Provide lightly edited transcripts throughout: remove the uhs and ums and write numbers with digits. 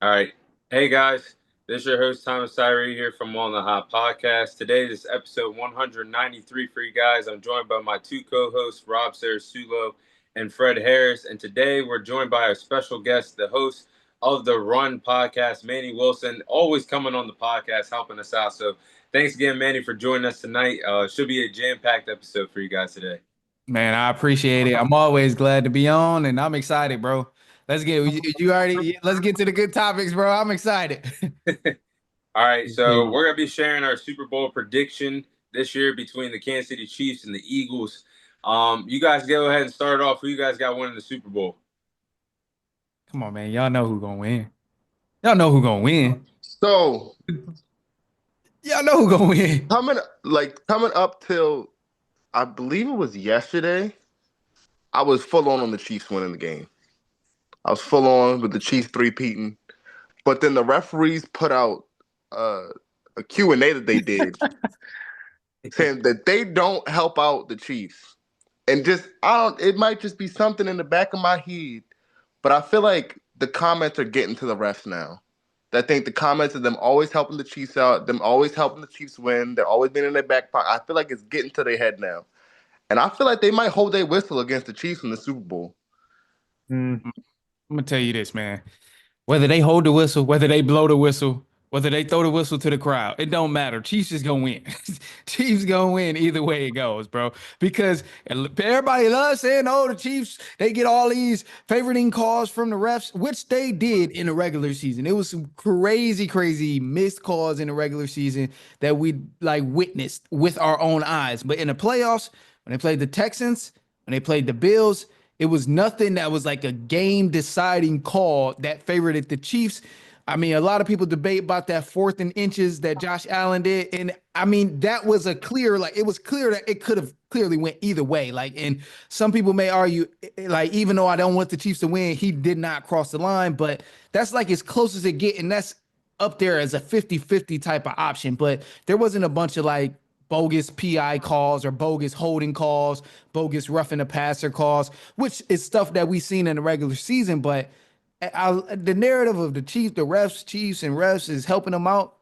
All right. Hey guys, this is your host Thomas Tyree here from Onthehop podcast. Today is episode 193 for you guys. I'm joined by my two co-hosts, Rob Sarasulo and Fred Harris. And today we're joined by our special guest, the host of the Run podcast, Manny Wilson, always coming on the podcast, helping us out. So thanks again, Manny, for joining us tonight. Should be a jam-packed episode for you guys today. Man, I appreciate it. I'm always glad to be on, and I'm excited, bro. Let's get to the good topics, bro. I'm excited. All right, so we're gonna be sharing our Super Bowl prediction this year between the Kansas City Chiefs and the Eagles. You guys go ahead and start off. Who you guys got winning the Super Bowl? Come on, man. Y'all know who gonna win. Y'all know who gonna win. So Y'all know who gonna win. coming up till I believe it was yesterday, I was full on the Chiefs winning the game. I was full on with the Chiefs three-peating. But then the referees put out uh, a Q&A that they did saying that they don't help out the Chiefs. And just I don't it might just be something in the back of my head, but I feel like the comments are getting to the refs now. I think the comments of them always helping the Chiefs out, them always helping the Chiefs win, they're always being in their back pocket. I feel like it's getting to their head now. And I feel like they might hold their whistle against the Chiefs in the Super Bowl. I'm gonna tell you this, man. Whether they hold the whistle, whether they blow the whistle, whether they throw the whistle to the crowd, it don't matter. Chiefs is gonna win. Chiefs gonna win either way it goes, bro. Because everybody loves saying, "Oh, the Chiefs they get all these favoriting calls from the refs," which they did in the regular season. It was some crazy, crazy missed calls in the regular season that we like witnessed with our own eyes. But in the playoffs, when they played the Texans, when they played the Bills. It was nothing that was like a game deciding call that favored the Chiefs. I mean, a lot of people debate about that 4th and inches that Josh Allen did. And I mean, that was a clear, like, it was clear that it could have clearly went either way. Like, and some people may argue, like, even though I don't want the Chiefs to win, he did not cross the line. But that's like as close as it get. And that's up there as a 50-50 type of option. But there wasn't a bunch of like bogus PI calls or bogus holding calls, bogus roughing the passer calls, which is stuff that we've seen in the regular season. But the narrative of the Chiefs, the refs, Chiefs, and refs is helping them out.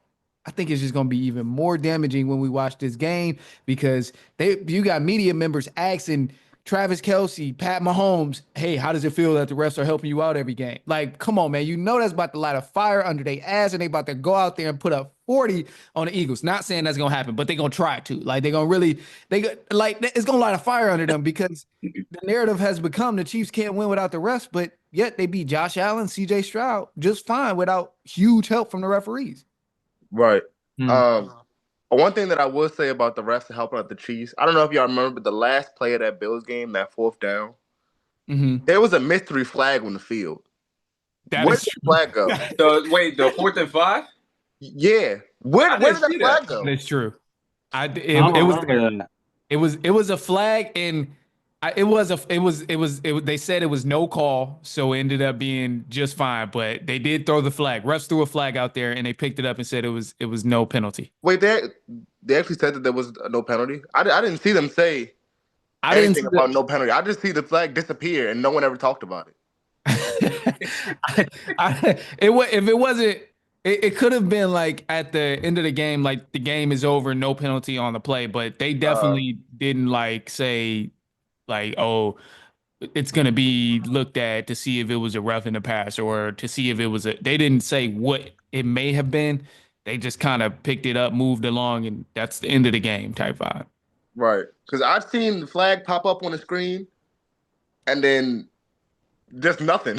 I think it's just going to be even more damaging when we watch this game because you got media members asking Travis Kelsey, Pat Mahomes, hey, how does it feel that the refs are helping you out every game? Like, come on, man. You know that's about to light a fire under their ass and they about to go out there and put up 40 on the Eagles. Not saying that's gonna happen, but they're gonna try to. Like they're gonna really like it's gonna light a fire under them because the narrative has become the Chiefs can't win without the refs, but yet they beat Josh Allen, CJ Stroud just fine without huge help from the referees. Right. Mm. Um, One thing that I will say about the refs helping out the Chiefs, I don't know if y'all remember the last play of that Bills game, that fourth down. Mm-hmm. There was a mystery flag on the field. That Where is did the true. flag go? So wait, the 4th and 5? Yeah. I Where didn't did that see that. flag go? That's true. I don't It was remember that. it was a flag and they said it was no call, so it ended up being just fine. But they did throw the flag. Refs threw a flag out there and they picked it up and said it was no penalty. Wait, they actually said that there was no penalty. I didn't see them say I didn't anything see the about no penalty. I just see the flag disappear and no one ever talked about it. if it wasn't it could have been like at the end of the game, like the game is over, no penalty on the play, but they Uh, definitely didn't like say like, oh, it's gonna be looked at to see if it was a rough in the pass or to see if it was a. They didn't say what it may have been. They just kind of picked it up, moved along, and that's the end of the game type vibe. right. Because I've seen the flag pop up on the screen and then just nothing.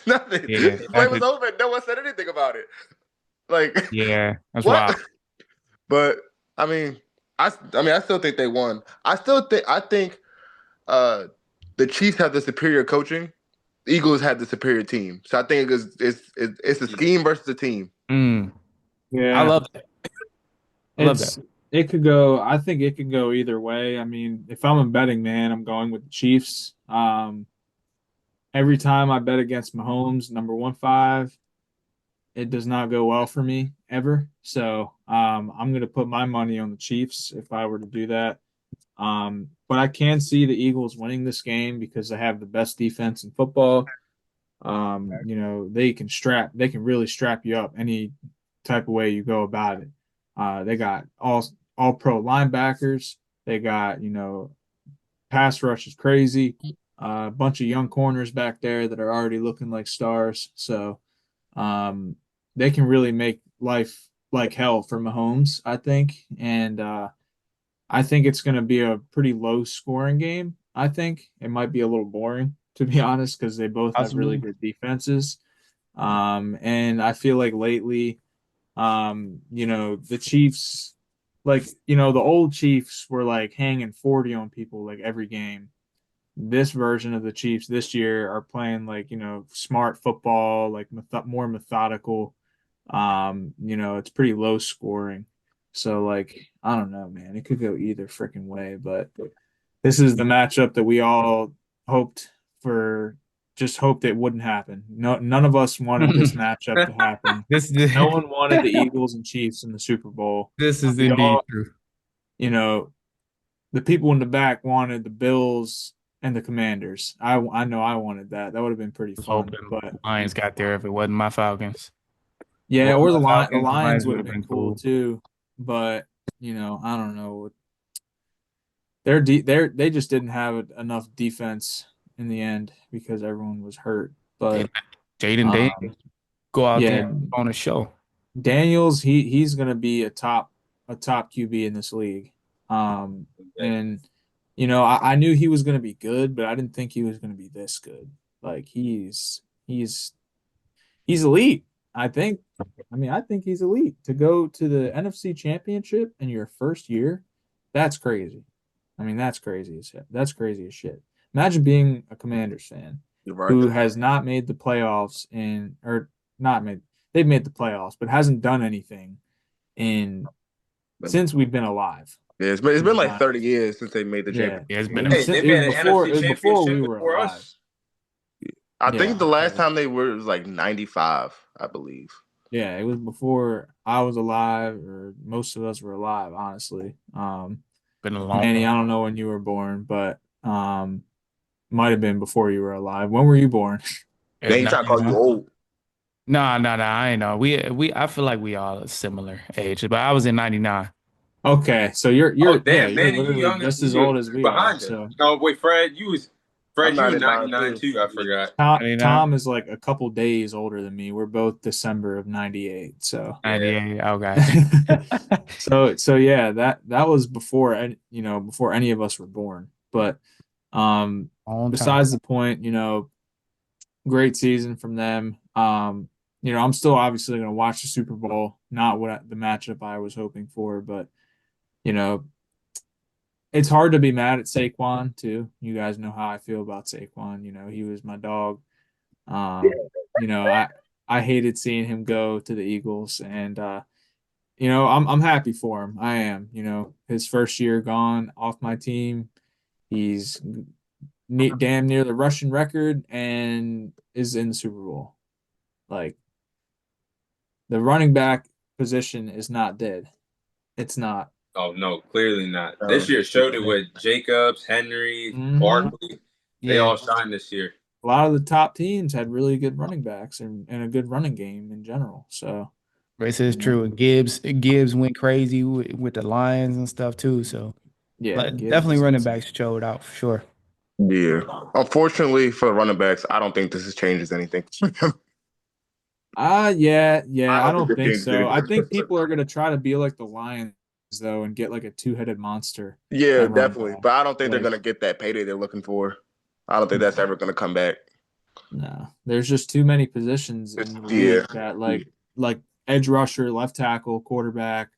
Nothing. Yeah, The play that was could, over and no one said anything about it. Like, yeah, that's what? wild. But I mean, I still think they won. I think uh, the Chiefs have the superior coaching. The Eagles had the superior team. So I think it's a scheme versus a team. Mm, I Yeah, love that. I love that. it's it could go. I think it could go either way. I mean, if I'm a betting man, I'm going with the Chiefs. Every time I bet against Mahomes, number 1-5, it does not go well for me ever. So I'm going to put my money on the Chiefs if I were to do that. But I can see the Eagles winning this game because they have the best defense in football. They can really strap you up any type of way you go about it. They got all pro linebackers. They got, pass rush is crazy. A bunch of young corners back there that are already looking like stars. So um, they can really make life like hell for Mahomes, I think. And I think it's going to be a pretty low scoring game. I think it might be a little boring, to be honest, because they both have really Possibly. good defenses. And I feel like lately, the Chiefs, the old Chiefs were like hanging 40 on people like every game. This version of the Chiefs this year are playing like, smart football, like more methodical. It's pretty low scoring. So like, I don't know, man. It could go either freaking way, but this is the matchup that we all hoped for, just hoped it wouldn't happen. No, none of us wanted this matchup to happen. This No one wanted the Eagles and Chiefs in the Super Bowl. this is We indeed all, true. you know, the people in the back wanted the Bills and the Commanders. I know I wanted that. That would have been pretty Was fun. hoping But Lions got there if it wasn't my Falcons. yeah, Well, or my The Falcons, Lions Lions would would have have been been cool cool. too. But I don't know. They just didn't have enough defense in the end because everyone was hurt. They But let Jaden um, Daniels go out there yeah, and put on a show. Daniels, he's gonna be a top QB in this league. And I knew he was gonna be good, but I didn't think he was gonna be this good. Like he's elite. I think. I mean, I think he's elite. To go to the NFC Championship in your first year, that's crazy. I mean, that's crazy as shit. That's crazy as shit. Imagine being a Commanders fan You're right. who has not made the playoffs or not made. They've made the playoffs, but hasn't done anything in since we've been alive. Yeah, it's To been be like honest, 30 years since they made the yeah. championship Yeah, it's been game. a Hey, minute. they've It was been in before. NFC It was before we Championship were before alive. us. I think Yeah, the last time they were, it was like 95, I believe. yeah. It was before I was alive, or most of us were alive. Honestly, Been a long Manny, I don't time. know when you were born, but might have been before you were alive. When were you born? Now It's you not, trying to call you old. no. I ain't know. I feel like we all a similar age, but I was in '99. Okay, so you're Oh you're yeah, damn, you're man, you literally younger, just as old you as we are. behind us. So No, wait, I'm Fred, you were 99 '99 too. too. I forgot. Tom, '99, Tom is like a couple days older than me. We're both December of '98. So Yeah, '98. Oh, gotcha. so yeah, that was before before any of us were born. But Long time. besides the point, great season from them. I'm still obviously going to watch the Super Bowl, not the matchup I was hoping for, but you know, it's hard to be mad at Saquon too. You guys know how I feel about Saquon. He was my dog. Um, you know, I hated seeing him go to the Eagles, and I'm happy for him. I am. His first year gone off my team. He's damn near the Russian record and is in the Super Bowl. Like the running back position is not dead. It's not. Oh no, clearly not. This Um, year showed it with Jacobs, Henry, Hmm. Barkley. They Yeah, all shined this year. A lot of the top teams had really good running backs and a good running game in general. So, this is true. And Gibbs went crazy with the Lions and stuff too. So, yeah, like, Gibbs definitely is running insane. backs showed out for sure. yeah. Unfortunately for the running backs, I don't think this changes anything. Yeah, I I don't think don't this think changes so. I anything. think people are gonna try to be like the Lions though and get like a two-headed monster Yeah, at running definitely. back. But I don't think they're Like, gonna get that payday they're looking for. I don't think that's no, ever gonna come back. no. There's just too many positions in the Yeah. league that like edge rusher, left tackle, quarterback,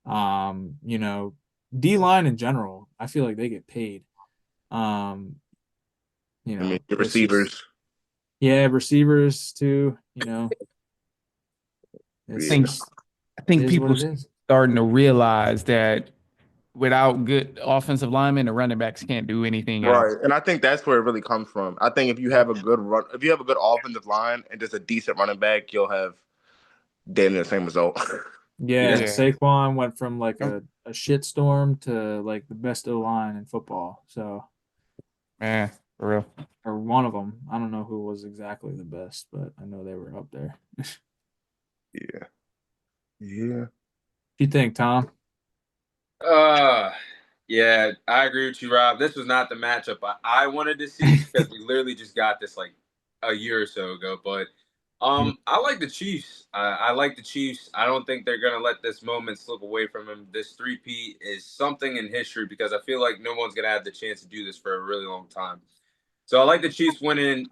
um, you know, D line in general. I feel like they get paid. Um, I mean, the it's just receivers. yeah, receivers too, I it's Yeah. think just I it think is what people it is. starting to realize that without good offensive linemen, the running backs can't do anything else. Right. And I think that's where it really comes from. I think if you have a good run, if you have a good offensive line and just a decent running back, you'll have damn near the same result. Yeah, Yeah. Yeah, Saquon went from like a shit storm to like the best O line in football. So man. For real. or one of them. I don't know who was exactly the best, but I know they were up there. Yeah. Yeah. You think, Tom? Uh, yeah, I agree with you, Rob. This was not the matchup I wanted to see because we literally just got this like a year or so ago. But I like the Chiefs. I like the Chiefs. I don't think they're gonna let this moment slip away from them. This three-peat is something in history because I feel like no one's gonna have the chance to do this for a really long time. So I like the Chiefs winning.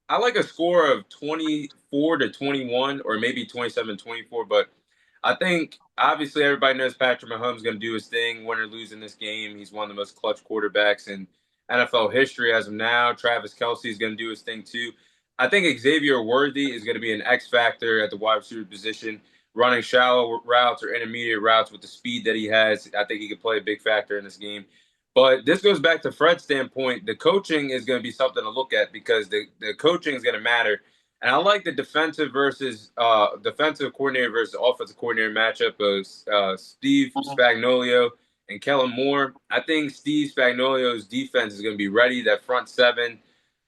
I like a score of 24-21 or maybe 27-24, but I think obviously everybody knows Patrick Mahomes is going to do his thing, win or lose in this game. He's one of the most clutch quarterbacks in NFL history as of now. Travis Kelce is going to do his thing too. I think Xavier Worthy is going to be an X factor at the wide receiver position, running shallow routes or intermediate routes with the speed that he has. I think he could play a big factor in this game. But this goes back to Fred's standpoint. The coaching is going to be something to look at because the coaching is going to matter. And I like the defensive coordinator versus offensive coordinator matchup of Steve Spagnuolo and Kellen Moore. I think Steve Spagnuolo's defense is going to be ready. That front seven.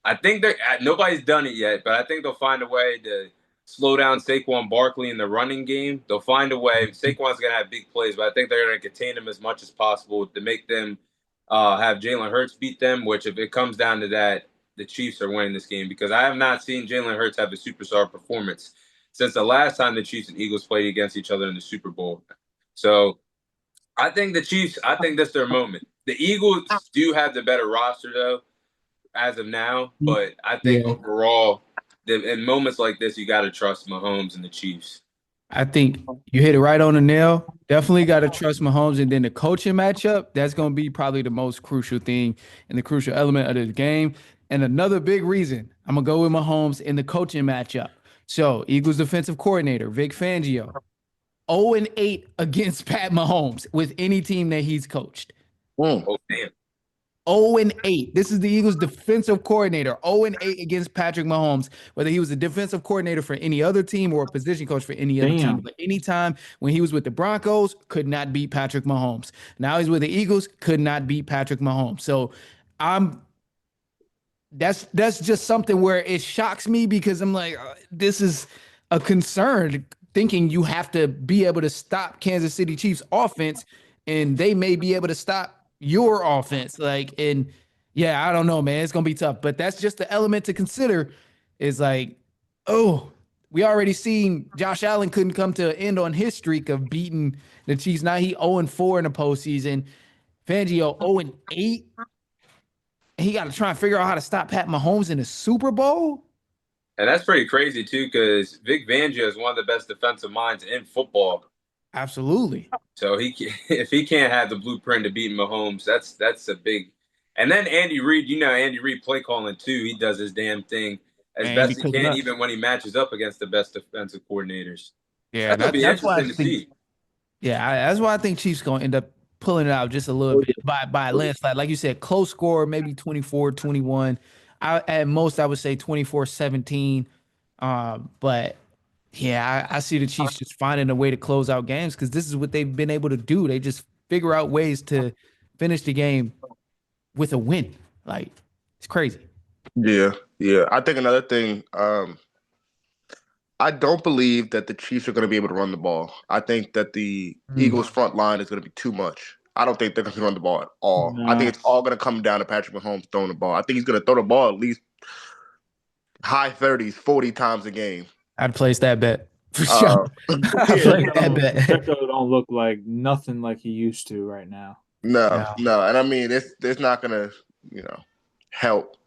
I think that nobody's done it yet, but I think they'll find a way to slow down Saquon Barkley in the running game. They'll find a way. Saquon's going to have big plays, but I think they're going to contain him as much as possible to make them have Jalen Hurts beat them, which if it comes down to that, the Chiefs are winning this game because I have not seen Jalen Hurts have a superstar performance since the last time the Chiefs and Eagles played against each other in the Super Bowl. So I think the Chiefs, I think that's their moment. The Eagles do have the better roster, though, as of now, but I think Yeah. overall, in moments like this, you got to trust Mahomes and the Chiefs. I think you hit it right on the nail. Definitely got to trust Mahomes. And then the coaching matchup, that's going to be probably the most crucial thing and the crucial element of this game. And another big reason, I'm going to go with Mahomes in the coaching matchup. So, Eagles defensive coordinator, Vic Fangio, 0-8 against Pat Mahomes with any team that he's coached. Oh, damn. 0-8. This is the Eagles defensive coordinator. 0-8 against Patrick Mahomes, whether he was a defensive coordinator for any other team or a position coach for any other team. Damn. But anytime when he was with the Broncos, could not beat Patrick Mahomes. Now he's with the Eagles, could not beat Patrick Mahomes. So I'm that's just something where it shocks me because I'm like, this is a concern. Thinking you have to be able to stop Kansas City Chiefs offense, and they may be able to stop your offense. Like, and yeah, I don't know, man. It's gonna be tough, but that's just the element to consider. Is like, oh, we already seen Josh Allen couldn't come to an end on his streak of beating the Chiefs. Now he 0-4 in the postseason. Fangio 0-8. He got to try and figure out how to stop Pat Mahomes in the Super Bowl. And that's pretty crazy, too, because Vic Fangio is one of the best defensive minds in football. Absolutely. So if he can't have the blueprint to beat Mahomes, that's a big. And then Andy Reid, Andy Reid play calling too. He does his damn thing as Man, best he because can, even when he matches up against the best defensive coordinators. yeah, That's gonna be that's why I interesting to think see. that's why I think Chiefs gonna end up pulling it out just a little bit by a landslide. Like you said, close score, maybe 24-21. At most I would say 24-17. But yeah, I see the Chiefs just finding a way to close out games because this is what they've been able to do. They just figure out ways to finish the game with a win. Like, it's crazy. Yeah. Yeah. I think another thing, I don't believe that the Chiefs are going to be able to run the ball. I think that the Eagles' front line is going to be too much. I don't think they're going to run the ball at all. I think No. it's all going to come down to Patrick Mahomes throwing the ball. I think he's going to throw the ball at least high 30s, 40 times a game. I'd place that bet for sure. I'd Yeah. place that bet. Pacheco don't look like nothing like he used to right now. No, Yeah. no. And I mean, it's not going to, help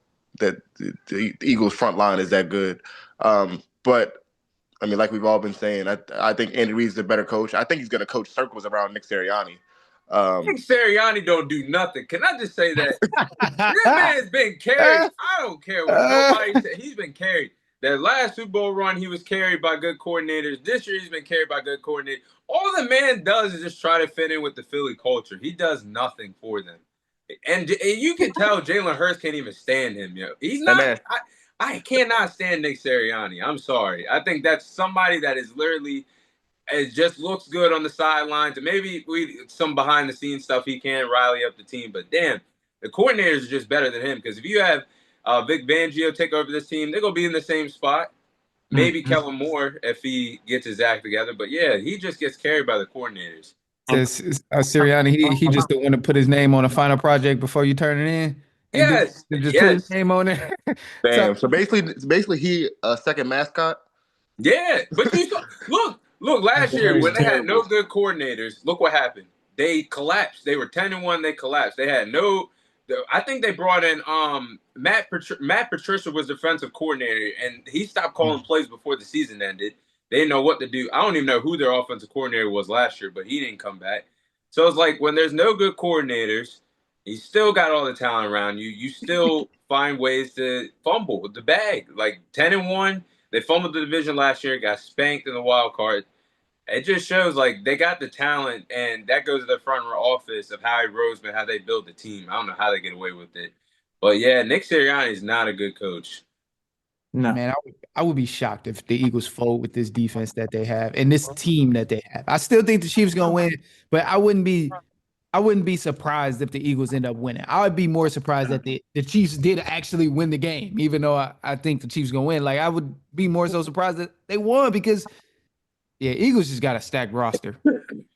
that the Eagles' front line is that good. But I mean, like we've all been saying, I think Andy Reid's a better coach. I think he's going to coach circles around Nick Sirianni. Nick Sirianni don't do nothing. Can I just say that this man's been carried? I don't care what nobody said. He's been carried. That last Super Bowl run, he was carried by good coordinators. This year, he's been carried by good coordinators. All the man does is just try to fit in with the Philly culture. He does nothing for them. And you can tell Jalen Hurts can't even stand him. He's not. Man. I cannot stand Nick Sirianni. I'm sorry. I think that's somebody that is literally it just looks good on the sidelines. And maybe some behind the scenes stuff he can rally up the team. But damn, the coordinators are just better than him. Because if you have Vic Fangio take over this team, they're gonna be in the same spot. Maybe Kellen Moore if he gets his act together, but yeah, he just gets carried by the coordinators. Says Sirianni, he just don't want to put his name on a final project before you turn it in, and Yes, just put his yes, name on there. So Damn. So basically he a second mascot. yeah. But you saw, look. Last year Very when they had no terrible. good coordinators, look what happened. They collapsed. They were 10-1. They collapsed. They had no. I think they brought in Matt Patricia was defensive coordinator, and he stopped calling plays before the season ended. They didn't know what to do. I don't even know who their offensive coordinator was last year, but he didn't come back. So it's like when there's no good coordinators, you still got all the talent around you. You still find ways to fumble with the bag. Like 10-1, they fumbled the division last year, got spanked in the wild card. It just shows like they got the talent, and that goes to the front office of Howie Roseman, how they build the team. I don't know how they get away with it, but yeah, Nick Sirianni is not a good coach. No. man, I would be shocked if the Eagles fold with this defense that they have and this team that they have. I still think the Chiefs gonna win, but I wouldn't be surprised if the Eagles end up winning. I would be more surprised that the Chiefs did actually win the game, even though I think the Chiefs gonna win. Like I would be more so surprised that they won because yeah, Eagles just got a stacked roster.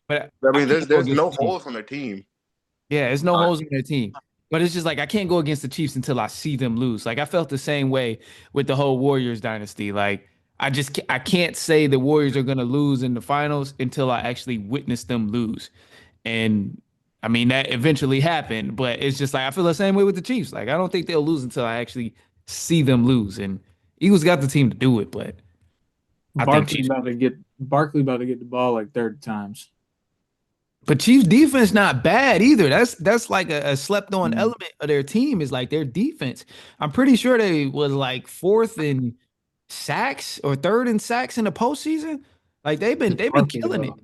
But I I mean, can't go there's against no the Chiefs. holes on their team. Yeah, there's no holes in their team. But it's just like I can't go against the Chiefs until I see them lose. Like I felt the same way with the whole Warriors dynasty. Like I can't say the Warriors are going to lose in the finals until I actually witness them lose. And I mean that eventually happened, but it's just like I feel the same way with the Chiefs. Like I don't think they'll lose until I actually see them lose. And Eagles got the team to do it, but I think Chiefs. Barkley about to get the ball like 30 times. But Chiefs defense not bad either. That's like a slept on Mm. element of their team is like their defense. I'm pretty sure they was like fourth in sacks or third in sacks in the postseason. Like they've been Barkley killing it. though.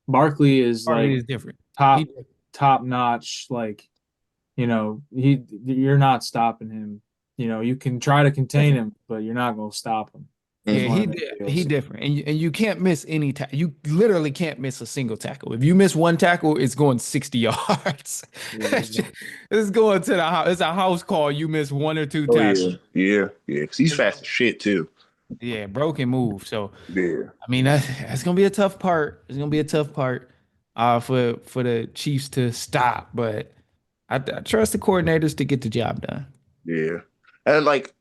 Barkley is Barkley like is different. top He, top notch. Like you're not stopping him. You can try to contain him, but you're not gonna stop him. It's yeah, one he of those he deals. different, and you can't miss any tackle. You literally can't miss a single tackle. If you miss one tackle, it's going 60 yards. Yeah, It's going to the house. It's a house call. You miss one or two Oh tackles. yeah, yeah. Because he's fast as shit too. Yeah, broken move. So Yeah, I mean that's gonna be a tough part. It's gonna be a tough part for the Chiefs to stop, but I trust the coordinators to get the job done. yeah. And like,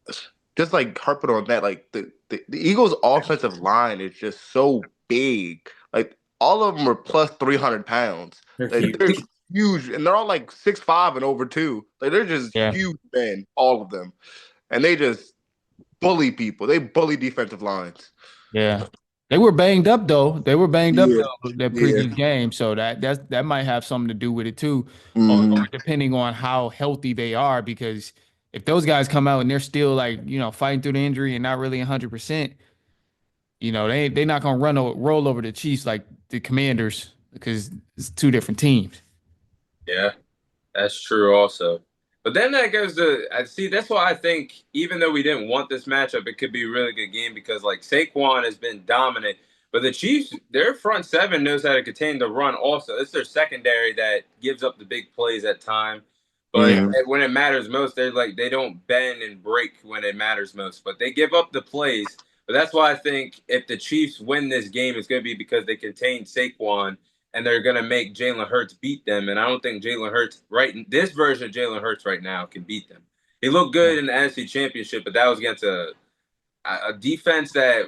just like harping on that, like the Eagles' offensive line is just so big. Like all of them are plus 300 pounds. they're Like, huge. they're huge, and they're all like 6'5" and over too. Like they're just Yeah. huge men, all of them, and they just bully people. They bully defensive lines. Yeah. They were banged up though. They were banged up Yeah, though that yeah. previous game. So that might have something to do with it too. Or Mhm. depending on how healthy they are, because if those guys come out and they're still like, fighting through the injury and not really 100%, they not gonna roll over the Chiefs like the Commanders because it's two different teams. Yeah, that's true also. But then that goes to I see that's why I think even though we didn't want this matchup, it could be a really good game because like Saquon has been dominant, but the Chiefs, their front seven knows how to contain the run also. It's their secondary that gives up the big plays at time. But Mhm. when it matters most, they're like they don't bend and break when it matters most, but they give up the plays. But that's why I think if the Chiefs win this game, it's going to be because they contain Saquon and they're going to make Jalen Hurts beat them. And I don't think Jalen Hurts, this version of Jalen Hurts right now can beat them. He looked good in the NFC Championship, but that was against a defense that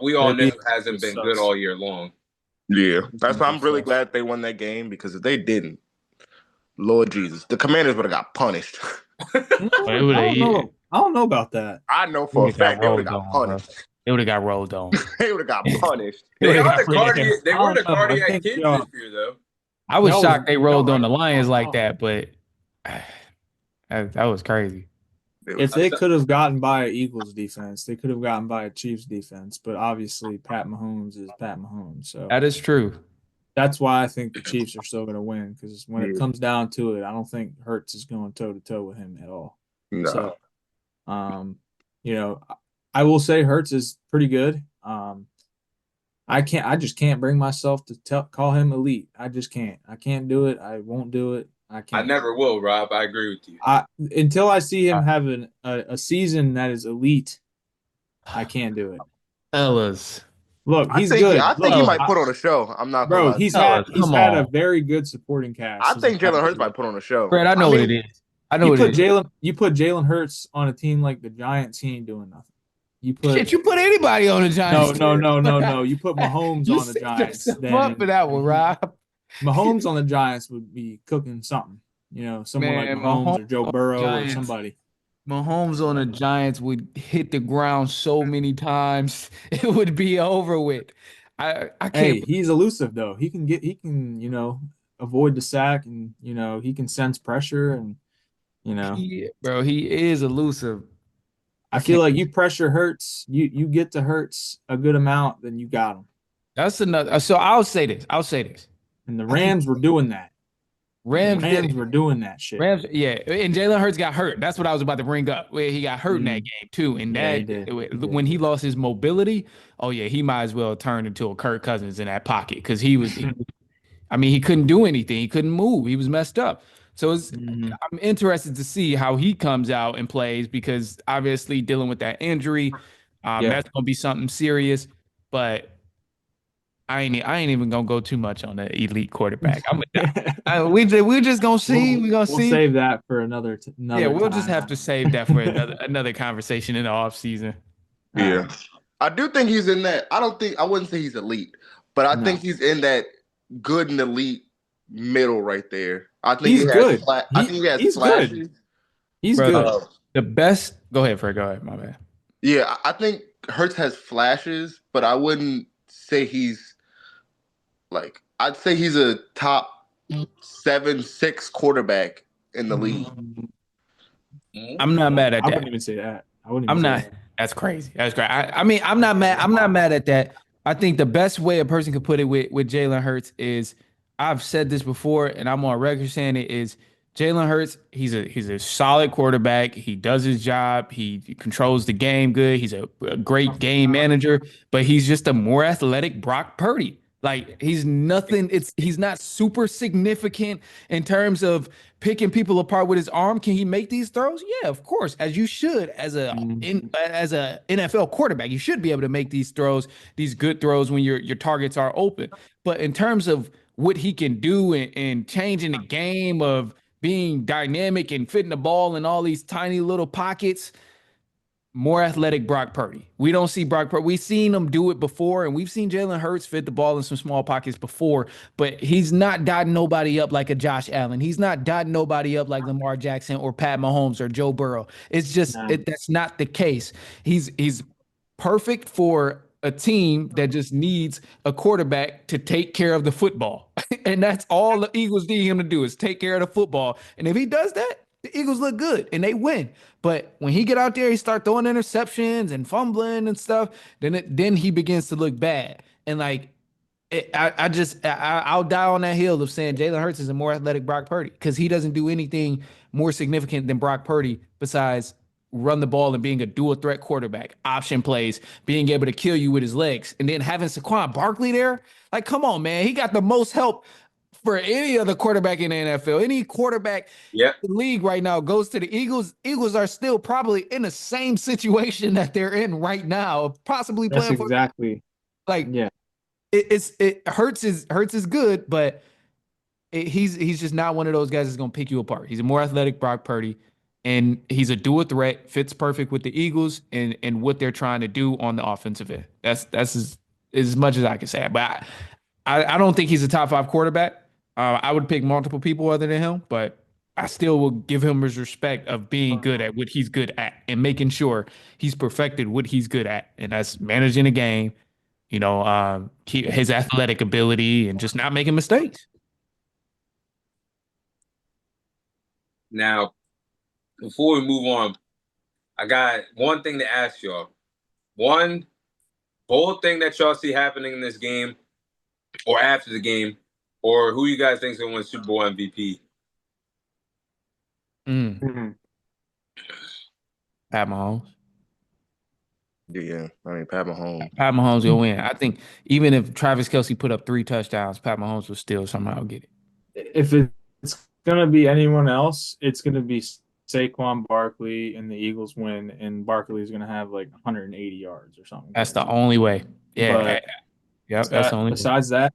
we all Their know defense hasn't just been good sucks. all year long. Yeah, that's Defense why I'm just really sucks. glad they won that game because if they didn't, Lord Jesus, the Commanders would have got punished. No, But it I would have don't know. I don't know about that. I know for a got fact they would have rolled got on, bro. punished. They would have got rolled on. They would have got punished. They They would have are got the ran. cardiac. They I were the don't know. I cardiac think kids this year, though. I was y'all shocked they rolled on y'all the Lions like y'all- that, but that was crazy. If they could have gotten by an Eagles defense, they could have gotten by a Chiefs defense. But obviously, Pat Mahomes is Pat Mahomes. So That is true. that's why I think the Chiefs are still going to win because when it Yeah. comes down to it, I don't think Hurts is going toe to toe with him at all. No. So, you know, I will say Hurts is pretty good. I just can't bring myself to call him elite. I just can't. I can't do it. I won't do it. I I can't. never will, Rob. I agree with you. Until I see him having a season that is elite, I can't do it. Fellas, Look, I he's think good. I think he Look, might put on a show. I'm not gonna bro, lie to he's you. had fellas, he's come had a on. very good supporting cast I his think entire Jalen Hurts career. might put on a show. Fred, I I know what it mean, is. I know what it is. You put Jalen Hurts on a team like the Giants, he ain't doing nothing. You put Shit, you put anybody on the Giants. no. You put Mahomes You on the set Giants, yourself up for then that one, Rob. Mahomes on the Giants would be cooking something. You know, someone like Man, Mahomes Mahomes or Joe on the Burrow or Giants. somebody. Mahomes on the Giants would hit the ground so many times, it would be over with. I can't. Hey, he's elusive though. He can, avoid the sack and, he can sense pressure and, you know, Bro, he is elusive. I I feel can't. like you pressure Hurts, you get to Hurts a good amount, then you got him. That's another. So I'll say this. I'll say this. And the I think Rams were doing that. The Rams Rams did. were doing that shit. Rams, yeah, and Jalen Hurts got hurt. That's what I was about to bring up. Where he got hurt in that Mm, game too, and yeah, he that did. He did. when he lost his mobility, oh yeah, he might as well turn into a Kirk Cousins in that pocket because I mean, he couldn't do anything. He couldn't move. He was messed up. So Hmm. I'm interested to see how he comes out and plays because obviously dealing with that injury, Yeah. that's going to be something serious. But I ain't even gonna go too much on the elite quarterback. We just gonna see. We'll We gonna we'll see. save that for Yeah, another we'll just time. have to save that for another conversation in the off season. All yeah, right. I do think he's in that. I wouldn't say he's elite, but I think No. he's in that good and elite middle right there. I think he He's has. good. I think he has He's good. flashes. He's Bro, good. Uh, the best. Go ahead, Fred. Go ahead. My bad. yeah, I think Hurts has flashes, but I wouldn't say he's like. I'd say he's a top 7, 6 quarterback in the league. I'm not mad at I that. wouldn't even say that. I wouldn't even I'm say not. that. That's crazy. That's great. I mean, I'm not mad. I'm not mad at that. I think the best way a person could put it with Jalen Hurts is, I've said this before, and I'm on record saying it is Jalen Hurts. He's a solid quarterback. He does his job. He controls the game good. He's a great game manager, but he's just a more athletic Brock Purdy. Like he's nothing. He's not super significant in terms of picking people apart with his arm. Can he make these throws? Yeah, of course, as you should Mm, as a NFL quarterback. You should be able to make these throws, these good throws when your targets are open. But in terms of what he can do and changing the game of being dynamic and fitting the ball in all these tiny little pockets, more athletic Brock Purdy. We don't see Brock Purdy. We've seen him do it before, and we've seen Jalen Hurts fit the ball in some small pockets before, but he's not dotting nobody up like a Josh Allen. He's not dotting nobody up like Lamar Jackson or Pat Mahomes or Joe Burrow. It's just no. that's not the case. He's perfect for a team that just needs a quarterback to take care of the football. And that's all the Eagles need him to do is take care of the football. And if he does that, the Eagles look good and they win. But when he get out there, he start throwing interceptions and fumbling and stuff. Then he begins to look bad. And like I'll die on that hill of saying Jalen Hurts is a more athletic Brock Purdy because he doesn't do anything more significant than Brock Purdy besides run the ball and being a dual threat quarterback, option plays, being able to kill you with his legs, and then having Saquon Barkley there. Like, come on, man, he got the most help for any other quarterback in the NFL. Any quarterback Yep. in the league right now goes to the Eagles. Eagles are still probably in the same situation that they're in right now, possibly That's playing for exactly. like Yeah. it Hurts is good, but he's just not one of those guys that's gonna pick you apart. He's a more athletic Brock Purdy, and he's a dual threat, fits perfect with the Eagles and what they're trying to do on the offensive end. That's as much as I can say. But I don't think he's a top 5 quarterback. I would pick multiple people other than him, but I still will give him his respect of being good at what he's good at and making sure he's perfected what he's good at, and that's managing a game, keep his athletic ability and just not making mistakes. Now, before we move on, I got one thing to ask y'all. One bold thing that y'all see happening in this game or after the game, or who you guys think is going to win Super Bowl MVP? Mm, Mhm. Pat Mahomes. Yeah, I mean Pat Mahomes. Pat Mahomes will win. I think even if Travis Kelce put up 3 touchdowns, Pat Mahomes will still somehow get it. If it's gonna be anyone else, it's gonna be Saquon Barkley and the Eagles win, and Barkley's gonna have like 180 yards or something That's the crazy. only way. Yeah. But Yep. That's the only way. besides that,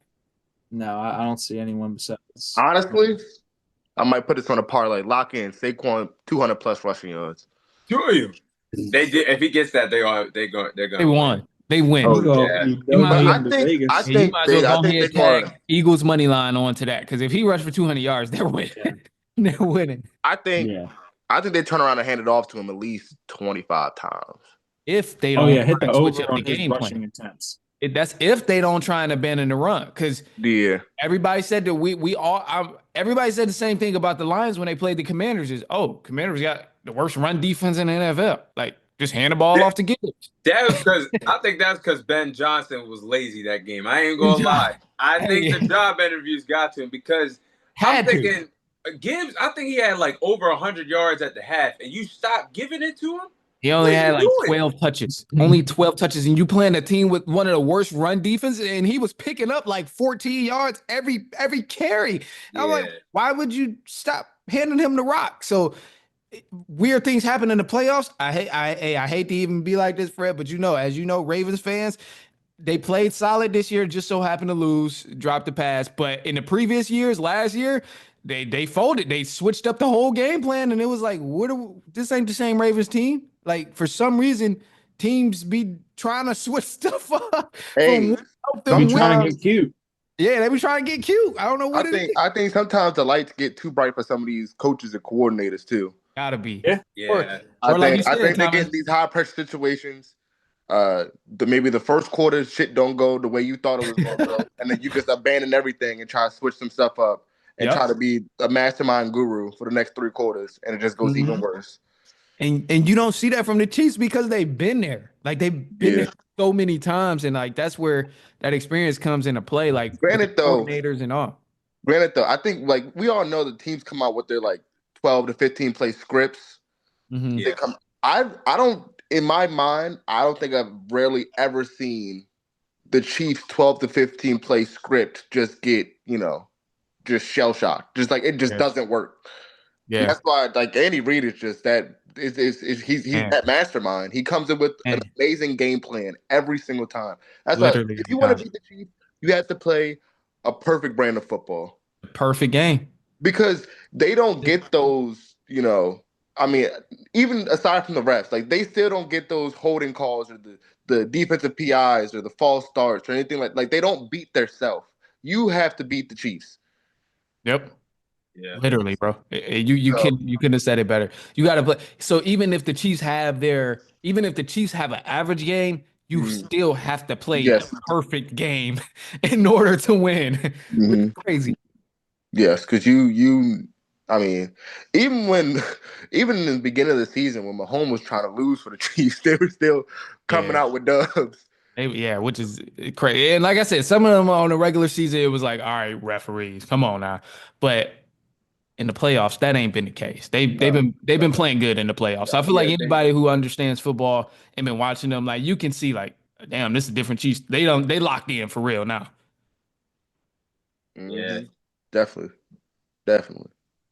no, I don't see anyone besides. Honestly, I might put this on a parlay. Lock in Saquon 200 plus rushing yards. Two of you. They did. If he gets that, they're They gonna win. won. They win. Oh You go, Yeah. you You go might, But you, me I into think I Vegas. yeah, you think might as well they I go think ahead they and tag more. Eagles money line on to that. Because if he rushed for 200 yards, they're winning. Yeah, They're winning. I think yeah. I think they turn around and hand it off to him at least 25 times. If they Oh don't yeah, hit try the and switch over up the on his game plan. rushing attempts. That's if they don't try and abandon the run. Because Yeah. everybody said that everybody said the same thing about the Lions when they played the Commanders is, oh, Commanders got the worst run defense in the NFL. Like, just hand the ball off to Gibbs. That was because I think that's because Ben Johnson was lazy that game. I ain't gonna lie. I think the Hey, job interviews got to him because I'm had to. thinking Gibbs. I think he had like over 100 yards at the half, and you stopped giving it to him. He What only are had you like doing? 12 touches. Only 12 touches. And you playing a team with one of the worst run defense, and he was picking up like 14 yards every carry. And I'm like, Yeah, why would you stop handing him the rock? So weird things happen in the playoffs. I hate to even be like this, Fred, but as you know, Ravens fans, they played solid this year, just so happened to lose, dropped the pass. But in the previous years, last year, they folded. They switched up the whole game plan, and it was like, this ain't the same Ravens team. Like for some reason, teams be trying to switch stuff up from Hey, one help They be them win. trying to sometimes get cute. Yeah, they be trying to get cute. I don't know I what it think is. I think sometimes the lights get too bright for some of these coaches and coordinators too. Gotta be. Yeah, Or yeah, I or like you think I said, think they get Thomas. in these high pressure situations. Maybe the first quarter shit don't go the way you thought it was gonna go, and then you just abandon everything and try to switch some stuff up and try Yep. to be a mastermind guru for the next three quarters, and it just goes even Mhm. worse. And you don't see that from the Chiefs because they've been there. Like they've been Yeah. there so many times, and like that's where that experience comes into play, like with the Granted, though, coordinators and all. I think like we all know the teams come out with their like 12 to 15 play scripts. Hmm. They yeah, come. I don't in my mind. I don't think I've rarely ever seen the Chiefs 12 to 15 play script just get just shell shocked. Just like it just Yeah. doesn't work. And Yeah. that's why like Andy Reid is just that is he's Man. that mastermind. He comes in with an Man. amazing game plan every single time. That's why Literally if every you want to time. beat the Chiefs, you have to play a perfect brand of football Perfect game. because they don't get those. I mean, even aside from the refs, like they still don't get those holding calls or the defensive PIs or the false starts or anything like they don't beat their self. You have to beat the Chiefs. Yep. yeah, Literally, bro. So You couldn't have said it better. You got to play. So even if the Chiefs have an average game, you mm, still have to play a yes, perfect game in order to win, which is hmm crazy. yes, because you. I mean, even when, even in the beginning of the season when Mahomes was trying to lose for the Chiefs, they were still coming Yeah. out with dubs. Yeah, which is crazy. And like I said, some of them on the regular season, it was like, all right, referees, come on now. But in the playoffs, that ain't been the case. No, They've no, been playing good in the playoffs. no. So I feel like Yeah, they. anybody who understands football and been watching them, like you can see, like, damn, this is different Chiefs. They locked in for real now. yeah. Hmm. Definitely, definitely.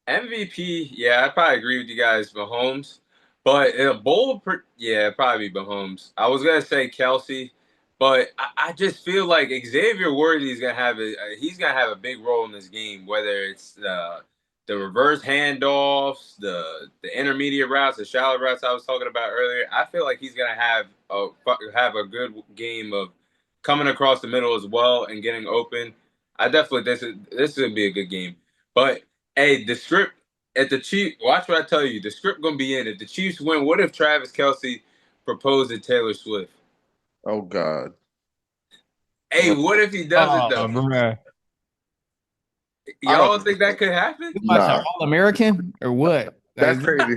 MVP, yeah, I probably agree with you guys, Mahomes. But in a yeah, probably Mahomes. I was gonna say Kelsey, but I just feel like Xavier Worthy is gonna have he's gonna have a big role in this game, whether it's the reverse handoffs, the intermediate routes, the shallow routes I was talking about earlier. I feel like he's gonna have a good game of coming across the middle as well and getting open. I definitely this is gonna be a good game, but. Hey, the script at the Chiefs. Watch what I tell you. The script gonna be in. If the Chiefs win, what if Travis Kelsey proposed to Taylor Swift? Oh God. Hey, Oh, what if he doesn't Oh, though? bro. I Y'all don't. think that could happen? You watch an Nah, All-American or what? that's Like, crazy.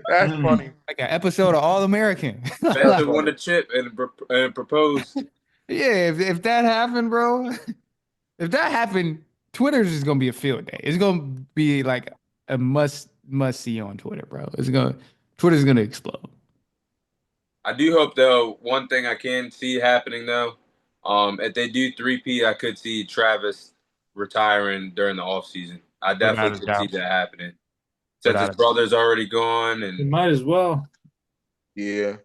That's Mm. funny. like an episode of All-American. That's Benson won funny. the chip and proposed. Yeah, if that happened, bro, if that happened, Twitter's just gonna be a field day. It's gonna be like a must see on Twitter, bro. Twitter's gonna explode. I do hope though. One thing I can see happening though, if they do 3P, I could see Travis retiring during the off season. I Without definitely a could see doubt. that happening. Since his Without a brother's already gone, It and might as well Yeah.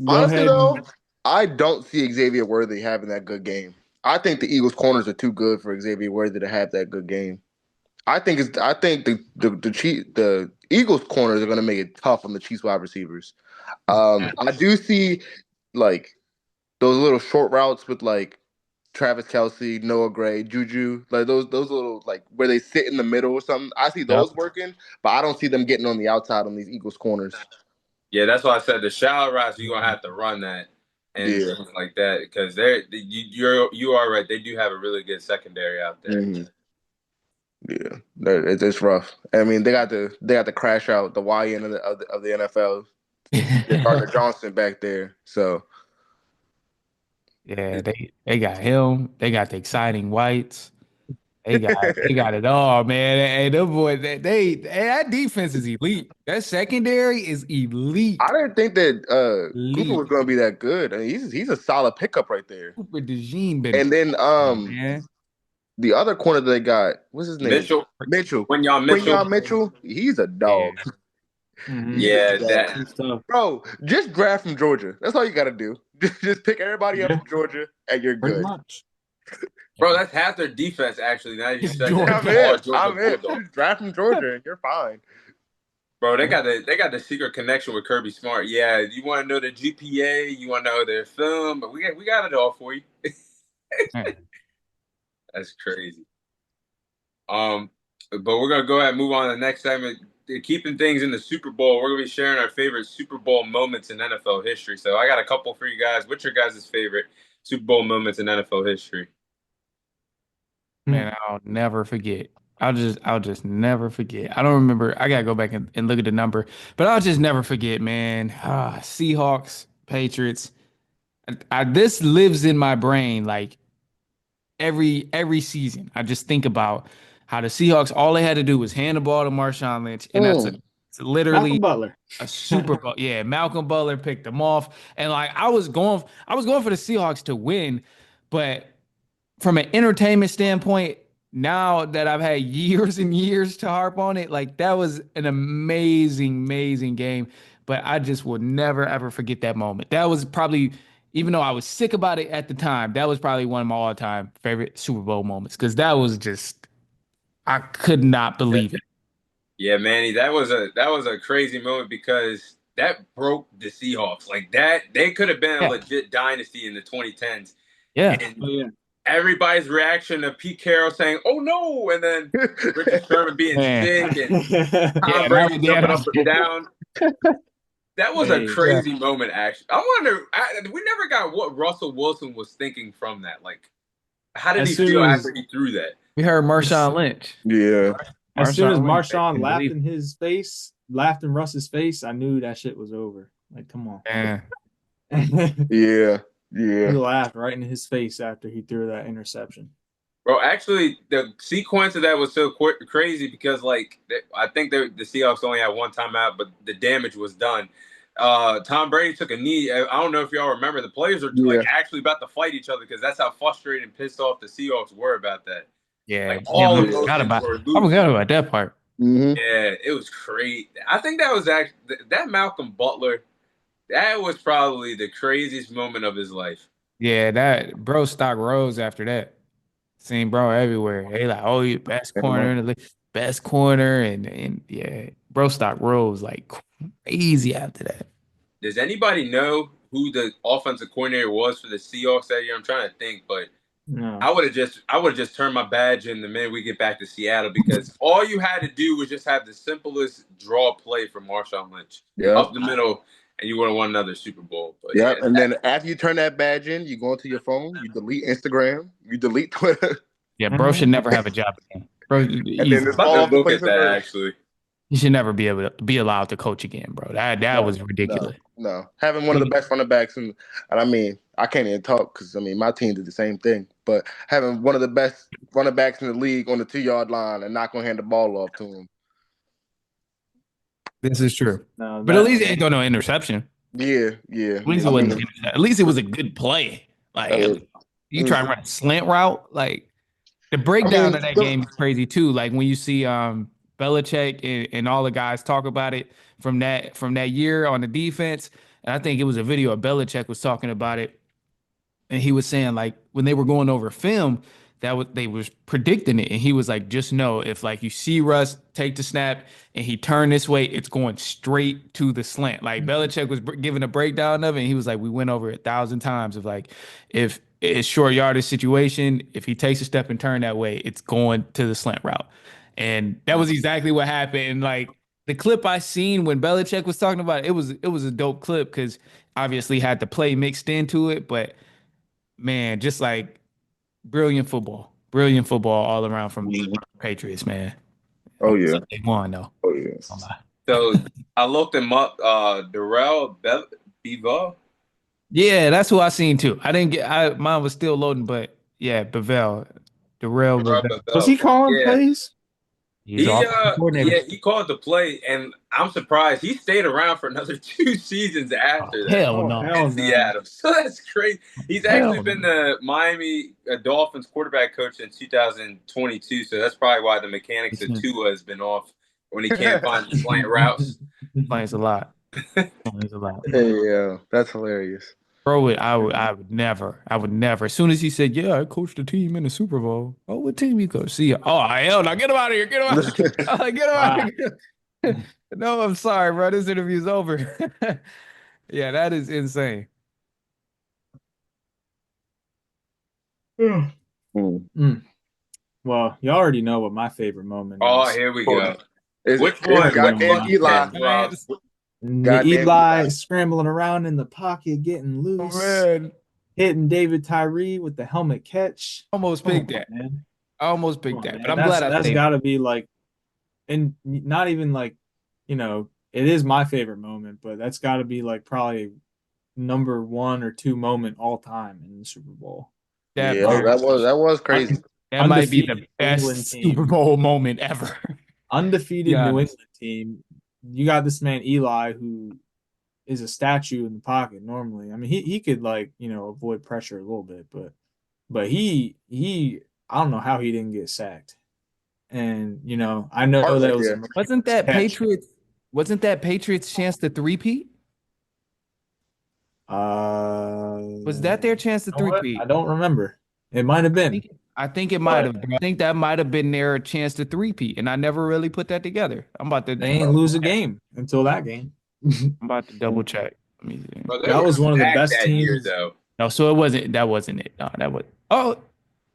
go Honestly, ahead though, and I don't see Xavier Worthy having that good game. I think the Eagles corners are too good for Xavier Worthy to have that good game. I think the Eagles corners are going to make it tough on the Chiefs wide receivers. I do see like those little short routes with like Travis Kelsey, Noah Gray, Juju, like those little like where they sit in the middle or something. I see Yep. those working, but I don't see them getting on the outside on these Eagles corners. yeah, that's why I said the shallow routes you're gonna have to run that and Yeah. things like that because you are right. They do have a really good secondary out there. Hmm. Yeah, it's rough. I mean, they got to crash out the YN of the NFL. Get Gardner Johnson back there. So Yeah, they got him. They got the exciting whites. They got it all, man. And them boys, that defense is elite. That secondary is I elite. didn't think that Cooper was Elite. going to be that good. I mean, he's a solid pickup right there. Cooper DeJean been And then man. the other corner that they got, what's his name? Mitchell, Mitchell. when y'all Mitchell, Quinyon Mitchell. He's a Yeah. dog. mhm, He's a yeah, dog. that good stuff. Bro, just draft from Georgia. That's all you got to do. Just pick everybody up Yeah, from Georgia, and you're pretty good. much. bro, that's half their defense actually. Now that you It's said that, I'm Georgia. all in. Georgia I'm in. Bulldogs. Just draft from Georgia, and you're fine. Bro, they got the secret connection with Kirby Smart. Yeah, you want to know the GPA, you want to know their film, but we got it all for you. Man. That's crazy. But we're gonna go ahead and move on to the next segment. Keeping things in the Super Bowl, we're gonna be sharing our favorite Super Bowl moments in NFL history. So I got a couple for you guys. What's your guys' favorite Super Bowl moments in NFL history? Man, I'll never forget. I'll just never forget. I don't remember. I gotta go back and look at the number, but I'll just never forget, man. Seahawks, Patriots. This lives in my brain like every season. I just think about how the Seahawks, all they had to do was hand the ball to Marshawn Lynch, and Mm. it's literally Malcolm Butler. a Super Bowl. Yeah, Malcolm Butler picked them off, and like I was going for the Seahawks to win, but from an entertainment standpoint, now that I've had years and years to harp on it, like that was an amazing, amazing game. But I just will never ever forget that moment. That was probably, even though I was sick about it at the time, that was probably one of my all-time favorite Super Bowl moments because that was just, I could not believe it. Yeah, Manny, that was a crazy moment because that broke the Seahawks. Like that, they could have been a Yeah, legit dynasty in the 2010s. yeah, And Oh yeah. everybody's reaction to Pete Carroll saying, "Oh no," and then Richard Sherman being man. sick and Yeah, Tom Brady jumping up and yeah, down. That was a Hey, yeah. crazy moment. Actually, we never got what Russell Wilson was thinking from that. Like, how did he as soon feel after as he threw that? We heard as, Marshawn Lynch. Yeah. as soon as Marshawn Lynch, they Marshawn couldn't laughed believe in his face, laughed in Russ's face, I knew that shit was over. Like, come on. it. Man. Yeah. He Yeah. laughed right in his face after he threw that interception. Bro, actually, the sequence of that was so crazy because, like, I think the Seahawks only had one timeout, but the damage was done. Tom Brady took a knee. I don't know if y'all remember. The players are like Yeah. actually about to fight each other because that's how frustrated and pissed off the Seahawks were about that. Yeah, Like damn, all emotions were I losing. forgot about that part. Hmm. Yeah, it was crazy. I think that was actually that Malcolm Butler. That was probably the craziest moment of his life. Yeah, that bro stock rose after that. Seen bro everywhere. They like, oh, you best corner in the league, best corner, and yeah, bro stock rose like crazy after that. Does anybody know who the offensive coordinator was for the Seahawks that year? I'm trying to think, but No. I would have just turned my badge in the minute we get back to Seattle because all you had to do was just have the simplest draw play from Marshawn Lynch Yep. up the middle, and you would have won another Super Bowl. But Yep. yeah, And then after you turn that badge in, you go into your phone, you delete Instagram, you delete Twitter, Yeah, bro should Mhm. never have a job again. Bro, and then easy. just I'm fall about off to the look face at of the that earth. actually. You should never be able to be allowed to coach again, bro. That No, was ridiculous. no. Having one of the best running backs, and I mean, I can't even talk because I mean, my team did the same thing. But having one of the best running backs in the league on the 2 yard line and not gonna hand the ball off to him. This is true. No, But at that least it ain't throw no interception. Yeah, yeah. At least it I wasn't. mean, At least it was a good play. Like it at was, least you try and run a slant route, like The breakdown mean, of that game is crazy too. Like when you see Belichick and all the guys talk about it from that year on the defense. And I think it was a video of Belichick was talking about it, and he was saying like when they were going over film, they was predicting it, and he was like, just know if like you see Russ take the snap and he turned this way, it's going straight to the slant. Like Belichick was giving a breakdown of it, and he was like, we went over it 1,000 times of like if it's short yardage situation, if he takes a step and turn that way, it's going to the slant route, and that was exactly what happened. And like the clip I seen when Belichick was talking about it, it was a dope clip because obviously had the play mixed into it, but man, just like brilliant football all around from Patriots, man. Oh yeah. They won though. Oh yeah. Don't lie. So I looked him up. Darrell Bevo. Yeah, that's who I seen too. I didn't get. Mine was still loading, but yeah, Bevell, Darrell Darrell Bevell. Was Bevo. he calling Yeah. plays? He's off coordinator. He called the play, and I'm surprised he stayed around for another 2 seasons after that Hell Oh, no. hell in no. Seattle. So that's crazy. He's Hell actually been no. the Miami Dolphins quarterback coach in 2022. So that's probably why the mechanics of Tua has been off when he can't find the slant routes. Plays a lot. Plays a lot. Yeah, that's hilarious. Bro, I would never. I would never. As soon as he said, "Yeah, I coached a team in the Super Bowl." Oh, what team you coach? See, oh, hell, now get him out of here. Get him out. Get him out of here. No, I'm sorry, bro. This interview's over. Yeah, that is insane. Mm. Well, you already know what my favorite moment Oh, is. here we go. It's, Which it's one? goddamn Which Eli. one, Rob? The Goddamn Eli Eli. scrambling around in the pocket, getting Oh loose, man, hitting David Tyree with the helmet catch. almost Come picked on, that. man. I almost Come picked on, that, but man. I'm glad I That's saved got to be like, and not even like, it is my favorite moment, but that's got to be like probably number 1 or 2 moment all time in the Super Bowl. that. Yeah, that was crazy. That might be the Undefeated New best England Super team. Bowl moment ever. Undefeated Be New honest. England team. You got this man Eli who is a statue in the pocket normally. I mean, he could like, avoid pressure a little bit, but he I don't know how he didn't get sacked. And I know Hard that right it was a there. Wasn't that catch. Patriots? Wasn't that Patriots' chance to three-peat? Was that their chance to You know what? three-peat? I don't remember. It might have been. I think it might have. Bro. I think that might have been their chance to three-peat, and I never really put that together. I'm about to. They ain't lose a game until that game. I'm about to double check. Let me see. Bro, they That were was one of the stacked best that year, teams. though. No, so it wasn't. That wasn't it. No, that was. Oh,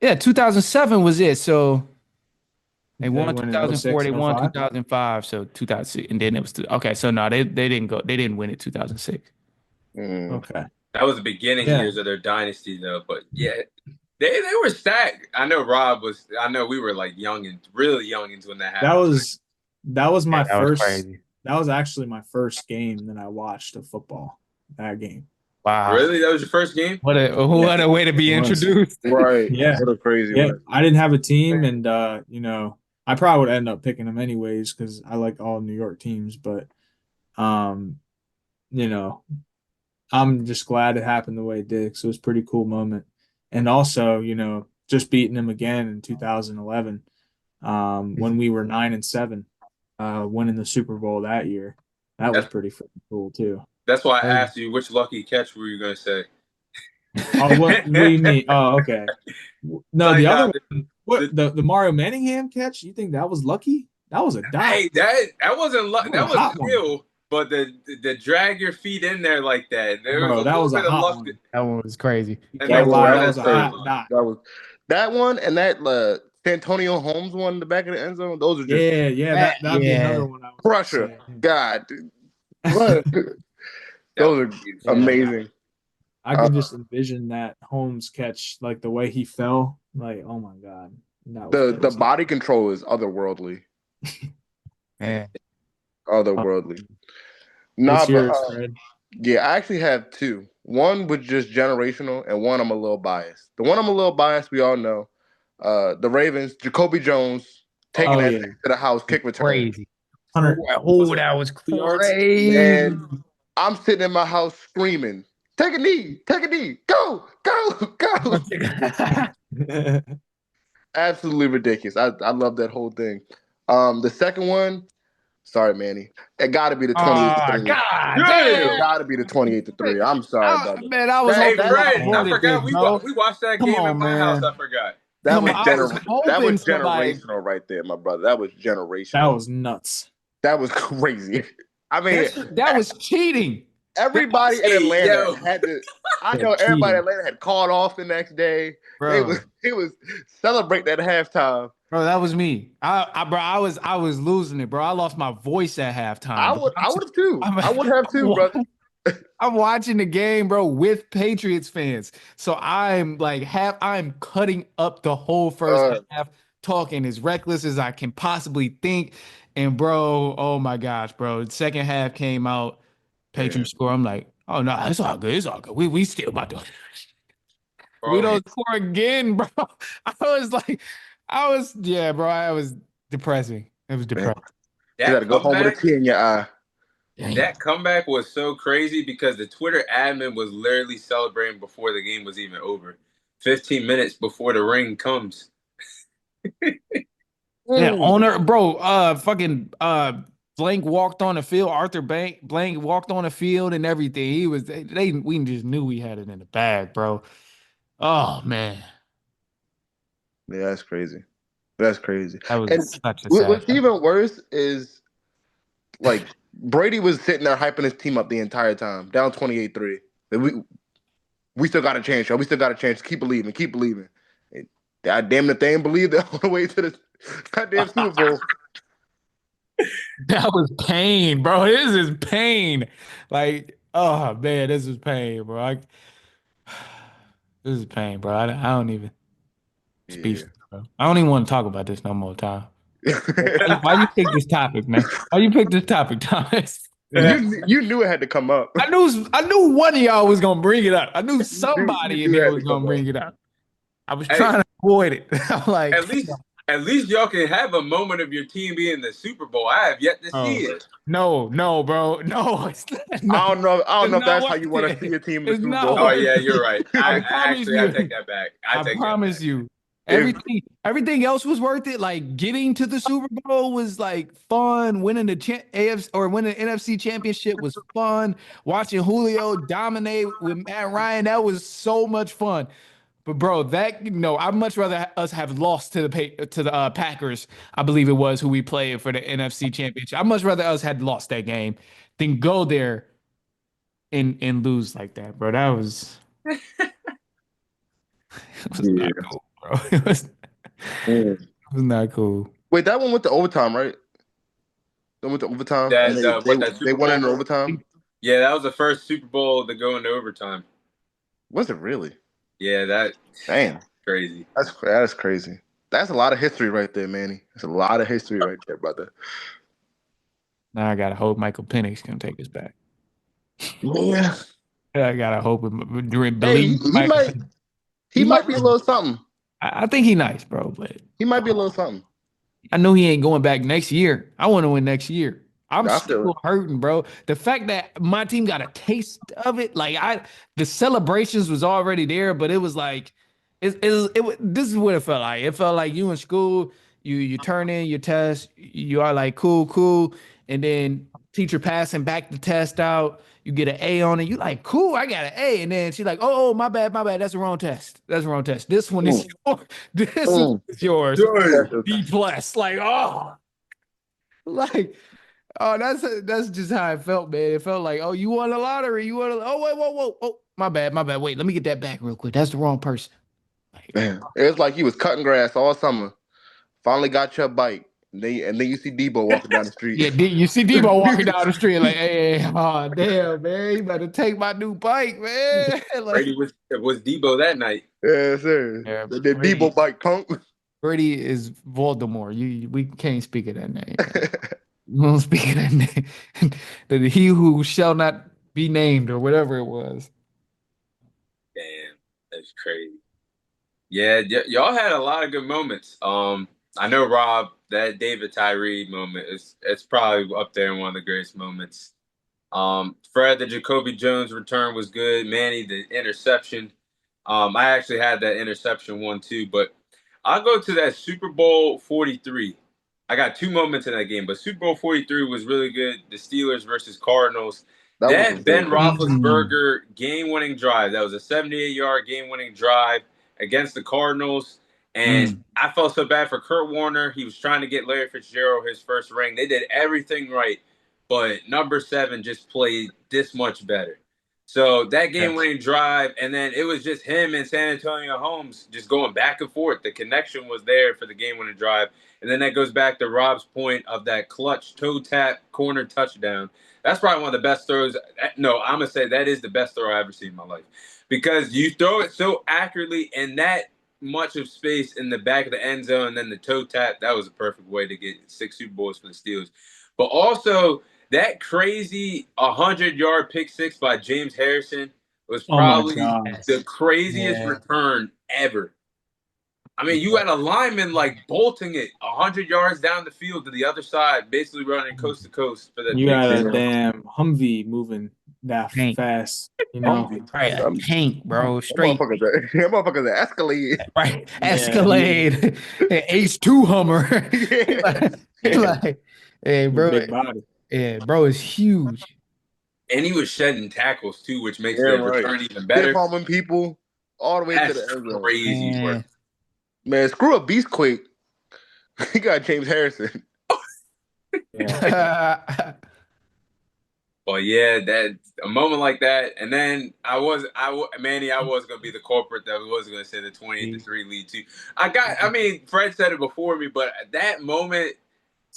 yeah, 2007 was it. So they They won win in 2004. 06 They and won 05. 2005. So 2006, and then it was okay. So no, they didn't go. They didn't win it 2006. Mm. Okay. That was the beginning Yeah. years of their dynasty, though. But yeah, they were stacked. I know Rob was. I know we were like really youngins when that happened. That was my Yeah, that was first. crazy. That was actually my first game that I watched of football. That game. Wow. Really, that was your first game? What a way to be It was. introduced. Right. Yeah. What a crazy Yeah, one. I didn't have a team, and I probably would end up picking them anyways because I like all New York teams. But, you know, I'm just glad it happened the way it did. So it was a pretty cool moment, and also, just beating them again in 2011, when we were 9-7, winning the Super Bowl that year. That was pretty freaking cool too. That's why I asked you which lucky catch were you going to say. Oh, what do you mean? Oh, okay. No, the other one, the Mario Manningham catch. You think that was lucky? That was a dot. Hey, that wasn't luck. That was a hot was one. skill. But the drag your feet in there like that. There Bro, was that was a little bit of hot luck. one. That one was crazy. You And can't that lie, was that was a crazy. hot dot. That one and that Santonio Holmes one in the back of the end zone. Those are just Yeah, that'd be another one. I was pressure. saying. God, dude. What? Those are amazing. I can just envision that Holmes catch, like the way he fell. Like, oh my god, that was The crazy. body control is otherworldly. Man. Otherworldly. What's Nah, yours, but Fred? yeah, I actually have two. One was just generational, and one I'm a little biased. The one I'm a little biased, we all know. The Ravens, Jacoby Jones taking that thing to the house, kick return. Crazy. 100. Oh, that was yards? crazy. And I'm sitting in my house screaming, take a knee, go, go, go. Absolutely ridiculous. I love that whole thing. The second one, sorry, Manny. It got to be the 28 to Oh 3. God It Damn. damn! got to be the 28 to 3. I'm sorry, brother. Man, I was That Hey hoping that y'all Fred, I avoided this, forgot bro. we watched that Come game at on, my house. man. I forgot. that was I was that hoping was somebody. generational right there, my brother. That was That generational. was nuts. That was crazy. I mean, That was cheating. That everybody in Hey Atlanta yo, had to. I was know everybody in cheating, Atlanta had called off the next day. bro. They was celebrating at halftime. Bro, that was me. Bro, I was losing it, bro. I lost my voice at halftime, bro. I would have too. I'm, I would have too, brother. I'm watching the game, bro, with Patriots fans. So I'm cutting up the whole first Uh, half, talking as reckless as I can possibly think. And bro, oh my gosh, bro. The second half came out, yeah, Patriots score. I'm like, oh no, it's all good. It's all good. We still about to we bro, don't score again, bro. I was like, yeah, bro. I was depressing. It was man. depressing. You got that to go home with a comeback, tear in your eye. Damn. that comeback was so crazy because the Twitter admin was literally celebrating before the game was even over. 15 minutes before the ring comes. Yeah, Mm. owner, bro. Fucking Blank walked on the field. Arthur Blank walked on the field and everything. He was we just knew we had it in the bag, bro. Oh man, Yeah, that's crazy. That's crazy. that And was such a sad. what's even worse is like Brady was sitting there hyping his team up the entire time, down 28-3. We still got a chance, y'all. We still got a chance. Keep believing. Keep believing. And God damn it, they ain't believe that all the way to the goddamn Super Bowl. That was pain, bro. This is pain. Like, oh man, this is pain, bro. This is pain, bro. I don't even Yeah. speechless, bro. I don't even want to talk about this no more, Tom. Why you pick this topic, man? Why you pick this topic, Thomas? You knew it had to come up. I knew one of y'all was gonna bring it up. I knew You somebody in knew it there had was to come gonna up. bring it up. I was Hey, trying to avoid it. I'm like, at least at least y'all can have a moment of your team being in the Super Bowl. I have yet to see oh it. no, bro, no, it's not, no, I don't it's know if not that's how worth you want to see it. your team in the It's Super not Bowl. Oh worth yeah, it. you're right. I promise I you. take that back. I I take that promise back. you. If Everything else was worth it. Like getting to the Super Bowl was like fun. Winning the AFC or winning the NFC championship was fun. Watching Julio dominate with Matt Ryan, that was so much fun. But bro, I'd much rather us have lost to the Packers. I believe it was who we played for the NFC Championship. I'd much rather us had lost that game than go there and lose like that, bro. It was not yeah. cool, bro. It was not cool. Wait, that one went to overtime, right? That went to overtime, and That that they Super went Bowl. into overtime. Yeah, that was the first Super Bowl to go into overtime. Was it really? Yeah, that's Damn, crazy. that's crazy. That's a lot of history right there, Manny. That's a lot of history right there, brother. Now I gotta hope Michael Penix can take us back. Yeah. I gotta hope during Hey, believe Michael. he He might. might be a little something. I think he nice, bro, but He might be a little something. I know he ain't going back next year. I want to win next year. I'm I feel it. still hurting, bro. The fact that my team got a taste of it, the celebrations was already there, but it was like, this is what it felt like. It felt like you in school, you turn in your test, you are like cool, and then teacher passing back the test out, you get an A on it, you like cool, I got an A, and then she's like, oh, my bad, that's the wrong test, that's the wrong test. This one is Mm, yours. This one mm. is yours. Dude, That's B plus, like like oh, that's just how it felt, man. It felt like, oh, you won the lottery. You won. Oh, wait, whoa. Oh, my bad, my bad. Wait, let me get that back real quick. That's the wrong person. Like, man. It was like he was cutting grass all summer. Finally got your bike. And then you see Debo walking down the street. yeah, you see Debo walking down the street, like, hey, oh, damn, man, you better take my new bike, man. Brady Like, was Debo that night. Yes, sir. yeah, The Debo bike punk. Brady is Voldemort. We can't speak of that name. We won't speak of that name. That he who shall not be named or whatever it was. Damn, that's crazy. Yeah, y'all had a lot of good moments. I know Rob, that David Tyree moment is it's probably up there in one of the greatest moments. Fred, the Jacoby Jones return was good. Manny, the interception. I actually had that interception one too, but I'll go to that Super Bowl 43. I got two moments in that game, but Super Bowl 43 was really good. The Steelers versus Cardinals. That was a That Ben good game. Roethlisberger game-winning drive. That was a 78-yard game-winning drive against the Cardinals. And I felt so bad for Kurt Warner. He was trying to get Larry Fitzgerald his first ring. They did everything right, but number 7 just played this much better. So that game-winning drive, and then it was just him and San Antonio Holmes just going back and forth. The connection was there for the game-winning drive. And then that goes back to Rob's point of that clutch toe tap corner touchdown. That's probably one of the best throws. No, I'm going to say that is the best throw I've ever seen in my life. Because you throw it so accurately in that much of space in the back of the end zone, and then the toe tap, that was a perfect way to get 6 Super Bowls for the Steelers. But also, that crazy 100-yard pick six by James Harrison was probably the craziest return ever. I mean, you had a lineman like bolting it 100 yards down the field to the other side, basically running coast to coast for the. You got a damn Humvee moving that fast, you know? Right, a tank, bro. Straight. That motherfucker's an Escalade. Right, Escalade. H2 Hummer. Hey, bro. Big body. Yeah, bro is huge. And he was shedding tackles too, which makes the return even better. Stiff arming people all the way to the end zone. Crazy work. Man, screw a Beastquake. He got James Harrison. Well, yeah, that a moment like that, and then Manny, I was gonna be the culprit that was gonna say the 28-3 lead too. I mean, Fred said it before me, but at that moment,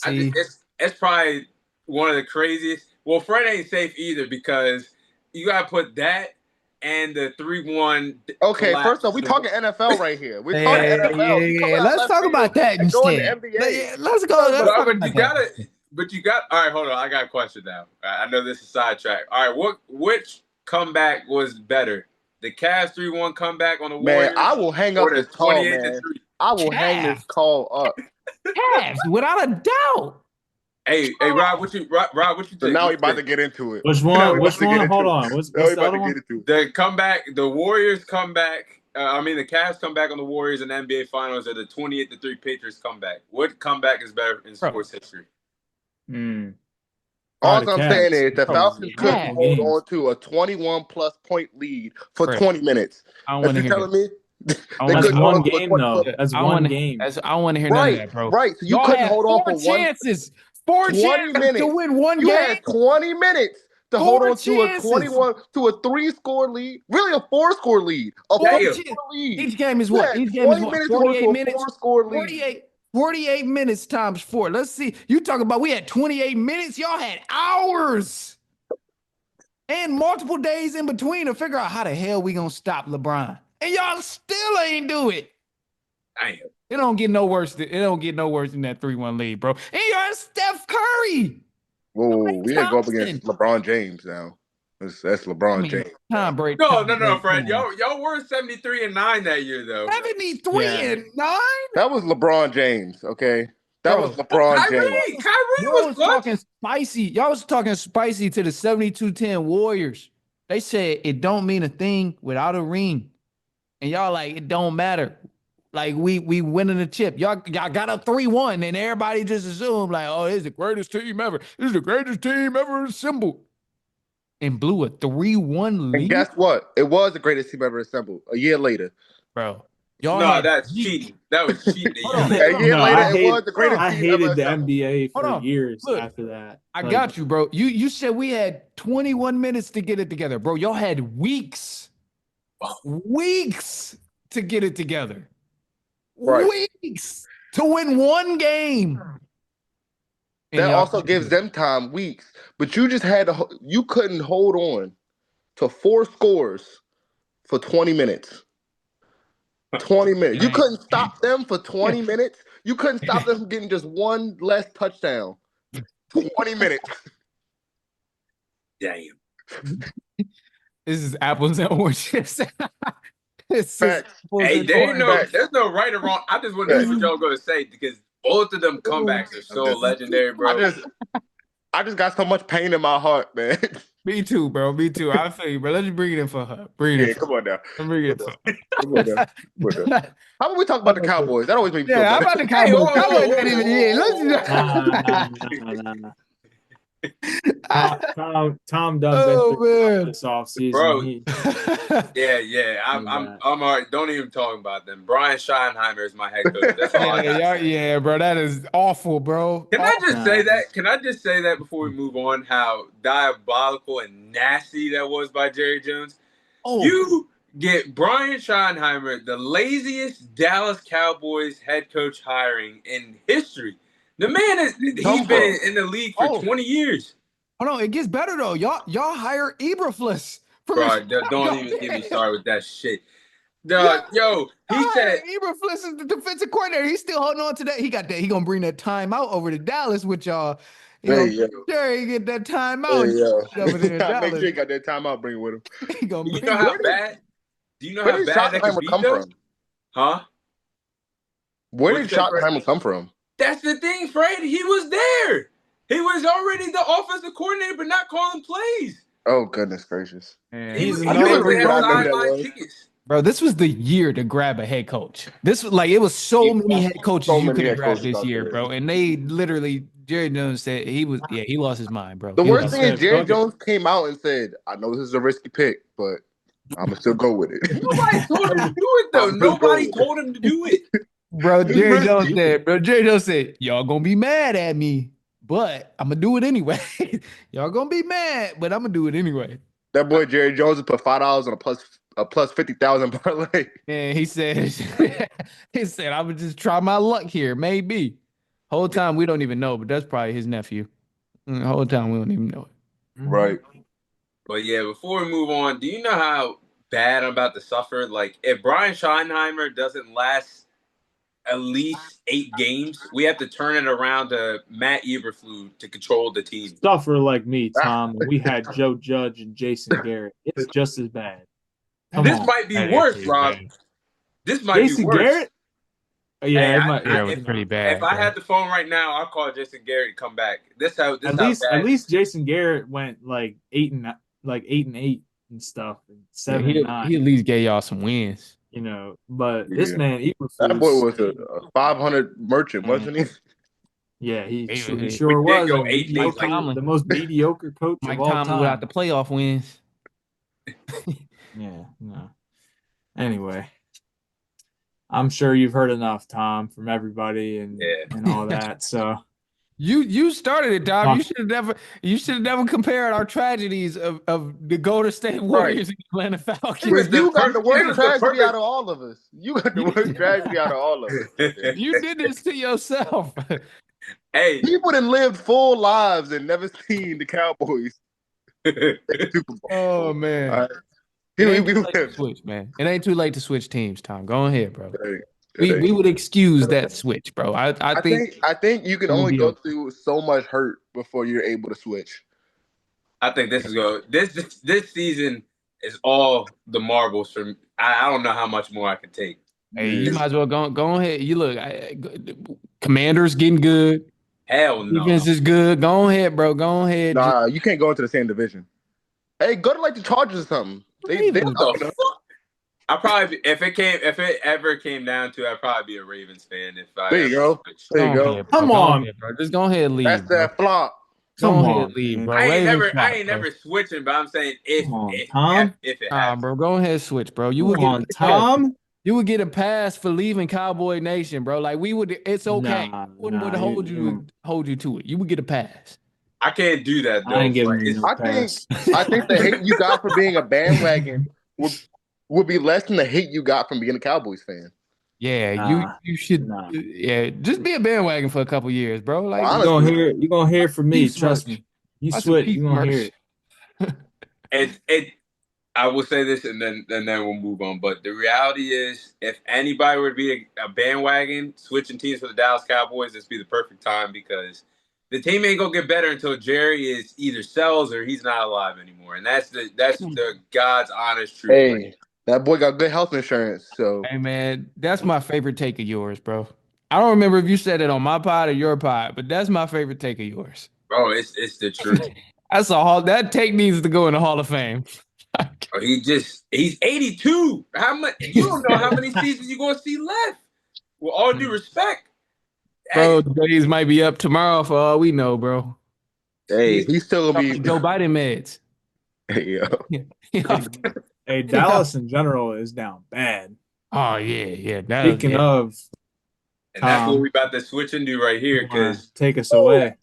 I think it's probably one of the craziest. Well, Fred ain't safe either because you gotta put that and the 3-1. Okay, first off, we talking NFL right here. We're talking NFL. Yeah, let's talk about that instead. Let's go. But you got. All right, hold on. I got a question now. I know this is sidetrack. All right, which comeback was better? The Cavs 3-1 comeback on the Warriors? Man, I will hang up this call, man. I will hang this call up. Cavs, without a doubt. Hey, Rob, what you think? So now we're about to get into it. Which one? Hold on. What's the other one? The comeback, the Warriors comeback. The Cavs comeback on the Warriors in the NBA Finals, or the 28-3 Patriots comeback. What comeback is better in sports history? All I'm saying is the Falcons couldn't hold on to a 21-plus point lead for 20 minutes. That's you telling me? That's one game, though. That's one game. I want to hear none of that, bro. Right. So you couldn't hold on for chances. 4 chances to win one game. You had 20 minutes to hold on to a 3-score lead. Really, a 4-score lead. A 4-score lead. Each game is what? Each game is what? 48 minutes. 4-score lead. 48 minutes times 4. Let's see. You talk about we had 28 minutes. Y'all had hours and multiple days in between to figure out how the hell we gonna stop LeBron. And y'all still ain't do it. Damn. It don't get no worse. It don't get no worse than that 3-1 lead, bro. And you're Steph Curry. Whoa, we didn't go up against LeBron James now. That's LeBron James. Tom Brady. No, Fred. Y'all were 73-9 that year, though. 73-9? That was LeBron James, okay? That was LeBron James. Kyrie was talking spicy. Y'all was talking spicy to the 72-10 Warriors. They said it don't mean a thing without a ring. And y'all like, it don't matter. Like, we winning the chip. Y'all got up 3-1, and everybody just assumed, like, oh, this is the greatest team ever. This is the greatest team ever assembled. And blew a 3-1 lead. And guess what? It was the greatest team ever assembled. A year later. Bro. That's cheating. That was cheating. A year later, it was the greatest team ever assembled. I hated the NBA for years after that. I got you, bro. You said we had 21 minutes to get it together. Bro, y'all had weeks. Weeks to get it together. Right. Weeks to win one game. That also gives them time, weeks. But you just you couldn't hold on to 4 scores for 20 minutes. 20 minutes. You couldn't stop them for 20 minutes. You couldn't stop them from getting just one less touchdown. 20 minutes. Damn. This is apples and oranges. Hey, there's no right or wrong. I just want to know what y'all going to say because both of them comebacks are so legendary, bro. I just got so much pain in my heart, man. Me too, bro. Me too. I feel you, bro. Let's bring it in for her. Bring it in Yeah, for come her. on now. Let's bring it in for Come on now. her. Come on now. How about we talk about the Cowboys? That always makes me feel Yeah, how better. about the Hey, Cowboys? Cowboys not even here. Nah. Tom done been Oh through man. this offseason. bro. Yeah. I'm all right. Don't even talk about them. Brian Schottenheimer is my head coach. That's all I got to say. Yeah, bro. That is awful, bro. Can I just say Nah. that? Can I just say that before we move on? How diabolical and nasty that was by Jerry Jones. Oh, You get Brian Schottenheimer, the laziest Dallas Cowboys head coach hiring in history. The man he's Come from? been in the league for oh, 20 years. hold on. It gets better though. Y'all hire Eberflus from his. Bro, don't even get me started with that shit. Y'all Yo, he said, hired Eberflus is the defensive coordinator. He's still holding on to that. He got that. He gonna bring that timeout over to Dallas with y'all. He Hey, gonna yo. sure he get that timeout Hey, and yo. over there in Make sure Dallas. you got that timeout. Bring it with him. He gonna you know bring how it. bad? Do you know Where how did bad that could Schottenheimer be come though? from? Huh? Where What'd did you say, Fred? Schottenheimer come from? That's the thing, Fred. He was there. He was already the offensive coordinator, but not calling plays. Oh goodness gracious! He, He's was, I he knew another it basically was had what I knew reason. that sideline was. tickets. Bro, this was the year to grab a head coach. This was like it was so many head coaches So you many could have head grabbed coaches this out year, there. bro. And they literally Jerry Jones said he lost his mind, bro. The He worst lost. thing is said, Jerry fuck it. Jones came out and said, "I know this is a risky pick, but I'm gonna still go with it." Nobody told him to do it though. I'm still going Nobody with it. told him to do it. Bro, It's risky. Jerry Jones said, y'all gonna be mad at me, but I'm gonna do it anyway. Y'all gonna be mad, but I'm gonna do it anyway. That boy Jerry Jones put $5 on a plus 50,000 parlay. And he said, he said, I would just try my luck here, maybe. Whole time we don't even know, but that's probably his nephew. Whole time we don't even know it. Right. But yeah, before we move on, do you know how bad I'm about to suffer? Like, if Brian Schottenheimer doesn't last at least 8 games, we have to turn it around to Matt Eberflus to control the team. Suffer like me, Tom. We had Joe Judge and Jason Garrett. It's just as bad. Come This on. might be That is worse, pretty Rob. bad. This might be Jason worse. Garrett? Yeah, Hey, it might. Yeah, it was pretty bad, if I bro. had the phone right now, I'll call Jason Garrett to come back. This how At bad. least Jason Garrett went like 8-8 and stuff, and Yeah, 7-9. he at least gave y'all some wins. But this Yeah. man That boy Eberflus, was a 500 merchant, wasn't he? yeah, he He sure We did was go a 8 days. Mike Like, the Tomlin. most mediocre coach of Mike all Tomlin without time. the playoff wins. Yeah, no. Anyway, I'm sure you've heard enough, Tom, from everybody yeah. and all that. So You started it, Dom. Fuck. You should have never compared our tragedies of the Golden State Right. Warriors and Atlanta He Falcons. was But you got the he worst was the tragedy perfect. out of all of us. You got the worst tragedy out of all of us. You did this to yourself. Hey, People that lived full lives and never seen the Cowboys hey, make a Super Bowl. Oh man. All right. It We, ain't we, too we, late to switch, man. It ain't too late to switch teams, Tom. Go ahead, bro. it We ain't. would excuse that switch, bro. I think I think you can it will only be go okay. through so much hurt before you're able to switch. I think this is go. This season is all the marbles from. I don't know how much more I can take. Hey, Yeah. you might as well go ahead. You look, Commanders getting good. Hell no. Defense is good. Go ahead, bro. Go ahead. Just Nah, you can't go into the same division. Hey, go to like the Chargers or something. They Ravens. What the fuck? I probably if it ever came down to, I'd probably be a Ravens fan if I There you ever go. switched. There you Go go. ahead, bro. come Go on, ahead, bro. Just go ahead and That's leave, bro. that flop. Go come ahead, on, leave, man. bro. I Ravens flop, ain't bro. never switching, but I'm saying Come on, Tom. if it Nah, happens. bro. Go ahead, switch, bro. You Come would get on, a pass. Tom. You would get a pass for leaving Cowboy Nation, bro. Like we would. It's okay. Nah, Wouldn't would hold you to it. You would get a pass. I can't do that I though. ain't giving Like, you no I think pass. I think the hate you got for being a bandwagon would be less than the hate you got from being a Cowboys fan. Yeah, Nah, you should. nah. Yeah, just be a bandwagon for a couple years, bro. Like Honestly, You're gonna hear it from me. Chiefs Trust merch. me. You Buy some switch, Chiefs you're gonna hear merch. it. it I will say this and then we'll move on. But the reality is, if anybody were to be a bandwagon switching teams for the Dallas Cowboys, this would be the perfect time because the team ain't gonna get better until Jerry is either sells or he's not alive anymore, and that's the God's honest truth. hey, that boy got good health insurance, so Hey man, that's my favorite take of yours, bro. I don't remember if you said it on my pod or your pod, but that's my favorite take of yours. Bro, it's the truth. That's a hall. That take needs to go in the Hall of Fame. Or he's 82. How much? You don't know how many seasons you're gonna see left. With all due respect, Bro, days might be up tomorrow for all we know, bro. Hey, he's still gonna be. Joe Biden meds. Yeah. Yeah. Hey, Dallas in general is down bad. Oh yeah. Speaking of, and that's what Tom, we about to switch into right here, you wanna because take us away.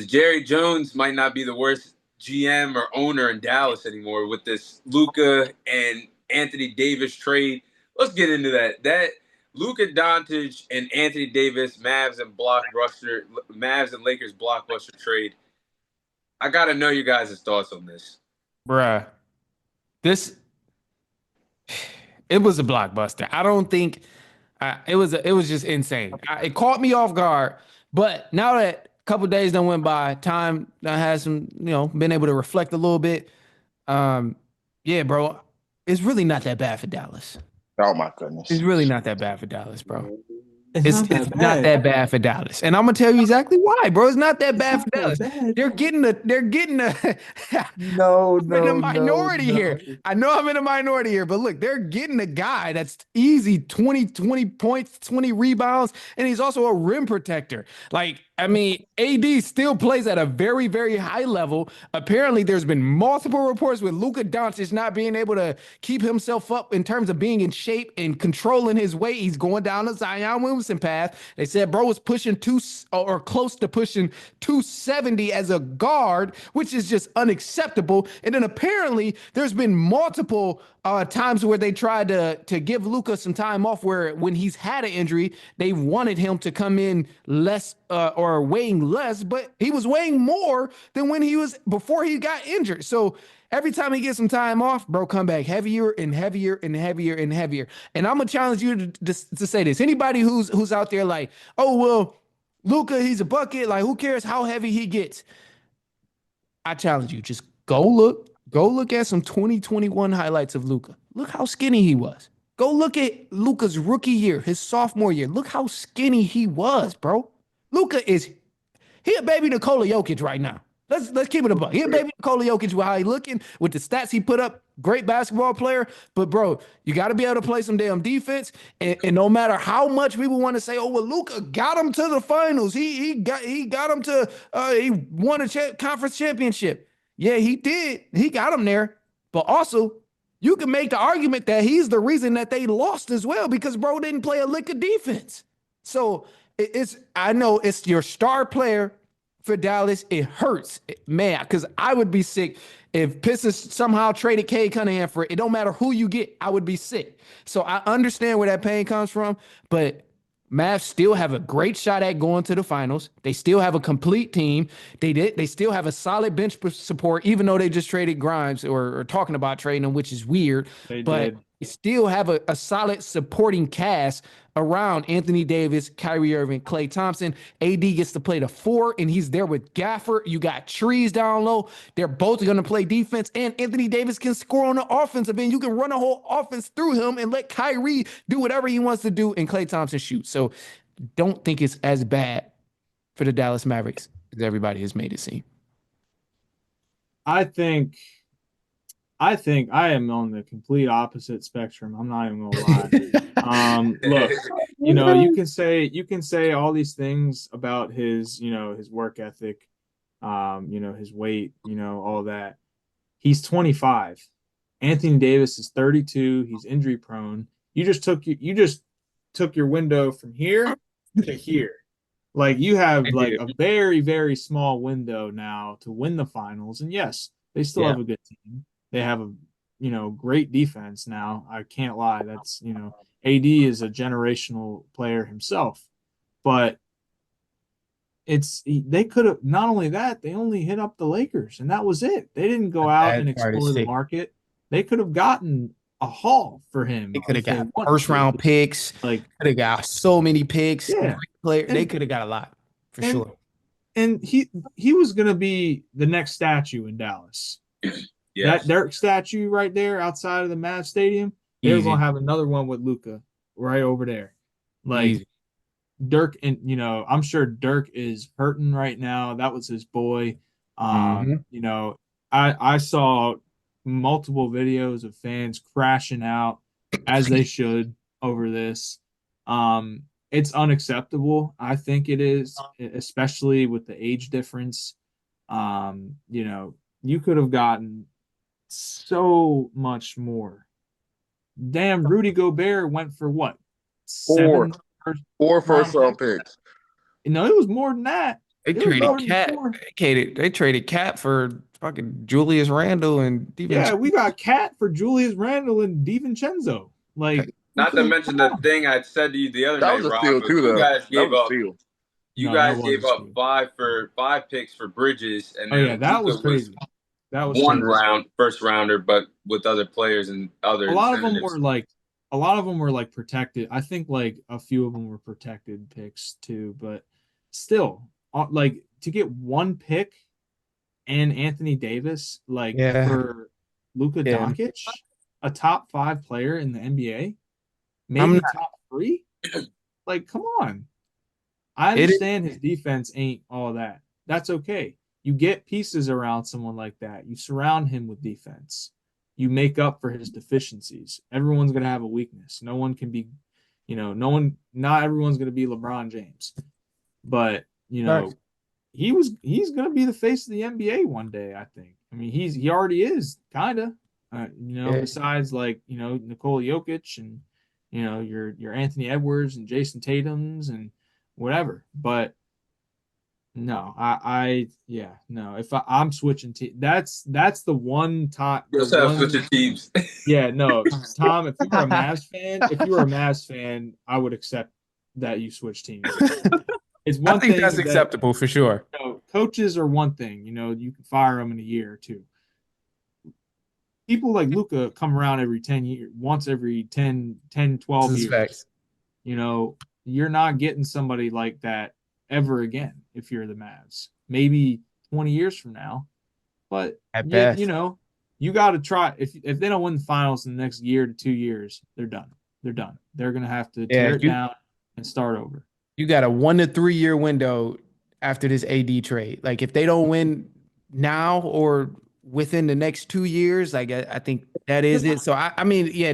Jerry Jones might not be the worst GM or owner in Dallas anymore with this Luka and Anthony Davis trade. Let's get into that. That Luka Doncic and Anthony Davis, Mavs and Lakers blockbuster trade. I gotta know you guys' thoughts on this. Bruh. It was a blockbuster. I don't think it was just insane. It caught me off guard, but now that a couple days done went by, time I had some, been able to reflect a little bit. Yeah, bro, it's really not that bad for Dallas. Oh my goodness. It's really not that bad for Dallas, bro. It's Not that bad for Dallas, and I'm gonna tell you exactly why, bro. It's not that bad for Dallas. Bad. They're getting a No, I'm in a minority here. I know I'm in a minority here, but look, they're getting a guy that's easy 20 points, 20 rebounds, and he's also a rim protector. Like, I mean, AD still plays at a very, very high level. Apparently, there's been multiple reports with Luka Doncic not being able to keep himself up in terms of being in shape and controlling his weight. He's going down the Zion Williamson path. They said bro was pushing or close to pushing 270 as a guard, which is just unacceptable. And then apparently there's been multiple times where they tried to give Luka some time off, where when he's had an injury, they wanted him to come in less or weighing less, but he was weighing more than when he was before he got injured. So every time he gets some time off, bro, come back heavier and heavier and heavier and heavier. And I'm gonna challenge you to say this. Anybody who's out there like, oh well, Luka, he's a bucket. Like, who cares how heavy he gets? I challenge you. Just go look at some 2021 highlights of Luka. Look how skinny he was. Go look at Luka's rookie year, his sophomore year. Look how skinny he was, bro. Luka is he a baby Nikola Jokic right now. Let's keep it a buck. He a baby Nikola Jokic with how he looking, with the stats he put up. Great basketball player, but bro, you got to be able to play some damn defense. And no matter how much people want to say, oh well, Luka got him to the finals. He got him to he won a conference championship. Yeah, he did. He got him there. But also, you can make the argument that he's the reason that they lost as well, because bro didn't play a lick of defense. So I know it's your star player for Dallas. It hurts, man, because I would be sick if Pistons somehow traded Cade Cunningham for it. It don't matter who you get, I would be sick. So I understand where that pain comes from, but Mavs still have a great shot at going to the finals. They still have a complete team. They still have a solid bench support, even though they just traded Grimes or talking about trading him, which is weird. They still have a solid supporting cast around Anthony Davis, Kyrie Irving, Klay Thompson. AD gets to play the 4, and he's there with Gafford. You got Trees down low. They're both going to play defense, and Anthony Davis can score on the offensive end. You can run a whole offense through him and let Kyrie do whatever he wants to do, and Klay Thompson shoot. So don't think it's as bad for the Dallas Mavericks as everybody has made it seem. I think I am on the complete opposite spectrum. I'm not even gonna lie. Look, you can say all these things about his, his work ethic, his weight, all that. He's 25. Anthony Davis is 32. He's injury prone. You just took your window from here to here. Like, you have like a very, very small window now to win the finals. And yes, they still have a good team. They have a great defense now. I can't lie. That's, AD is a generational player himself. But they could have, not only that, they only hit up the Lakers, and that was it. They didn't go out and explore the market. They could have gotten a haul for him. They could have got first round picks. Like, could have got so many picks. Yeah. They could have got a lot for sure. And he was going to be the next statue in Dallas. Yes. That Dirk statue right there outside of the Mavs Stadium, they were going to have another one with Luka right over there. Like, Dirk, and I'm sure Dirk is hurting right now. That was his boy. Mhm. You know, I saw multiple videos of fans crashing out as they should over this. It's unacceptable. I think it is, especially with the age difference. You know, you could have gotten so much more. Damn, Rudy Gobert went for what? Four, Seven first four first round round picks? picks. No, it was more than that. They It was traded more than Cat. four. They traded Cat for fucking Julius Randle and Yeah, DiVincenzo. we got Cat for Julius Randle and DiVincenzo. Like, we Not could to have mention come the on. thing I said to you the other That night, was a Rob, steal was too, though. That was a steal. you No, that guys was a gave up steal. five picks for Bridges, and Oh yeah, then that was Luka was crazy. That was one crazy. round first rounder, but with other players and other A lot of them were incentives. like, a lot of them were like protected. I think like a few of them were protected picks too, but still, like to get one pick and Anthony Davis, like Yeah, for Luka yeah. Doncic, a top five player in the NBA, I'm maybe not. top three. Like, come on. I It is. understand his defense ain't all that. That's okay. You get pieces around someone like that. You surround him with defense. You make up for his deficiencies. Everyone's going to have a weakness. No one can be, not everyone's going to be LeBron James. But, Facts. he's going to be the face of the NBA one day, I think. I mean, he already is, kind of. Yeah. Besides like, Nikola Jokic and, your Anthony Edwards and Jason Tatum's and whatever. But no, yeah, no. If I'm switching that's the one time, You the also have one, switching teams. yeah, no, Tom. If you were a Mavs fan, I would accept that you switch teams with me. It's I one think that's thing that acceptable for sure. coaches are one thing. You can fire them in a year or two. People like Luca come around every 10 years, once every 10, This 12 is years. facts. You're not getting somebody like that ever again if you're the Mavs. Maybe 20 years from now, but At yeah, best. you got to try. If they don't win the finals in the next year to 2 years, they're done. They're done. They're gonna have to Yeah, tear it down and start over. you got a 1 to 3 year window after this AD trade. Like if they don't win now or within the next 2 years, like I think that is it. So I mean, yeah,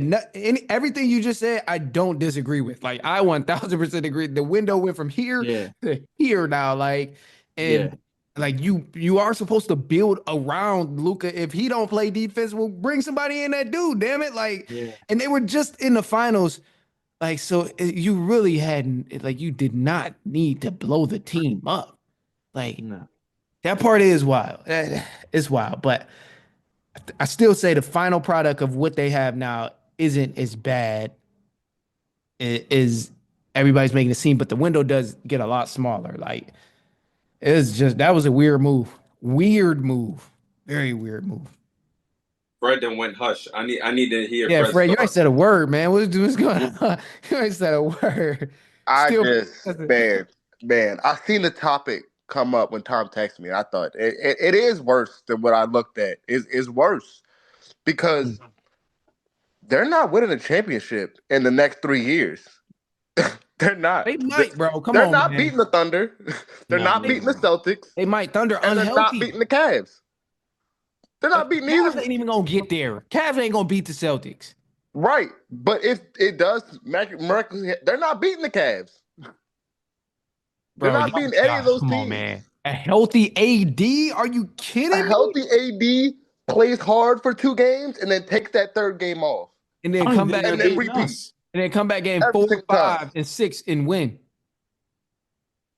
everything you just said, I don't disagree with. Like I 1000% agree. The window went from here Yeah, to here now. Like yeah, and like you are supposed to build around Luca. If he don't play defense, well, bring somebody in that dude. Damn it! Like, yeah. and they were just in the finals. Like, so you really hadn't, like, you did not need to blow the team up. Like, No, that part is wild. It's wild. But I still say the final product of what they have now isn't as bad as everybody's making it seem, but the window does get a lot smaller. Like, it's just, that was a weird move. Weird move. Very weird move. Fred then went hush. I need to hear Yeah, Fred's Fred, you ain't thoughts. said a word, man. What's going on? You ain't said a word. I Still, just, man, I seen the topic come up when Tom texted me. I thought it is worse than what I looked at. Is worse because they're not winning a championship in the next 3 years. They're not. they might, bro. Come They're on, not man. beating the Thunder. They're no, not no, beating the no. Celtics, They might Thunder and they're not unhealthy. beating the Cavs. They're not beating Cavs either. ain't even gonna get there. Cavs ain't gonna beat the Celtics. Right, but if it does, miraculously, they're not beating the Cavs. They're Bro, not beating any of those come on, teams. man. A healthy AD? Are you A kidding me? healthy AD plays hard for 2 games and then takes that third game off And I then don't even come think back they're and then game beating repeat us. and then come back game every 4, single time. 5, and 6 and win.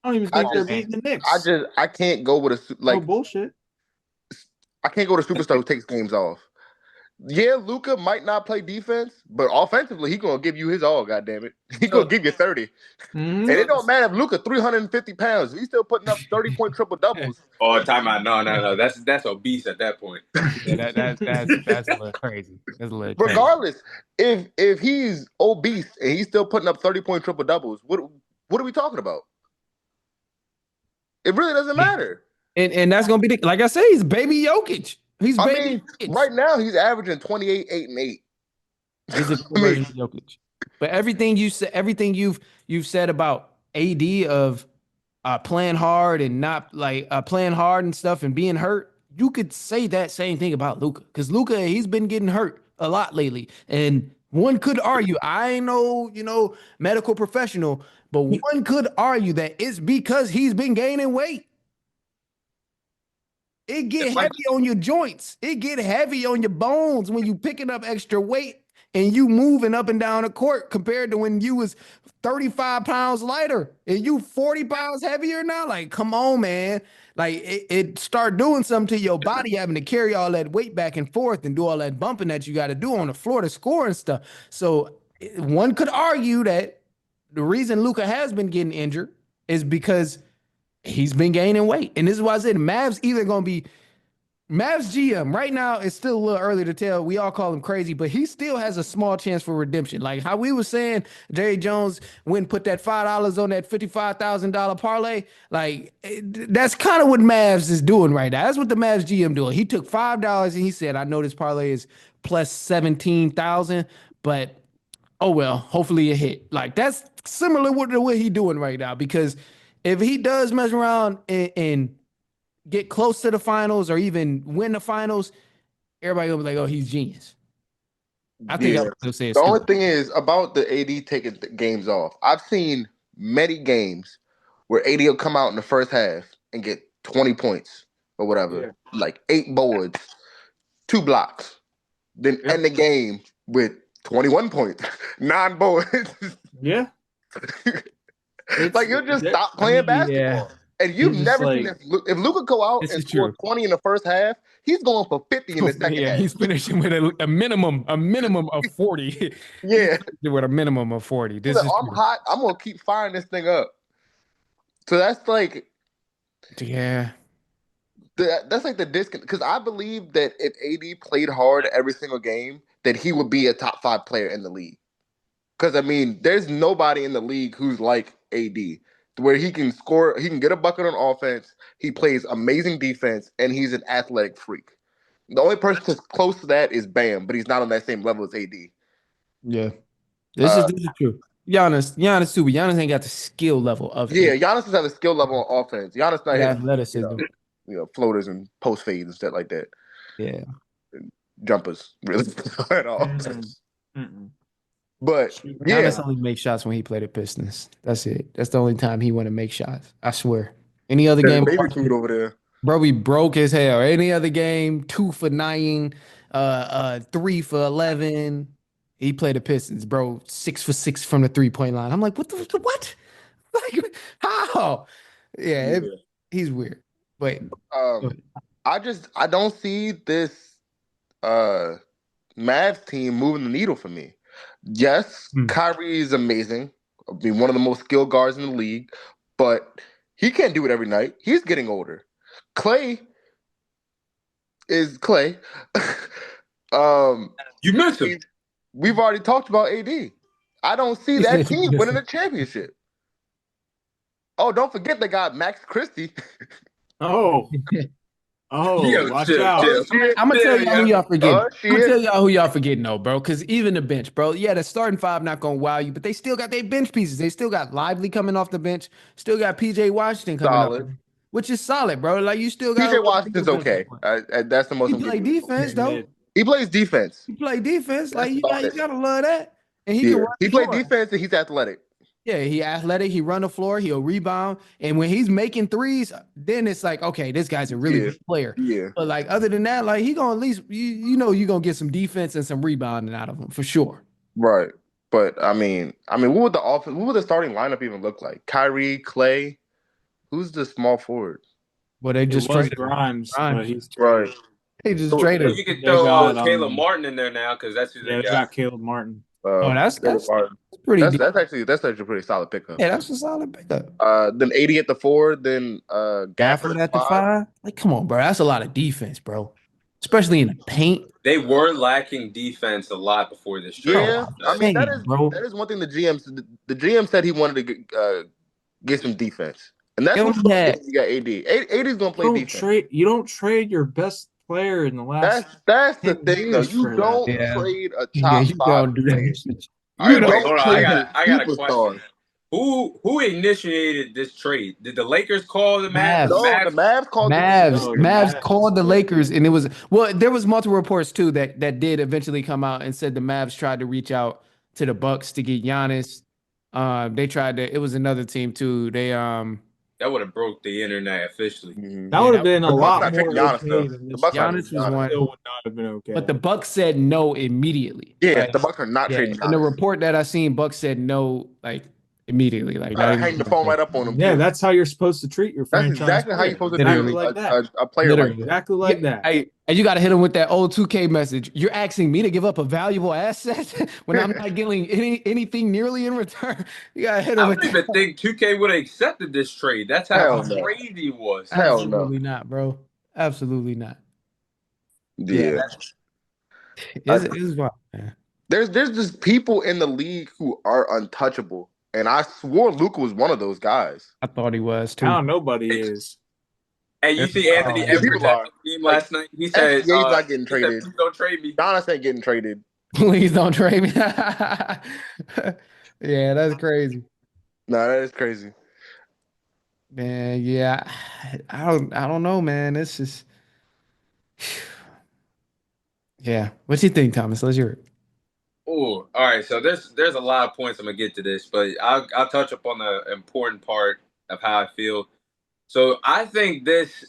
I don't even I Come think on, they're just, man. beating the I Knicks. just, I can't go with No like bullshit. I can't go to superstar who takes games off. Yeah, Luca might not play defense, but offensively he gonna give you his all. God damn it, he gonna So, give you 30. Hmm. And it so, don't matter if Luca 350 pounds, he's still putting up 30-point triple doubles. Oh, timeout. No. That's obese at that point. yeah, that's a little crazy. That's a little crazy. Regardless, if he's obese and he's still putting up 30-point triple doubles, what are we talking about? It really doesn't matter. And that's gonna be the, like I say, he's baby Jokic. He's I baby mean, Jokic. right now he's averaging 28, 8, and 8. He's a better I version mean, of Jokic. But everything you said, everything you've said about AD of playing hard and not like playing hard and stuff and being hurt, you could say that same thing about Luka because Luka he's been getting hurt a lot lately, and one could argue I ain't no medical professional, but one could argue that it's because he's been gaining weight. It get It's like heavy on your joints. It get heavy on your bones when you picking up extra weight and you moving up and down the court compared to when you was 35 pounds lighter and you 40 pounds heavier now. Like, come on, man. Like it start doing something to your body having to carry all that weight back and forth and do all that bumping that you got to do on the floor to score and stuff. So one could argue that the reason Luka has been getting injured is because he's been gaining weight. And this is why I said Mavs either going to be Mavs GM right now. It's still a little early to tell. We all call him crazy, but he still has a small chance for redemption. Like how we were saying, Jerry Jones went and put that $5 on that $55,000 parlay. Like that's kind of what Mavs is doing right now. That's what the Mavs GM doing. He took $5 and he said, "I know this parlay is plus 17,000, but oh well, hopefully it hit." Like that's similar to what he doing right now because if he does mess around and get close to the finals or even win the finals, everybody gonna be like, "Oh, he's genius." I think Yeah. I would say it's The only stupid. thing is about the AD taking the games off. I've seen many games where AD will come out in the first half and get 20 points or whatever, Yeah. like 8 boards, 2 blocks, then Yep. end the game with 21 points, 9 boards. Yeah. Like you'll just that- stop I playing mean, basketball. And you've it's just never seen like this. If Luka go out This and is score true. 20 in the first half, he's going for 50 in the second Yeah, half. he's finishing with a minimum of 40. He's Yeah. finishing with a minimum of 40. He's This like, is oh, I'm true. hot. I'm gonna keep firing this thing up. So that's like Yeah. that's like the disconnect. Because I believe that if AD played hard every single game, that he would be a top 5 player in the league. Because I mean, there's nobody in the league who's like AD, where he can score, he can get a bucket on offense, he plays amazing defense, and he's an athletic freak. The only person that's close to that is Bam, but he's not on that same level as AD. Yeah. Uh, This is true. Giannis too, but Giannis ain't got the skill level of yeah, a Giannis has a skill level on offense. Giannis not hitting, you athleticism. know, floaters and post fades and stuff like that, Yeah. jumpers really at all. mm-mm. But yeah, Giannis only makes shots when he played the Pistons. That's it. That's the only time he want to make shots. I swear. Any other there's game, baby food over there. bro, we broke as hell. Any other game, 2 for 9, 3 for 11. He played the Pistons, bro. 6 for 6 from the 3-point line. I'm like, what? Like, how? Yeah, Yeah. he's weird. Wait, I don't see this Mavs team moving the needle for me. Yes, Kyrie is amazing. I mean, one of the most skilled guards in the league, but he can't do it every night. He's getting older. Clay is Clay. you missed him. We've already talked about AD. I don't see that team winning a championship. Oh, don't forget they got Max Christie. Oh, Yo, watch chill, out. chill. I'm gonna tell y'all who y'all forgetting. Oh, I'm gonna shit. tell y'all who y'all forgetting, though, bro. Because even the bench, bro. Yeah, the starting five not gonna wow you, but they still got their bench pieces. They still got Lively coming off the bench. Still got PJ Washington coming up, Solid. which is solid, bro. Like you still got PJ Washington's okay. That's the most He I'm play giving you. defense though. He plays defense. He play defense. Like That's about you it. gotta love that. And he can Yeah. run He the played floor. defense and he's athletic. Yeah, he athletic. He run the floor. He'll rebound. And when he's making threes, then it's like, okay, this guy's a really good player. Yeah. But like other than that, like he gonna at least you know you're gonna get some defense and some rebounding out of him for sure. Right. But I mean, what would the starting lineup even look like? Kyrie, Clay, who's the small forward? Well, they It just was traded Grimes, but he's Right. They just So- traded Well, him. you could They throw got, Caleb Martin in there now because that's who yeah, they they got. got Caleb Martin. Oh, that's pretty deep. that's actually a pretty solid pickup. Yeah, that's a solid pickup. Then 80 at the 4, then Gafford Gafford at the 5. Like, come on, bro. That's a lot of defense, bro. Especially in the paint. They were lacking defense a lot before this trade. Yeah, I mean that bro. is one thing the GM said he wanted to get some defense, and that's They what only had- you got. AD's gonna play defense. You don't trade your best player in the last. That's the 10 thing, though. years You for don't that. Yeah. trade a Yeah, top you 5 don't do player. that. All right, You wait, don't hold on. trade I got a superstar. question. Who initiated this trade? Did the Lakers call the Mavs? The Mavs. No, the Mavs. Mavs called the Mavs, No, the Mavs Mavs. called the Yeah. Lakers, and it was there was multiple reports too that did eventually come out and said the Mavs tried to reach out to the Bucks to get Giannis. They tried to. It was another team too. That would have broke the internet officially. Mhm. That Yeah, would have been The a Bucks lot not more trading Giannis though. okay than The this Bucks not trade. trading Giannis was Giannis. one, Still would not have been but okay. the Bucks said no immediately. Yeah, Like, the Bucks are not yeah, trading in the Giannis. report that I seen, Bucks said no, like immediately, like not even. Hang the phone right up on him Yeah, too. that's how you're supposed to treat your That's franchise exactly how you're player. supposed to Exactly do Literally, like that. a player like literally. that. Exactly Yeah, like that. and you got to hit him with that old 2K message. You're asking me to give up a valuable asset when I'm not getting anything nearly in return. You got to hit him I with don't even that. think 2K would have accepted this trade. That's how Hell no. crazy it was. Hell no. Absolutely not, bro. Absolutely not. Yeah, Yeah. it's wild, man. There's just people in the league who are untouchable, and I swore Luca was one of those guys. I thought he was too. Now nobody is. And you see Anthony Yeah, Edwards people at are the game like last night. SGA's not getting He said, traded. please don't trade me. Giannis ain't getting traded. Please don't trade me. Yeah, that's crazy. Nah, that is crazy. Man, yeah. I don't know, man. It's just yeah. What you think, Thomas? Let's hear it. Oh, all right. So there's a lot of points I'm gonna get to this, but I'll touch up on the important part of how I feel. So I think this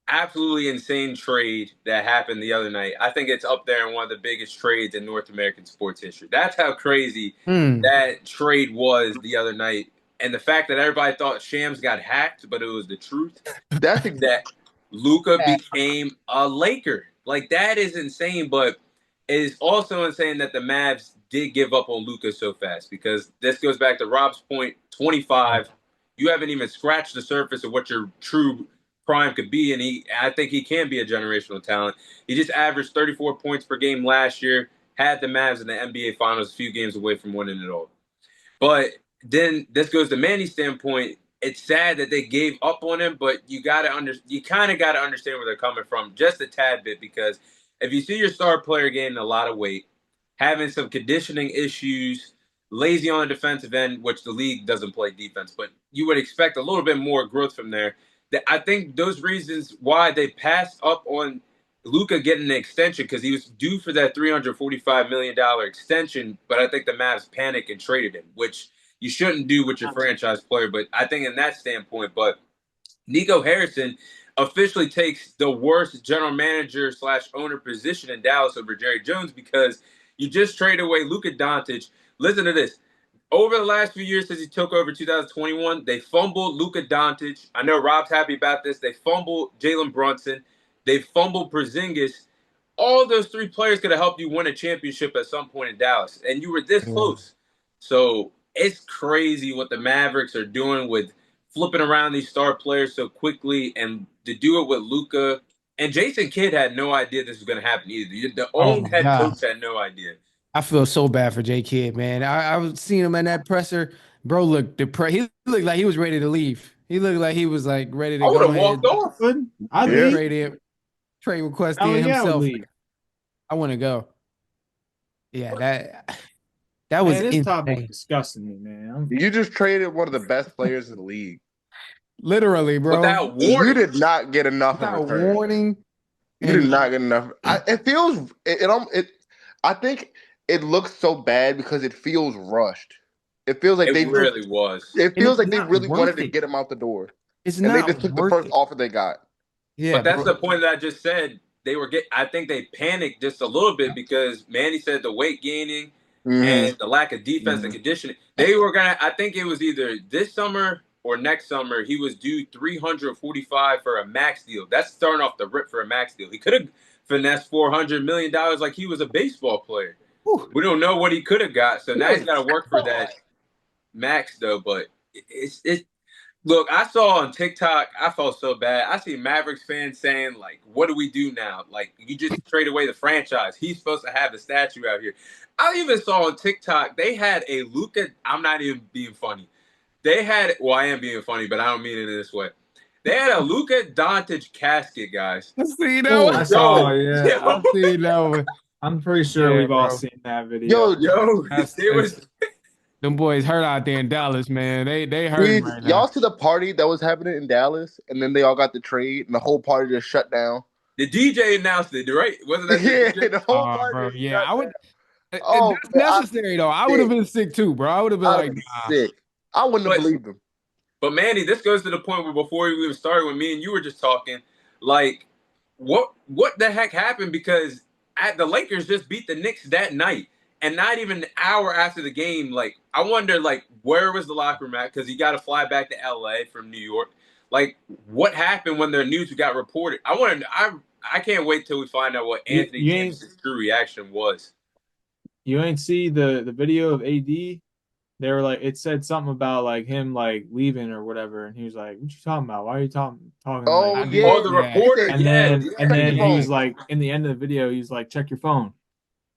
absolutely insane trade that happened the other night. I think it's up there in one of the biggest trades in North American sports history. That's how crazy Hmm. that trade was the other night. And the fact that everybody thought Shams got hacked, but it was the truth That's that Luca became a Laker. Like that is insane, but it is also insane that the Mavs did give up on Luca so fast because this goes back to Rob's point, 25. You haven't even scratched the surface of what your true prime could be, and I think he can be a generational talent. He just averaged 34 points per game last year, had the Mavs in the NBA Finals a few games away from winning it all. But then this goes to Manny's standpoint. It's sad that they gave up on him, but you kind of gotta understand where they're coming from just a tad bit because if you see your star player gaining a lot of weight, having some conditioning issues, lazy on the defensive end, which the league doesn't play defense, but you would expect a little bit more growth from there. I think those reasons why they passed up on Luca getting an extension because he was due for that $345 million extension, but I think the Mavs panicked and traded him, which you shouldn't do with your franchise player. But I think in that standpoint, but Nico Harrison officially takes the worst general manager slash owner position in Dallas over Jerry Jones because you just traded away Luka Doncic. Listen to this. Over the last few years since he took over 2021, they fumbled Luka Doncic. I know Rob's happy about this. They fumbled Jalen Brunson. They fumbled Porzingis. All those three players could have helped you win a championship at some point in Dallas, and you were this close. So it's crazy what the Mavericks are doing with flipping around these star players so quickly, and to do it with Luka. And Jason Kidd had no idea this was going to happen either. The Oh own my head God. coach had no idea. I feel so bad for J Kidd, man. I was seeing him in that presser. Bro looked depressed. He looked like he was ready to leave. He looked like he was like ready I to would go have ahead. walked off. I'd Put a Yeah. leave. trade request Hell in yeah, I would himself. leave. I want to go. Yeah, that was Man, this topic insane. is disgusting me, man. You just traded one of the best players in the league. Literally, bro. Without You warning. did not get enough in Without return. warning. You did And not get enough. It feels it. I think it looks so bad because it feels rushed. It feels like It they. really was. It and feels it's like they not really wanted worth to it. get him out the door, It's and they not just took the worth first it. offer they got. Yeah, But that's bro. the point that I just said. I think they panicked just a little bit because Manny said the weight gaining Mm-hmm. and the lack of defense and conditioning. They were gonna. I think it was either this summer or next summer. He was due 345 for a max deal. That's starting off the rip for a max deal. He could have finessed $400 million like he was a baseball player. Whew. We don't know what he could have got. So now he's got to work for that max though. But it's look, I saw on TikTok, I felt so bad. I see Mavericks fans saying, like, what do we do now? Like, you just trade away the franchise. He's supposed to have the statue out here. I even saw on TikTok, they had a Luka, I'm not even being funny. Well, I am being funny, but I don't mean it in this way. They had a Luka Doncic casket, guys. I see that I one. saw, Yo, yeah. I see that one. I'm pretty sure Yeah, we've all bro. seen that video. Yo, yo, That's it was Them boys hurt out there in Dallas, man. They hurting right now. Y'all see the party that was happening in Dallas, and then they all got the trade, and the whole party just shut down. The DJ announced it, right? Wasn't that the Yeah, DJ? the whole party Bro, just yeah, shut I down. would. Oh That's man, necessary though. I would have been sick too, bro. I would have been I'd like, have been nah. sick. I wouldn't have believed them. But Manny, this goes to the point where before we even started, when me and you were just talking, like, what the heck happened? Because the Lakers just beat the Knicks that night, and not even an hour after the game. Like, I wonder, like, where was the locker room at? Because he got to fly back to LA from New York. Like, what happened when the news got reported? I can't wait till we find out what Anthony You ain't Davis' true reaction was. you ain't see the video of AD. They were like, it said something about like him like leaving or whatever, and he was like, "What you talking about? Why are you talking Oh like?" I yeah, did. Oh, the Yeah. he reporter, said, And yeah, and check then your he was phone. like, in the end of the video, he's like, "Check your phone."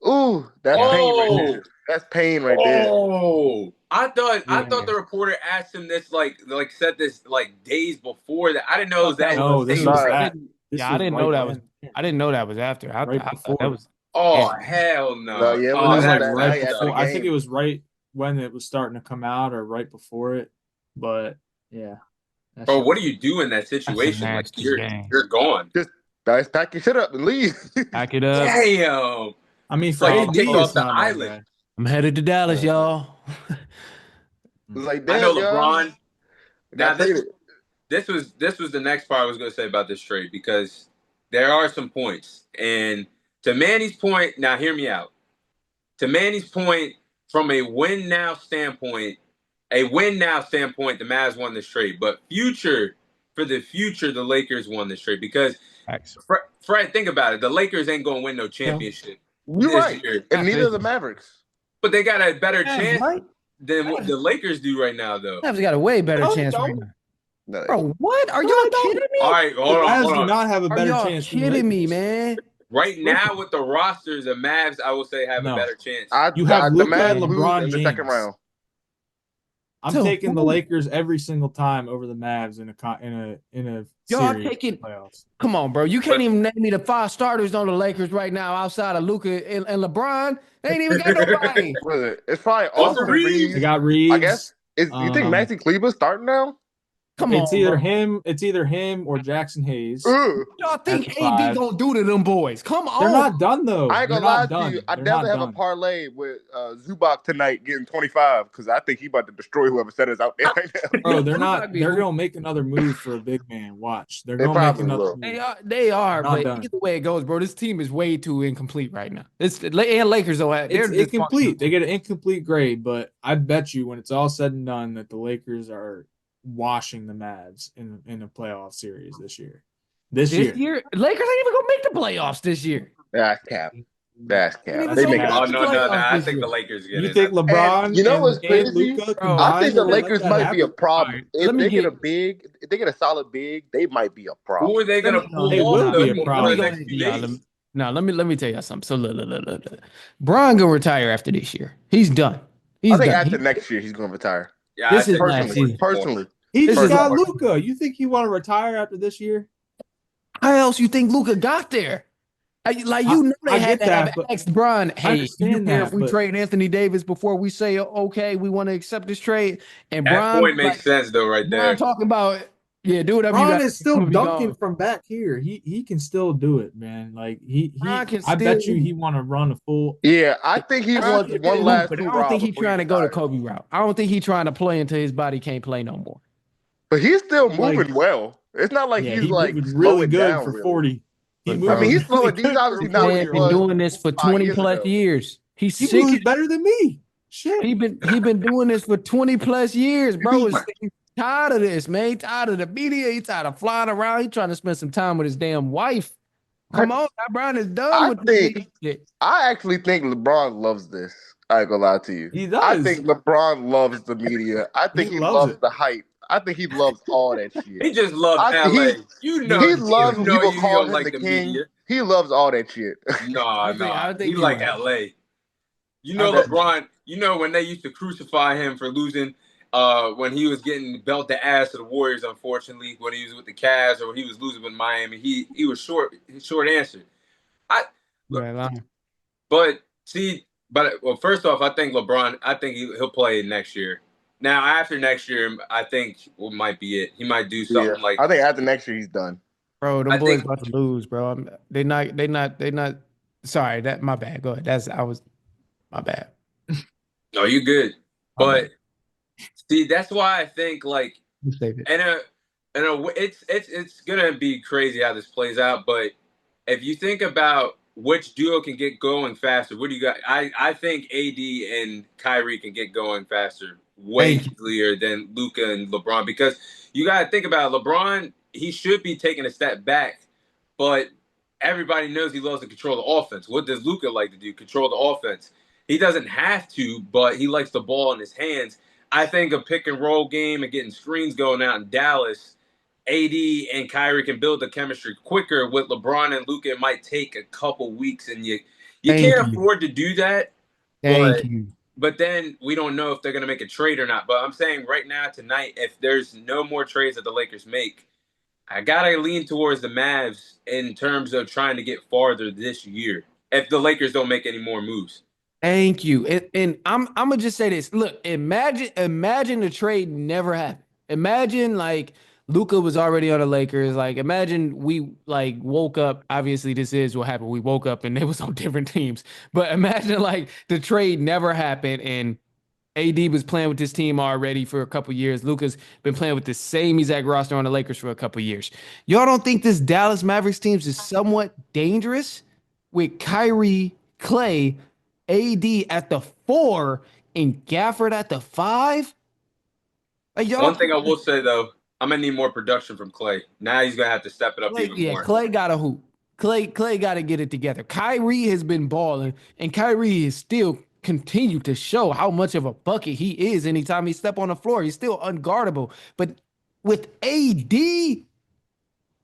Ooh, that's Yeah. pain right Oh, there. That's pain right there. oh! I Yeah. thought the reporter asked him this like said this like days before that. I didn't know it was Thought that that. No, was this too. was Nah, I at. didn't. This Yeah, I was didn't know right that was. when, I didn't know that was after. I right thought that before. was. Oh Yeah. hell no, no! yeah, it It Oh, was was like that right night after the before. I think it game. was right when it was starting to come out, or right before it. But yeah, that bro, shit what do was. you do in that That's a situation? Like nasty game. you're gone. Just guys, pack your shit up and leave. Back it up. Damn! I mean, It's for like AD, getting kicked it's off the not that island. bad. I'm headed to Dallas, It's y'all. like, I know damn, y'all, LeBron. Now got traded. this was the next part I was going to say about this trade because there are some points, and to Manny's point. Now hear me out. To Manny's point, from a win now standpoint, the Mavs won this trade. But for the future, the Lakers won this trade because Facts. Fred, think about it. The Lakers ain't gonna win no Yeah. championship You're this right, year, and That's neither it. of the Mavericks. but they got a better Mavs, chance right? than what the Lakers do right now, though. Mavs got a way better No, they chance right don't. now. No, Bro, what? Are No, y'all they don't. kidding All me? right, The hold on, Mavs hold do on. not have a Are better y'all chance than the kidding me, Lakers. man? Right now, with the rosters, the Mavs, I will say, have a No, better chance. you have The Luka and Mavs lose LeBron in the second James. round. I'm To taking the who? Lakers every single time over the Mavs in a Y'all series taking. playoffs. Come on, bro. You can't But even name me the 5 starters on the Lakers right now outside of Luca and LeBron. They ain't even got nobody. What is it? It's probably Austin Austin They Reeves, Reeves. got I guess. Reeves. You think Um, Maxi Kleber's starting now? Come it's on, either bro. him. It's either him or Jackson Hayes Ugh. Y'all at the think AD five. gonna do to them boys? Come They're on. not done though. I ain't They're gonna lie not to you. done. I They're definitely not have a done. parlay with Zubac tonight getting 25 because I think he about to destroy whoever set us out there right now. Bro, they're Who not. might be They're who? gonna make another move for a big man. Watch. They're They gonna make probably another will. move. They They're are, not but done. either way it goes, bro, this team is way too incomplete right now. And Lakers don't have, they're It's incomplete. dysfunctional. They get an incomplete grade, but I bet you when it's all said and done that the Lakers are washing the Mavs in a playoff series this year. This This year. year, Lakers ain't even gonna make the playoffs this year. That's cap. That's Ain't cap. even They That's gonna make it make oh out. the cap. no, playoffs I this think the year. Lakers get You in. think And LeBron you know what's and crazy? Luca Bro, I combined think are the gonna let Lakers that might be a happen? all problem. right, If they get a solid big, they might be a Who problem. are they let gonna me pull They off will nah, be though a let for me the go problem. next ahead, few y'all. days? Let me tell y'all something. So look. Bron gonna retire after this year. He's done. I He's think done. after next year he's gonna retire. Yeah, I This is think last Personally. season. Personally. He This just is got Personally. last. Luca. You think he want to retire after this year? How else you think Luca got there? Like I, you know they I had get to have that, but asked Bron, I hey, do you understand care if that. we But trade Anthony Davis before we say okay, we want to accept this trade? And that Bron point makes like sense though, right Bron there. talking about, yeah, do whatever you Bron got. is I'm still gonna be dunking gone. from back here. He can still do it, man. Like Bron can I still bet you he want to run a full. Yeah, I think he Bron wants can one still hoop, last but I don't hurrah think he's before he trying to go the retires. Kobe route. I don't think he's trying to play until his body can't play no more. But he's still Like, moving well. It's not like yeah, he's he like moving really slowing good down for really. 40. He Look, I bro, mean, moving he's really slowing. He's good for obviously a not what 40 he man year been was old. doing this for 5 20 years plus ago. years. He's He sick. moves better than me. Shit. He been doing this for 20 plus years, bro. He's tired of this, man. He tired of the media. He tired of flying around. He trying to spend some time with his damn wife. Come on, now, Brown is done I with the think media shit. I actually think LeBron loves this. I ain't gonna lie to you. He I does. think LeBron loves the media. I He think he loves loves it. the hype. I think he loves all that shit. He just loves He LA. he loves when people You call don't him the like the king. media. He loves all that shit. I He think you're like right. LA. You I know think LeBron, you know when they used to crucify him for losing when he was getting belt the ass of the Warriors, unfortunately, when he was with the Cavs or when he was losing with Miami, he was short answer. I you look, ain't lying. but see, But well, first off, I think LeBron. I think he'll play next year. Now, after next year, I think might be it. He might do Yeah, something like I think after next year he's done. Bro, them I boys think. about to lose, bro. They not. Sorry, that my bad. Go ahead. My bad. No, you good. My bad. But see, that's why I think like You saved it. and it's gonna be crazy how this plays out. But if you think about which duo can get going faster, what do you got? I think AD and Kyrie can get going faster, way Thank you. easier than Luca and LeBron because you got to think about it, LeBron. He should be taking a step back, but everybody knows he loves to control the offense. What does Luca like to do? Control the offense. He doesn't have to, but he likes the ball in his hands. I think a pick and roll game and getting screens going out in Dallas, AD and Kyrie can build the chemistry quicker. With LeBron and Luka, it might take a couple weeks, and you Thank can't you. afford to do that. Thank But you. then we don't know if they're going to make a trade or not. But I'm saying right now tonight, if there's no more trades that the Lakers make, I gotta lean towards the Mavs in terms of trying to get farther this year. If the Lakers don't make any more moves. Thank you. And I'm gonna just say this. Look, imagine the trade never happened. Imagine like Luca was already on the Lakers. Like imagine we like woke up. Obviously, this is what happened. We woke up and they was on different teams. But imagine like the trade never happened and AD was playing with this team already for a couple years. Luca's been playing with the same exact roster on the Lakers for a couple years. Y'all don't think this Dallas Mavericks team is somewhat dangerous with Kyrie, Clay, AD at the 4 and Gafford at the 5? Like y'all One don't thing think I will say though, I'm gonna need more production from Clay. Now he's gonna have to step it up Clay, even yeah, more. Clay got to hoop. Clay got to get it together. Kyrie has been balling, and Kyrie is still continue to show how much of a bucket he is. Anytime he step on the floor, he's still unguardable. But with AD,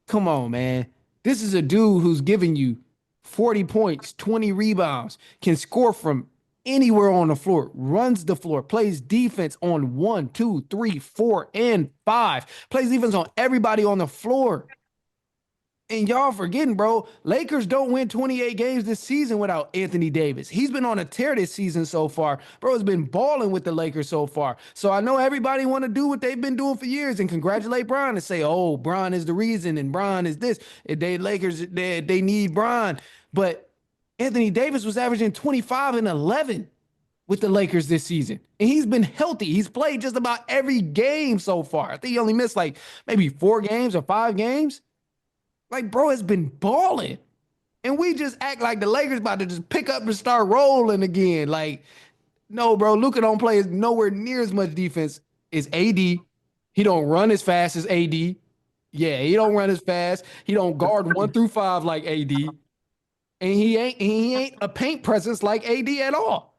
come on, man, this is a dude who's giving you 40 points, 20 rebounds, can score from anywhere on the floor, runs the floor, plays defense on 1, 2, 3, 4, and 5, plays defense on everybody on the floor. And y'all forgetting, bro, Lakers don't win 28 games this season without Anthony Davis. He's been on a tear this season so far. Bro has been balling with the Lakers so far. So I know everybody want to do what they've been doing for years and congratulate Bron and say, oh, Bron is the reason and Bron is this. They Lakers, they need Bron. But Anthony Davis was averaging 25 and 11 with the Lakers this season. And he's been healthy. He's played just about every game so far. I think he only missed like maybe 4 games or 5 games. Like, bro has been balling. And we just act like the Lakers about to just pick up and start rolling again. Like, no, bro, Luka don't play nowhere near as much defense as AD. He don't run as fast as AD. Yeah, he don't run as fast. He don't guard 1 through 5 like AD. And he ain't a paint presence like AD at all.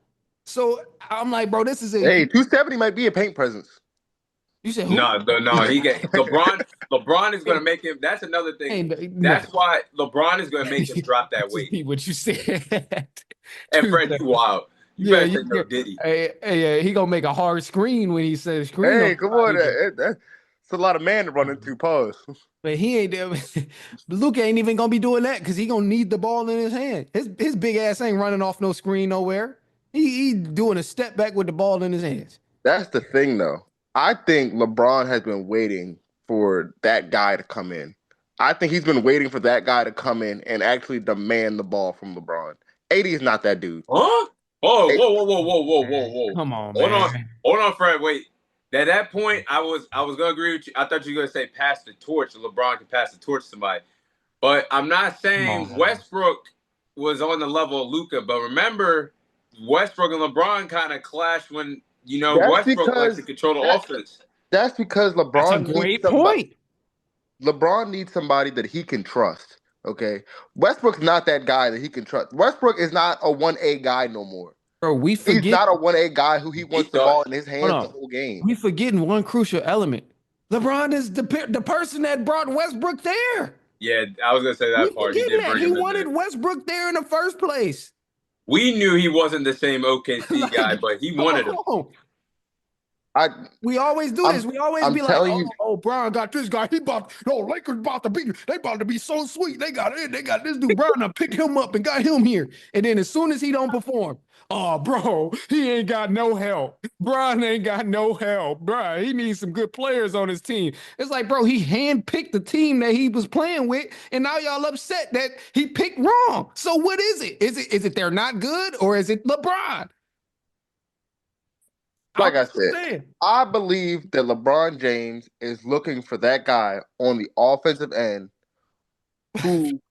So I'm like, bro, this is a Hey, 270 might be a paint presence. you said who? No, he get LeBron. LeBron is going to make him. That's another thing. No. That's why LeBron is going to make him drop that weight. Repeat what you said. And Fred, you wild. You Yeah, better say no, Diddy. hey, he gonna make a hard screen when he says screen on Hey, the come side. on. That's a lot of man to run into. Pause. But he ain't there. Luke ain't even gonna be doing that because he gonna need the ball in his hand. His big ass ain't running off no screen nowhere. He doing a step back with the ball in his hands. That's the thing, though. I think LeBron has been waiting for that guy to come in. I think he's been waiting for that guy to come in and actually demand the ball from LeBron. 80 is not that dude. Huh? Oh, whoa. Come on, Hold on, man. Fred. Wait. At that point, I was gonna agree with you. I thought you were gonna say pass the torch. LeBron can pass the torch to somebody. But I'm not Come saying on. Westbrook was on the level of Luca. But remember, Westbrook and LeBron kind of clashed when That's Westbrook likes to because control the that, offense. that's because That's a LeBron needs great somebody. point. LeBron needs somebody that he can trust. Okay, Westbrook's not that guy that he can trust. Westbrook is not a 1A guy no more. Bro, we He's forget. not a 1A guy who he He wants the thought, ball in his Hold hands the on. whole game. We forgetting one crucial element. LeBron is the person that brought Westbrook there. yeah, I was gonna say We that part. He forgetting did that. bring He him in there. wanted Westbrook there in the first place. We knew he wasn't the same OKC guy, Like, but he come wanted him. on. I We always do this. I'm We always I'm be like, telling you, oh, Brian got this guy. Lakers about to be, they about to be so sweet. They got it. They got this dude. Brian done picked him up and got him here. And then as soon as he don't perform, oh, bro, he ain't got no help. Brian ain't got no help. Brian, he needs some good players on his team. It's like, bro, he handpicked the team that he was playing with, and now y'all upset that he picked wrong. So what is it? Is it they're not good, or is it LeBron? I like don't I said, understand. I believe that LeBron James is looking for that guy on the offensive end who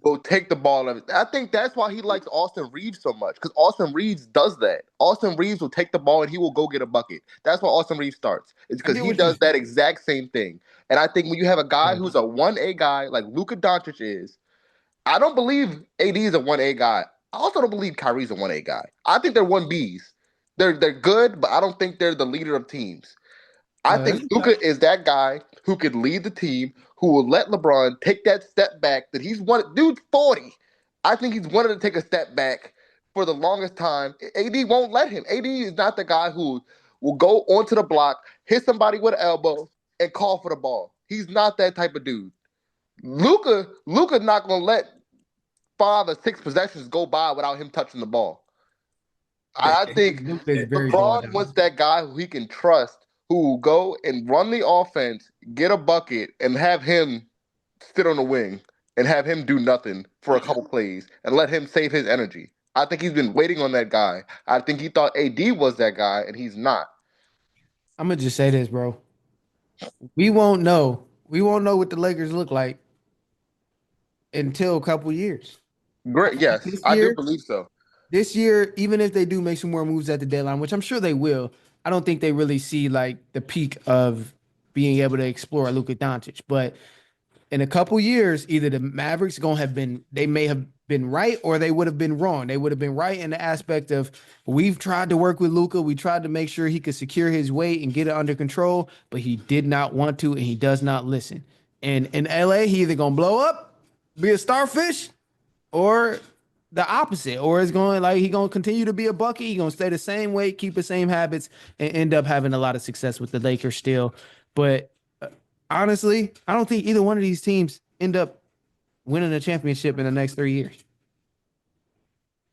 will take the ball. I think that's why he likes Austin Reeves so much, because Austin Reeves does that. Austin Reeves will take the ball and he will go get a bucket. That's why Austin Reeves starts. It's I because get he what you does that exact same thing. And I think when you have a guy who's a 1A guy like Luka Doncic is, I don't believe AD is a 1A guy. I also don't believe Kyrie's a 1A guy. I think they're 1Bs. They're good, but I don't think they're the leader of teams. I That's think Luka is that guy who could lead the team, who will let LeBron take that step back that he's wanted. Dude's 40. I think he's wanted to take a step back for the longest time. AD won't let him. AD is not the guy who will go onto the block, hit somebody with an elbow, and call for the ball. He's not that type of dude. Luka's not gonna let 5 or 6 possessions go by without him touching the ball. I think Luka is very ball LeBron down. wants that guy who he can trust, who will go and run the offense, get a bucket, and have him sit on the wing and have him do nothing for a couple plays and let him save his energy. I think he's been waiting on that guy. I think he thought AD was that guy, and he's not. I'm gonna just say this, bro. We won't know. We won't know what the Lakers look like until a couple years. Great, yes, This I do year, believe so. this year, even if they do make some more moves at the deadline, which I'm sure they will, I don't think they really see like the peak of being able to explore Luka Doncic. But in a couple years, either the Mavericks gonna have been they may have been right or they would have been wrong. They would have been right in the aspect of we've tried to work with Luca, we tried to make sure he could secure his weight and get it under control, but he did not want to and he does not listen. And in LA, he either gonna blow up, be a starfish, or the opposite, or it's going like he gonna continue to be a bucket. He gonna stay the same weight, keep the same habits, and end up having a lot of success with the Lakers still. But honestly, I don't think either one of these teams end up winning a championship in the next 3 years.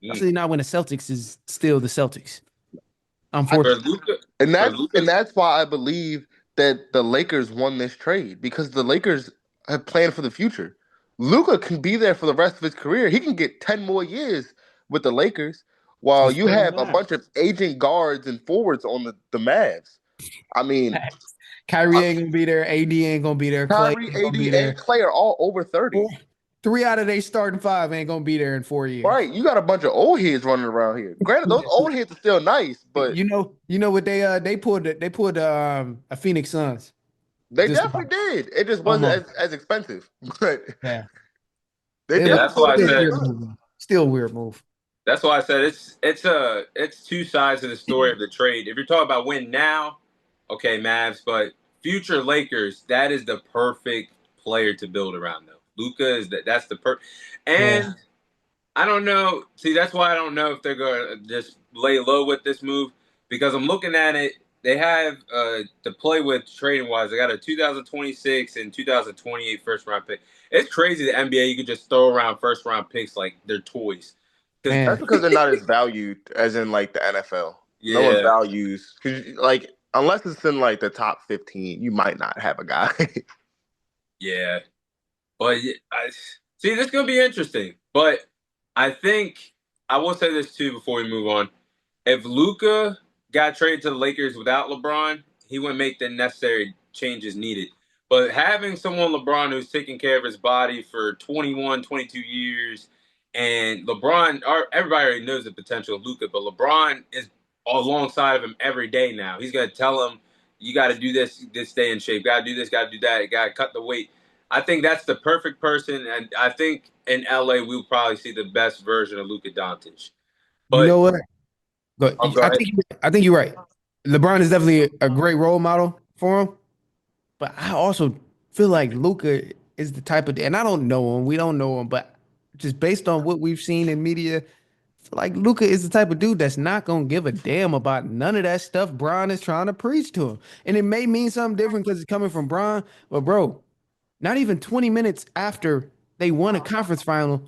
Mm. Especially not when the Celtics is still the Celtics. For Unfortunately. Luca, And for that's Luca, and that's why I believe that the Lakers won this trade, because the Lakers have planned for the future. Luca can be there for the rest of his career. He can get 10 more years with the Lakers while Just you for the have a Mavs. bunch of aging guards and forwards on the Mavs. I mean, Kyrie I, ain't gonna be there. AD ain't gonna be there. Clay Kyrie, ain't gonna be AD, and there. Clay are all over 30. Four, three out of they starting five ain't gonna be there in 4 years. Right. You got a bunch of old heads running around here. Granted, those old heads are still nice, but You know what they pulled a Phoenix Suns. they Just definitely about did. It just wasn't almost. as expensive. But Yeah. they It was definitely that's pulled why a I still a said Phoenix weird Suns. move. Still a weird move. that's why I said it's two sides of the story of the trade. If you're talking about win now, okay, Mavs, but future Lakers, that is the perfect player to build around though. Luca is that's the Yeah. and I don't know. See, that's why I don't know if they're going to just lay low with this move because I'm looking at it. They have to play with trading wise. They got a 2026 and 2028 first round pick. It's crazy the NBA you can just throw around first round picks like they're toys. Because That's Man. because they're not as valued as in like the NFL. No one yeah, values, because like unless it's in like the top 15, you might not have a guy. yeah, but I see this is gonna be interesting. But I think I will say this too before we move on. If Luca got traded to the Lakers without LeBron, he wouldn't make the necessary changes needed. But having someone LeBron who's taking care of his body for 21, 22 years, and LeBron, everybody already knows the potential of Luca, but LeBron is alongside of him every day now. He's going to tell him, you got to do this, stay in shape. Got to do this, got to do that. Got to cut the weight. I think that's the perfect person, and I think in LA we'll probably see the best version of Luka Doncic. You But know what? But oh, go ahead. I think you're right. LeBron is definitely a great role model for him. But I also feel like Luca is the type of, and I don't know him. We don't know him, but just based on what we've seen in media, Like Luca is the type of dude that's not gonna give a damn about none of that stuff Bron is trying to preach to him. And it may mean something different because it's coming from Bron, but bro, not even 20 minutes after they won a conference final,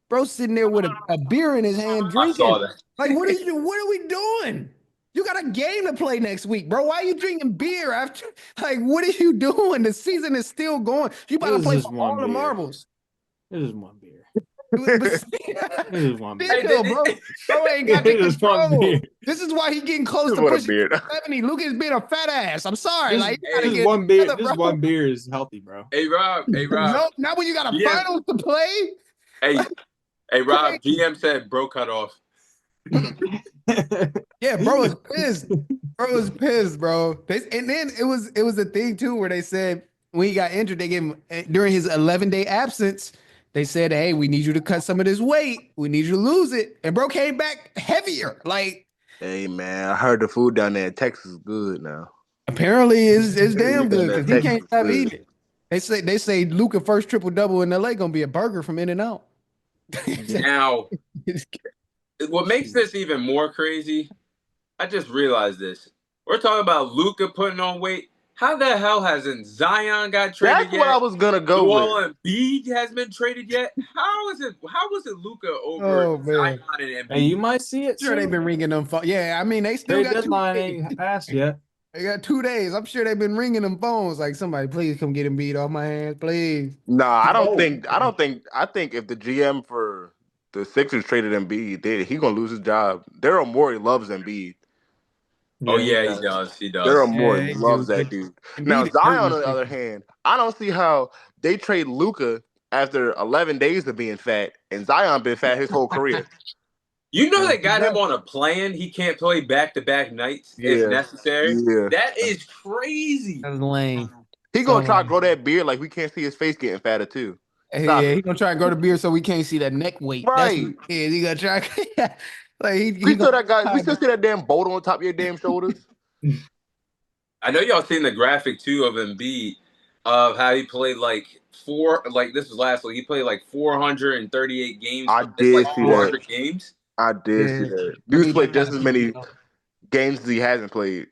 bro sitting there with a beer in his hand I saw drinking. that. Like, what are we doing? You got a game to play next week, bro. Why are you drinking beer after? Like, what are you doing? The season is still going. You It about to was play just for all one the beer. marbles. It was one beer. But It was one beer. Hey, still, bro ain't got the It was one beer. control. This is why he getting close to What a pushing beard. 70. Lucas being a fat ass. I'm sorry. Just, Like, you gotta just get one beer. together, Just bro. one beer is healthy, bro. Hey Rob, hey Rob, No, not when you got a GM, finals to play. hey, hey Crazy. Rob, GM said bro cut off. Yeah, bro was pissed. Bro was pissed, bro. And then it was a thing too where they said when he got injured, they gave him during his 11-day absence. They said, "Hey, we need you to cut some of this weight. We need you to lose it." And bro came back heavier. Like Hey man, I heard the food down there in Texas is good now. apparently it's damn Food down good there in because he Texas can't is stop good. eating it. They say Luca first triple double in LA gonna be a burger from In and Out. Now, what makes this even more crazy? I just realized this. We're talking about Luca putting on weight. How the hell hasn't Zion got traded That's what I yet? was gonna go with. Joel Embiid has been traded yet? How is it? How was it Luca over Oh Zion man, and Hey, you Embiid? might see it sure they've soon. been ringing them phone. Yeah, I mean they still Trade got 2 deadline days. ain't passed yet. They got 2 days. I'm sure they've been ringing them phones like somebody, please come get him beat off my hands, please. Nah, I don't Oh, think. I don't think. I think if the GM for the Sixers traded Embiid, he gonna lose his job. Daryl Morey loves Embiid. oh Yeah, he yeah, he does. does. He Daryl does. Morey Yeah, they loves do. that But dude. Now Embiid is Zion, hurting on this the other season. hand, I don't see how they trade Luca after 11 days of being fat, and Zion been fat his whole career. You know Yeah, they got him on a plan. He can't play back-to-back nights if Yeah, necessary. yeah. That is crazy. that's lame. He So gonna try to lame. grow that beard like we can't see his face getting fatter too. Stop Yeah, it. he gonna try and grow the beard so we can't see that neck weight. That's what Right. he is. He gonna try. Like We he still gonna that guy. We hide still it. see that damn bolt on top of your damn shoulders. I know y'all seen the graphic too of Embiid of how he played like this was last week. He played like 438 games I for just like did see that. 400 games. I did see Yeah, that. I Dude's need that played kind just of as many PTO. games as he hasn't played,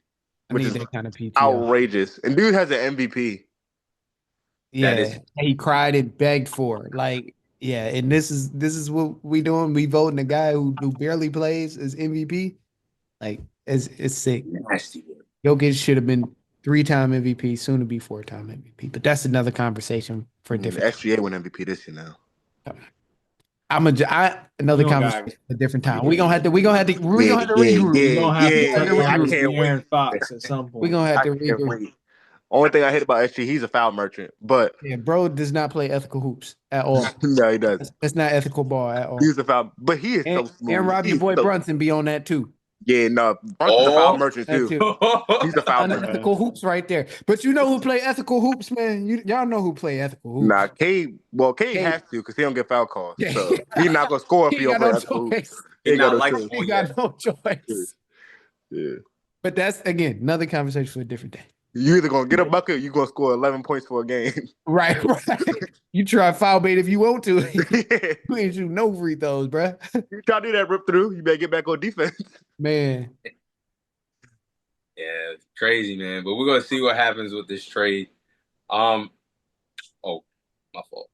I which need is that kind of PTO. outrageous. And dude has an MVP. That is Yeah, he cried and begged for it. Like, yeah, and this is what we doing. We voting the guy who barely plays as MVP. Like, it's sick. nasty. Jokic should have been 3-time MVP, soon to be 4-time MVP. But that's another conversation for a The different SGA won MVP this year now. time. Another You don't got conversation for a different time. you, We gonna have to Yeah, regroup. you yeah, gonna have to We gonna yeah, have to touch yeah. I on regroup. can't wait. De'Aaron Fox at some We point. gonna have I to can't regroup. wait. Only thing I hate about SG, he's a foul merchant, but Yeah, bro does not play ethical hoops at all. no, he doesn't. That's not ethical ball at all. He's a foul, but he is so And smooth. Rob, your He's boy so Brunson be on that too. yeah. No, Brunson's a foul Oh, merchant That too. too. He's a foul merchant. Yeah. Unethical hoops right there. But you know who play ethical hoops, man? Y'all know who play ethical Nah, hoops. Cade. Well, Cade Hey, has to because he don't get foul calls, yeah, so he's not gonna score if he he ain't don't got play no ethical hoops. choice. He he's ain't got not no like choice. He one got yet. no Yeah, choice. yeah. But that's again another conversation for a different day. You either gonna get a bucket, or you gonna score 11 points for a game. Right, right. You try foul bait if you want to. You You ain't shoot no free throws, bruh. try to do that rip through, you better get back on defense. Man, Yeah, it's crazy, man. But we're gonna see what happens with this trade. Um, oh, my fault.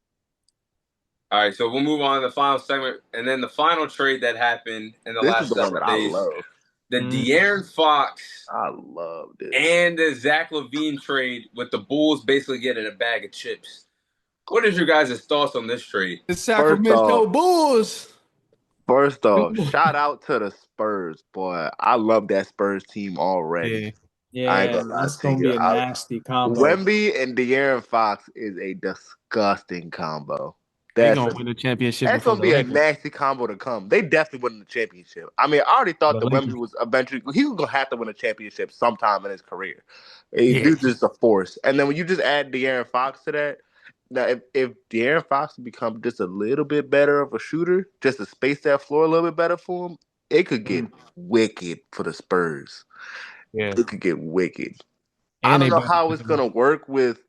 All right, so we'll move on to the final segment, and then the final trade that happened in the This is last the one several that I days: love. the Mm. De'Aaron Fox I love this. and the Zach LaVine trade, with the Bulls basically getting a bag of chips. What is your guys' thoughts on this trade? the First Sacramento off, Bulls. shout out to the Spurs, boy. I love that Spurs team already. Yeah, I ain't Yeah, gonna lie that's to gonna you. be a nasty combo. Wemby and De'Aaron Fox is a disgusting combo. they That's gonna win the championship That's before gonna the be a Lakers. nasty combo to come. They definitely win the championship. I mean, I already thought The that Wemby Lakers. was eventually he was gonna have to win a championship sometime in his career. He Yeah, dude's just a force. And then when you just add De'Aaron Fox to that, now if De'Aaron Fox become just a little bit better of a shooter, just to space that floor a little bit better for him, it could get Mm. wicked for the Spurs. yeah. It could get wicked. I And don't they know both. how it's gonna work with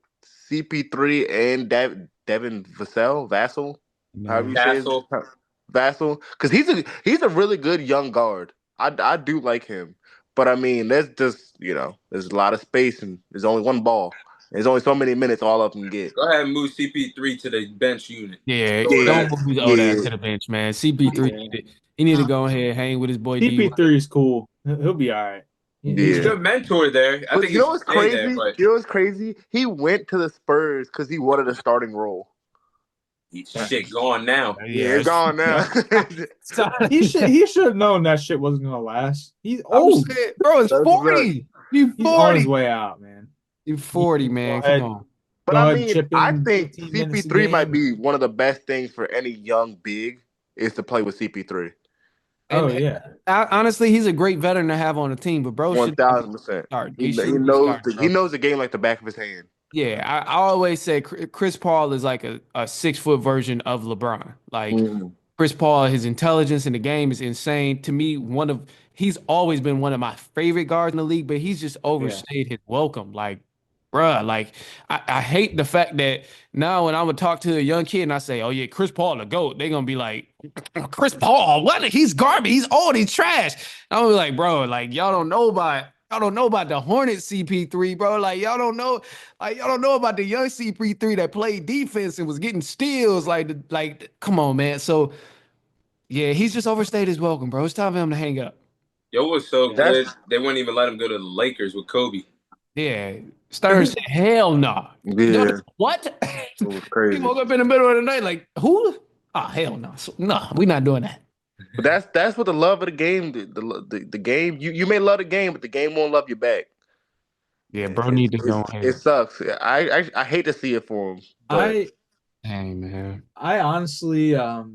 CP3 and Devin Vassell, however you say his Castle. Vassell, because he's a really good young guard. I do like him, but I mean, there's just there's a lot of space and there's only one ball. There's only so many minutes all of them get. Go ahead and move CP3 to the bench unit. Yeah, Yeah, don't move his old ass yeah. to the bench, man. CP3, he need to go ahead hang with his boy D. CP3 is cool. He'll be all right. He's a Yeah. good mentor there. I But think you he know should what's stay there. crazy? But You know what's crazy? He went to the Spurs because he wanted a starting role. shit gone now. Yeah, it's gone now. He should have known that shit wasn't gonna last. He's I'm old. saying, bro, it's That's 40. You He's on his 40. way out, man. You 40, man. Come on. But Go I ahead, mean, chip I in think 15 minutes a CP3 might game. be one of the best things for any young big is to play with CP3. Oh And yeah. honestly, he's a great veteran to have on the team, but bro should 1000%. start. He He should be knows starting. he knows the game like the back of his hand. Yeah, I always say Chris Paul is like a 6 foot version of LeBron. Like Chris Paul, his intelligence in the game is insane. To me, he's always been one of my favorite guards in the league, but he's just overstayed his welcome. Like, bruh, like I hate the fact that now when I would talk to a young kid and I say, "Oh yeah, Chris Paul the GOAT," they're gonna be like, "Chris Paul, what? He's garbage. He's old. He's trash." I'm gonna be like, bro, like y'all don't know about the Hornet CP3, bro. Like y'all don't know about the young CP3 that played defense and was getting steals. Like, come on, man. So yeah, he's just overstayed his welcome, bro. It's time for him to hang up. Yo was so That's- good. They wouldn't even let him go to the Lakers with Kobe. Yeah. Stern said, hell no. Yeah, What? it was crazy. He woke up in the middle of the night like, who? Oh, hell no. No, we're not doing that. But that's what the love of the game. The game. You may love the game, but the game won't love you back. Yeah, bro, need to go It ahead. sucks. I hate to see it for him. But Hey, man. I honestly, for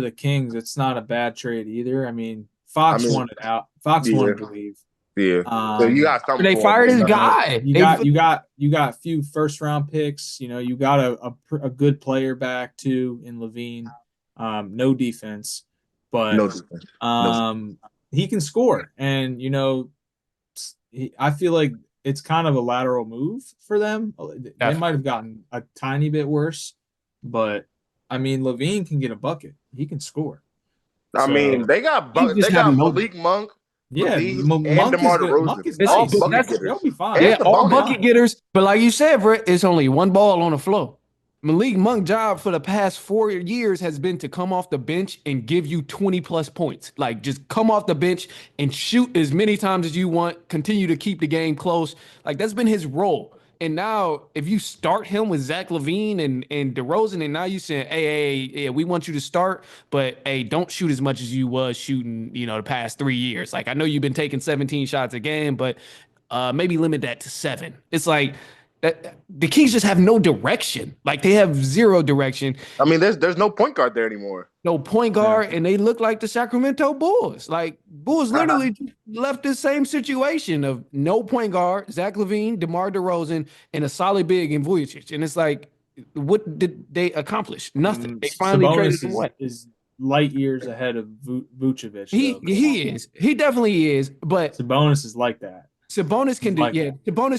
the Kings, it's not a bad trade either. I mean, Fox wanted out. Fox wanted to leave. yeah. So you got something. They for fired him. his guy. You got a few first round picks. You got a good player back too in Levine. No defense, but No defense. he can score, and I feel like it's kind of a lateral move for them. They might have gotten a tiny bit worse, but I mean, Levine can get a bucket. He can score. I mean, they got Malik Monk. Yeah, Levine, Monk and DeMar is DeRozan. Monk is All nice. bucket getters. They'll be fine. Yeah, the all bonus. bucket getters. But like you said, Brett, it's only one ball on the floor. Malik Monk's job for the past 4 years has been to come off the bench and give you 20 plus points. Like just come off the bench and shoot as many times as you want, continue to keep the game close. Like that's been his role. And now if you start him with Zach LaVine and DeRozan, and now you saying, hey, we want you to start, but hey, don't shoot as much as you was shooting, the past 3 years. Like I know you've been taking 17 shots a game, but maybe limit that to 7. It's like the Kings just have no direction. Like they have zero direction. I mean, there's no point guard there anymore. No point guard, and they look like the Sacramento Bulls. Like Bulls literally left this same situation of no point guard, Zach LaVine, DeMar DeRozan, and a solid big in Vujicic. And it's like, what did they accomplish? Nothing. They finally traded him away. Is light years ahead of Vucevic. He is. He definitely is. But Sabonis is like that. Sabonis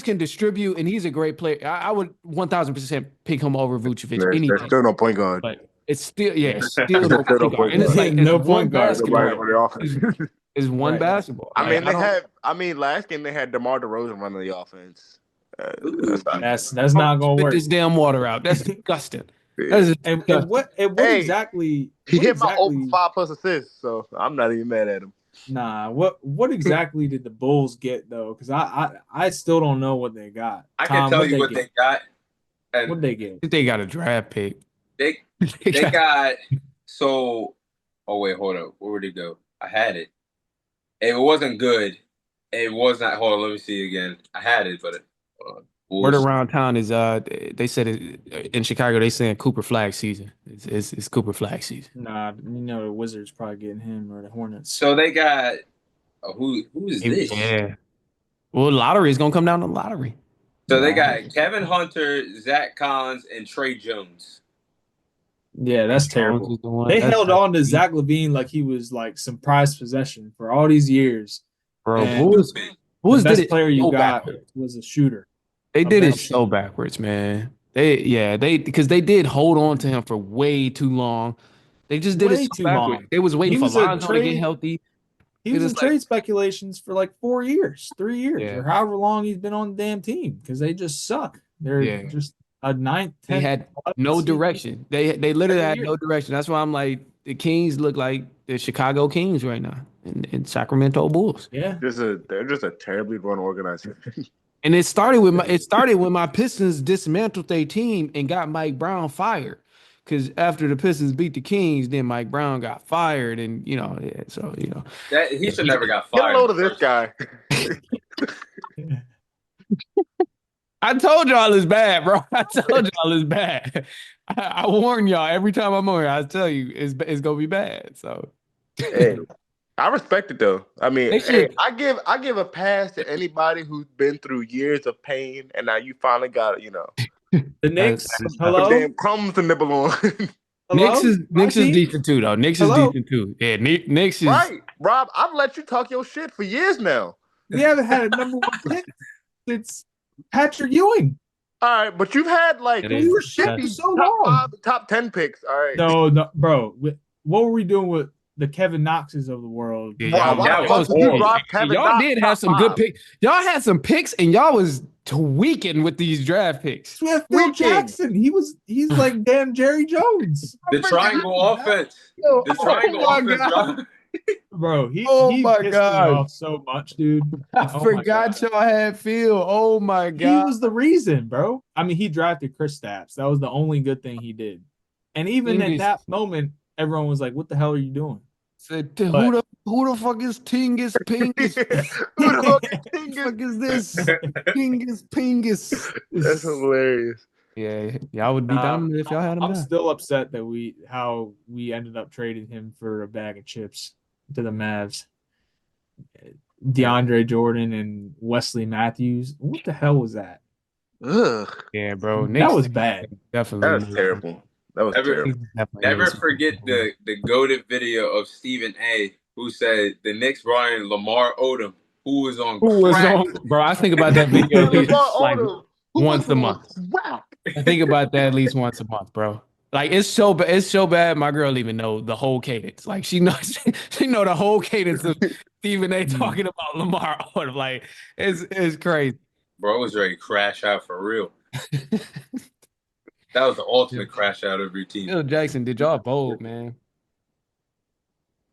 can distribute, and he's a great player. I would 1,000% pick him over Vucevic. There's still no point guard. But it's still no point guard. And it's like no point guard. It's one basketball. I mean, last game they had DeMar DeRozan running the offense. That's not gonna work. Spit this damn water out. That's disgusting. And what exactly? He hit my 5+ assists, so I'm not even mad at him. Nah, what exactly did the Bulls get though? Because I still don't know what they got. I can tell you what they got. What did they get? They got a draft pick. They got so. Oh wait, hold up. Where would it go? I had it. It wasn't good. It was not. Hold on, let me see again. I had it, but word around town is they said in Chicago they saying Cooper Flag season. It's Cooper Flag season. Nah, the Wizards probably getting him or the Hornets. So they got who is this? Yeah. Well, lottery is gonna come down to lottery. So they got Kevin Hunter, Zach Collins, and Trey Jones. Yeah, that's terrible. They held on to Zach LaVine like he was like some prized possession for all these years. Bro, the best player you got was a shooter. They did it so backwards, man. Because they did hold on to him for way too long. They just did it Way so too backwards. long. They was waiting He for was a Lonzo to get trade. healthy. He It was is in like, trade speculations for like 4 years, 3 years, yeah, or however long he's been on the damn team because they just suck. They're yeah. just a ninth, They 10th, had 11th no seed direction. They literally every had year. no direction. That's why I'm like the Kings look like the Chicago Kings right now and Sacramento Bulls. Yeah. They're just a terribly run organization. And it started when my Pistons dismantled their team and got Mike Brown fired. Because after the Pistons beat the Kings, then Mike Brown got fired, and yeah, so That he should never got Get a fired. load of this guy. I told y'all it's bad, bro. I told y'all it's bad. I warn y'all every time I'm on here. I tell you it's gonna be bad. So Hey, I respect it though. I mean, they hey, should. I give a pass to anybody who's been through years of pain and now you finally got The Knicks, That is tough. some hello, damn crumbs to nibble on. hello, my Knicks is team, decent too, though. Knicks is hello. decent too. Yeah, Knicks is. Right, Rob. I've let you talk your shit for years now. We haven't had a number one pick since Patrick Ewing. All right, but you've had like It We is. were shit for 50 so top long. 5, top 10 picks. All right. No, no, bro. What were we doing with the Kevin Knoxes of the world? Yeah, Bro, y'all, why That the was fuck did you horrible. drop Kevin y'all Knox did top have some good 5? picks. Y'all had some picks, and y'all was tweaking with these draft picks. We have Phil Weekend. Jackson. He's like damn Jerry Jones. The triangle offense. Yo, The triangle my offense. God. Bro, he Oh my pissed me God. off so much, dude. I Oh my forgot God. y'all had Phil. Oh my He God. was the reason, bro. I mean, he drafted Chris Stapps. That was the only good thing he did. And even at Tingus that moment, everyone was like, "What the hell are you doing?" said, But who the fuck is Tingus Pingus? Who the fuck is What the Tingus? fuck is this? Tingus Pingus. That's hilarious. Yeah, y'all would be dominant if y'all had him I'm now. still upset that how we ended up trading him for a bag of chips to the Mavs. DeAndre Jordan and Wesley Matthews. What the hell was that? Ugh, Yeah, bro. That Knicks was bad. definitely that's made terrible. That was Never, terrible. definitely made never some forget the goated video of Stephen A. who said the Knicks brought in Lamar Odom, who was on Who was crack. on, bro? I think about that video at And least Lamar like Odom, who was once a on month. crack. I think about that at least once a month, bro. Like it's so bad. It's so bad. My girl even know the whole cadence. Like she knows she know the whole cadence of Stephen A. talking about Lamar Odom. Like it's crazy. Bro was ready to crash out for real. That was the ultimate crash out of your team. Phil Jackson did y'all bold, man.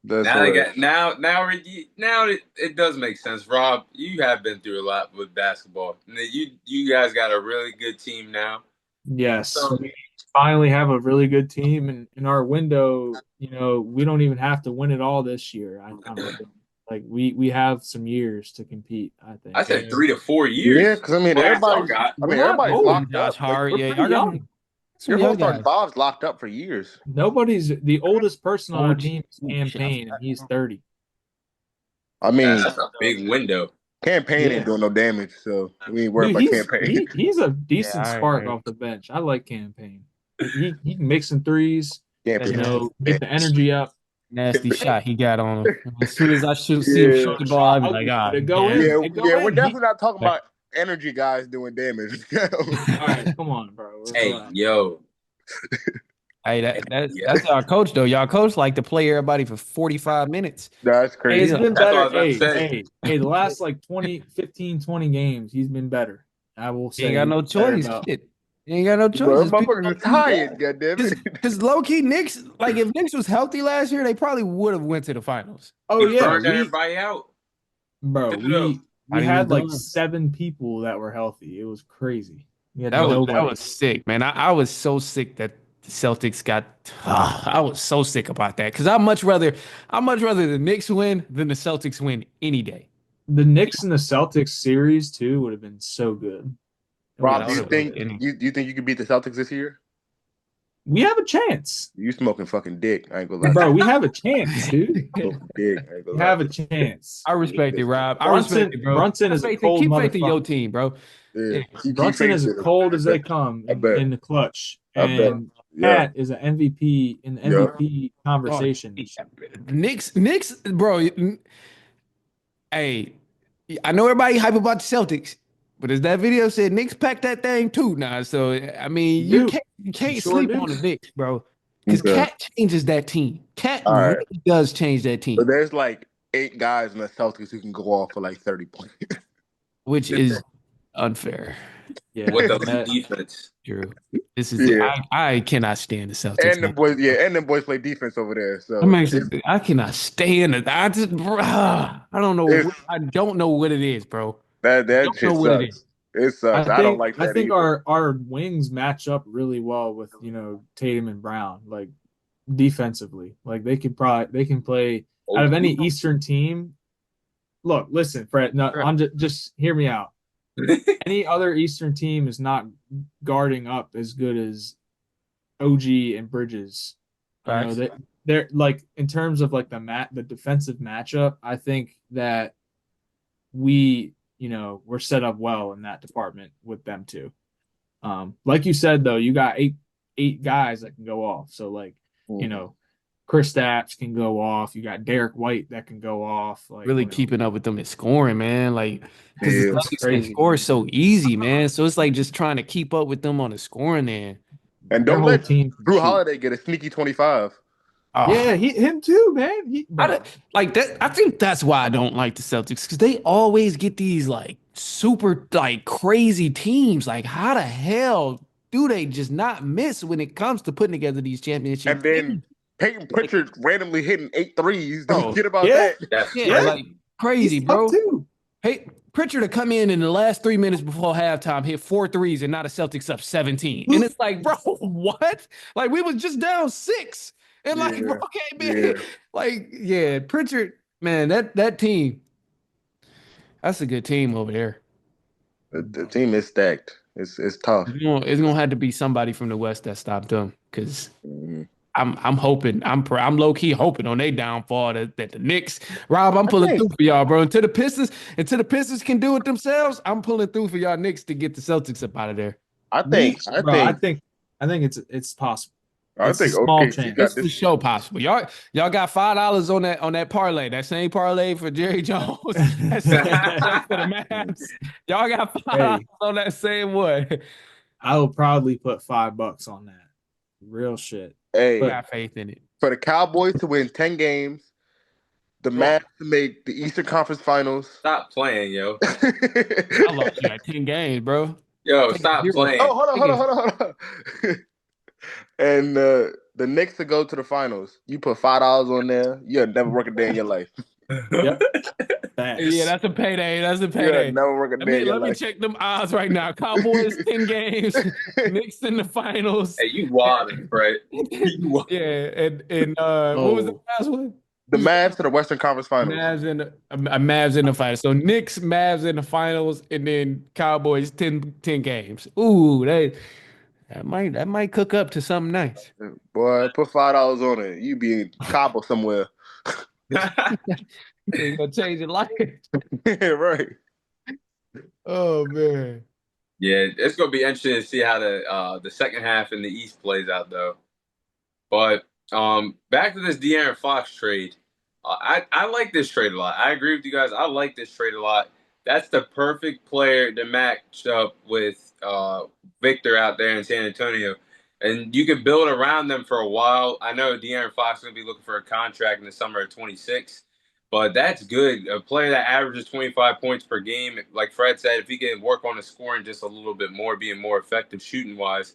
That's Now they hilarious. got now it does make sense. Rob, you have been through a lot with basketball. You guys got a really good team now. Yes, So we finally have a really good team, and in our window, we don't even have to win it all this year. I don't think. Like we have some years to compete. I think. I said 3 to 4 years. Yeah, because I mean, Well, y'all everybody's. got. I We're mean, not everybody's old. locked Josh up. Like, Hart, We're yeah, pretty y'all got young. some your young whole starting guys. five's locked up for years. Nobody's the oldest person on our team is Ooh, shit, Campaign, and he's 30. I mean, That's a big window. campaign Yeah. ain't doing no damage, so we ain't worried Dude, about campaign. he's a Yeah, decent spark off the bench. I like Campaign. He can make some threes. Campaign. Get the energy up. nasty shot he got on him. As soon as I see him Yeah. shoot the ball, I'll be like, Did it ah, go yeah. in? Yeah, It go yeah, we're in. definitely not talking about energy guys doing damage. All right, come on, bro. Hey, Relax. yo. Hey, that's our coach though. Y'all coach like to play everybody for 45 minutes. That's Hey, crazy. it's been That's what I better. was about to Hey, say. the last like 20 games, he's been better. I will You ain't say got no better choice. about. Shit. You ain't got no Bro, choice. motherfuckers are tired, goddammit. Because low key Knicks, like if Knicks was healthy last year, they probably would have went to the finals. Oh He yeah, burned everybody out. bro, we How he was had like doing. 7 people that were healthy. It was crazy. We had That nobody. was sick, man. I was so sick that the Celtics got. I was so sick about that because I much rather the Knicks win than the Celtics win any day. The Knicks and the Celtics series too would have been so good. Rob, that do you would've been think any- you think you could beat the Celtics this year? We have a chance, You smoking fucking dick. I ain't gonna lie. bro. We have a chance, dude. Smoking dick. I ain't gonna We lie. have a chance. I respect it, Rob. I Brunson, respect it, bro. Brunson is a Keep cold faith in your motherfucker. team, bro. Yeah. Keep Brunson is faith as in cold him. as they come I bet. in the clutch, I bet. and Yeah. Pat is an MVP in the Yeah. MVP conversation. Knicks, bro. Hey, I know everybody hype about the Celtics, but as that video said, Knicks packed that thing too now. So I mean, you can't Sure sleep do. on the Knicks, bro. Because Okay. Cat changes that team. Cat All right. really does change that But team, there's like 8 guys in the Celtics who can go off for like 30 points. which is unfair. Yeah, with the that defense. True. This is Yeah. I cannot stand the Celtics. And them boys, and them boys play defense over there. So I cannot stand it. I just, I don't know. it's I don't know what it is, bro. that Don't know shit what it is. sucks. It sucks. I don't like I that think either. our wings match up really well with Tatum and Brown, like defensively. Like they can play out of any Eastern team. Look, listen, Fred. No, Right. I'm just hear me out. Any other Eastern team is not guarding up as good as OG and Bridges. Facts. They're like in terms of like the defensive matchup. I think that we're set up well in that department with them too. Like you said though, you got eight guys that can go off. So like, Chris Stapps can go off. You got Derek White that can go off. Like Really keeping up with them in scoring, man. Like, because the Yeah. Celtics can crazy. score so easy, man. So it's like just trying to keep up with them on the scoring end. And Their don't whole let team can Drew shoot. Holiday get a sneaky 25. Oh, Yeah, him too, man. like that. I think that's why I don't like the Celtics because they always get these like super like crazy teams. Like, how the hell do they just not miss when it comes to putting together these championship And then teams? Peyton Pritchard randomly hitting 8 threes. Bro, Don't forget about yeah. that. Yeah, like crazy, He's bro. tough too. Hey, Pritchard to come in the last 3 minutes before halftime, hit 4 threes, and now the Celtics up 17. And it's like, bro, what? Like, we was just down 6. And like, bro, okay, man. Yeah. Like, yeah, Pritchard, man, that team, that's a good team over there. The team is stacked. It's tough. It's gonna have to be somebody from the West that stopped them because Mhm. I'm hoping I'm low key hoping on their downfall that the Knicks, Rob, I'm pulling through for y'all, bro. Until the Pistons can do it themselves, I'm pulling through for y'all Knicks to get the Celtics up out of there. I think It's possible. I It's a think small OKC chance. got It's for this. sure possible. Y'all got $5 on that parlay, that same parlay for Jerry Jones. That's for the Mavs. Y'all got $5 on that same one. I will probably put $5 on that. Real shit. Hey, I got faith in it. for the Cowboys to win 10 games, the Mavs to make the Eastern Conference Finals. Stop playing, yo. I lost you at 10 games, bro. Yo, stop playing. Oh, hold on. And the Knicks to go to the finals. You put $5 on there, you'll never work a day in your life. Yep. Yeah, that's a payday. That's a You'll payday. never work a day in your Let me life. check them odds right now. Cowboys 10 games, Knicks in the finals. Hey, you wildin', Fred. You Yeah, and what was the last one? The Mavs to the Western Conference Finals. Mavs in the finals. So Knicks, Mavs in the finals, and then Cowboys 10 games. Ooh, that might cook up to something nice. Boy, put $5 on it. You be in Cabo somewhere. It's gonna change your life. Right. Oh man. Yeah, it's gonna be interesting to see how the second half in the East plays out, though. But back to this De'Aaron Fox trade. I like this trade a lot. I agree with you guys. I like this trade a lot. That's the perfect player to match up with Victor out there in San Antonio. And you can build around them for a while. I know De'Aaron Fox is going to be looking for a contract in the summer of 26, but that's good. A player that averages 25 points per game, like Fred said, if he can work on the scoring just a little bit more, being more effective shooting-wise,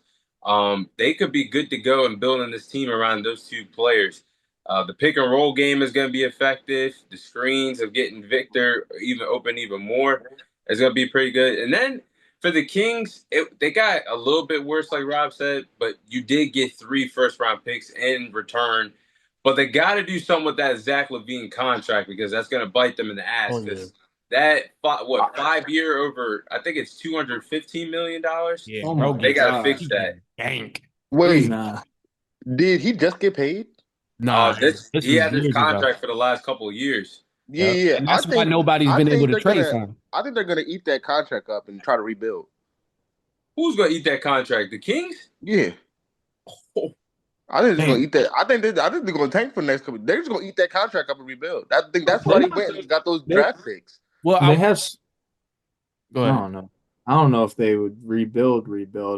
they could be good to go and building this team around those two players. The pick and roll game is going to be effective. The screens of getting Victor even more is going to be pretty good. And then for the Kings, they got a little bit worse, like Rob said, but you did get 3 first-round picks in return. But they got to do something with that Zach LaVine contract because that's going to bite them in the ass. Because that 5-year over, I think it's $215 million. Yeah, They got to fix that. Gank. Wait, did he just get paid? Nah, He had this contract for the last couple of years. Yeah. And that's why nobody's been able to trade for him. I think they're gonna eat that contract up and try to rebuild. Who's gonna eat that contract? The Kings? Yeah. I think they're gonna eat that. I think they're gonna tank for the next couple. They're just gonna eat that contract up and rebuild. I think that's why they went and got those draft picks. Well, They have. go ahead. I don't know. I don't know if they would rebuild.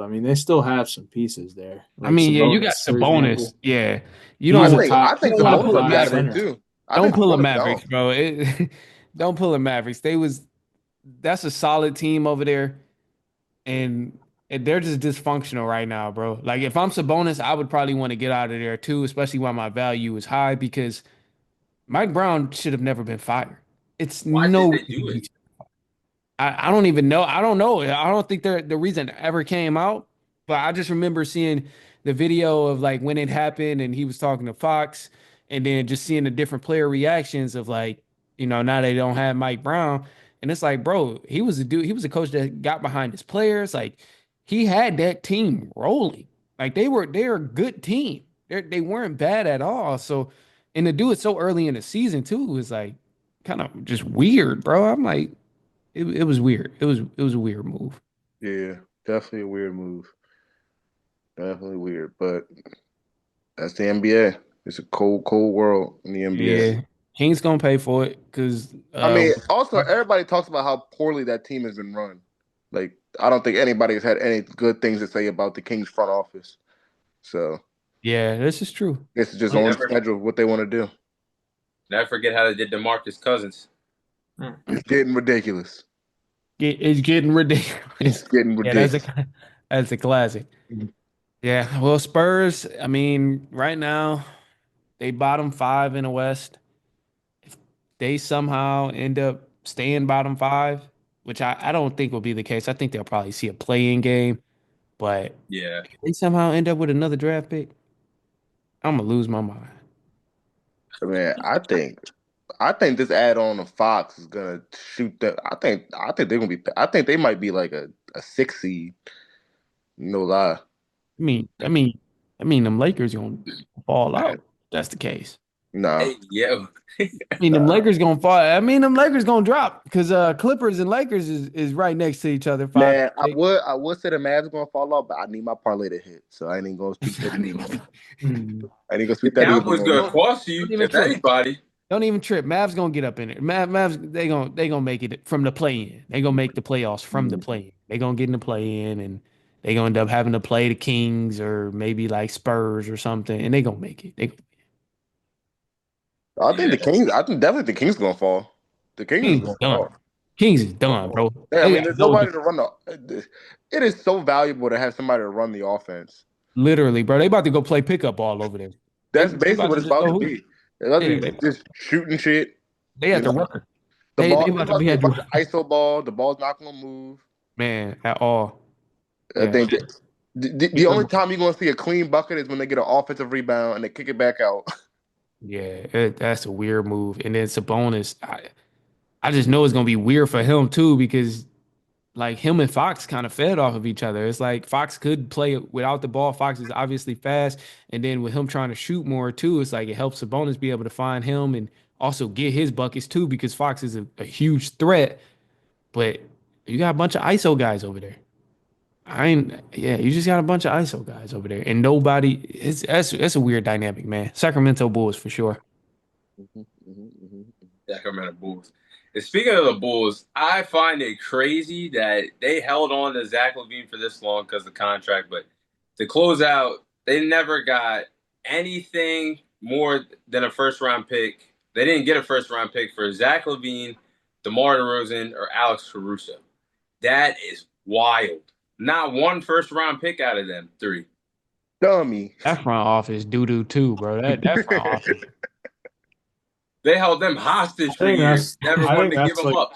I mean, they still have some pieces there, I like mean, yeah, you got Sabonis, for Sabonis. example. Yeah, you He's don't a I top. you think don't want to Top pull Sabonis a will be five out of there Mavericks. center. too. I Don't think pull a Sabonis Mavericks, gone. bro. Don't pull a Mavericks. That's a solid team over there, and they're just dysfunctional right now, bro. Like if I'm Sabonis, I would probably want to get out of there too, especially while my value is high because Mike Brown should have never been fired. It's Why did no they reason do it? he I don't even know. I don't know. I don't think the reason ever came out, but I just remember seeing the video of like when it happened and he was talking to Fox and then just seeing the different player reactions of like, now they don't have Mike Brown. And it's like, bro, he was a coach that got behind his players. Like he had that team rolling. Like they're a good team. They weren't bad at all. So and to do it so early in the season too was like kind of just weird, bro. I'm like, it was weird. It was a weird move. Yeah, definitely a weird move. Definitely weird, but that's the NBA. It's a cold, cold world in the NBA. Yeah, King's gonna pay for it because I mean, also everybody talks about how poorly that team has been run. Like, I don't think anybody has had any good things to say about the Kings front office. So yeah, this is true. it's just on Never, schedule what they want to do. never forget how they did DeMarcus Cousins. It's getting ridiculous. It's getting It's ridiculous. getting Yeah, ridiculous. that's a classic. Yeah, well, Spurs. I mean, right now they bottom five in the West. If they somehow end up staying bottom five, which I don't think will be the case. I think they'll probably see a play-in game. But Yeah. if they somehow end up with another draft pick, I'm gonna lose my mind. I mean, I think this add on of Fox is gonna shoot the. I think they're gonna be. I think they might be like a 6 seed. No lie. I mean, I mean, them Lakers gonna fall out. That's the case. Nah, Hey, yo. I mean, them Lakers gonna fall. I mean, them Lakers gonna drop because Clippers and Lakers is right next to each other. Five. man. I would say the Mavs gonna fall off, but I need my parlay to hit, so I ain't even gonna speak that either. Mm. I ain't gonna The speak that either. Cowboys gonna don't, cost you, don't even if trip. anybody. Don't even trip. Mavs gonna get up in it. Mavs they gonna make it from the play in. They gonna make the playoffs from the play in. They gonna get in the play in and they gonna end up having to play the Kings or maybe like Spurs or something, and they gonna make it. I think Yeah. the Kings. I think definitely the Kings gonna fall. The Kings is Kings is gonna done. fall. Kings is done, bro. Yeah, I They mean, got there's no nobody to run the. It is so valuable to have somebody to run the offense. literally, bro. They about to go play pickup ball over there. They That's they basically about what to it's just about go to hoop. be. It's about to Yeah, be just shooting shit. they You at the know, rucker. the They ball. It's about to about to be be a at the bunch of ISO ball. The ball's not gonna move. man at all. I Yeah, think that the only time you're gonna see a clean bucket is when they get an offensive rebound and they kick it back out. yeah. That's a weird move. And then Sabonis, I just know it's gonna be weird for him too because like him and Fox kind of fed off of each other. It's like Fox could play without the ball. Fox is obviously fast, and then with him trying to shoot more too, it's like it helps Sabonis be able to find him and also get his buckets too because Fox is a huge threat. But you got a bunch of ISO guys over there. Yeah, you just got a bunch of ISO guys over there, and nobody. That's a weird dynamic, man. Sacramento Bulls for sure. Sacramento Bulls. And speaking of the Bulls, I find it crazy that they held on to Zach LaVine for this long because of the contract, but to close out, they never got anything more than a first round pick. They didn't get a first round pick for Zach LaVine, DeMar DeRozan, or Alex Caruso. That is wild. Not one first round pick out of them three. Dummy. That front office doo doo too, bro. That front office. They held them hostage for years. Never I wanted think to give that's them like up.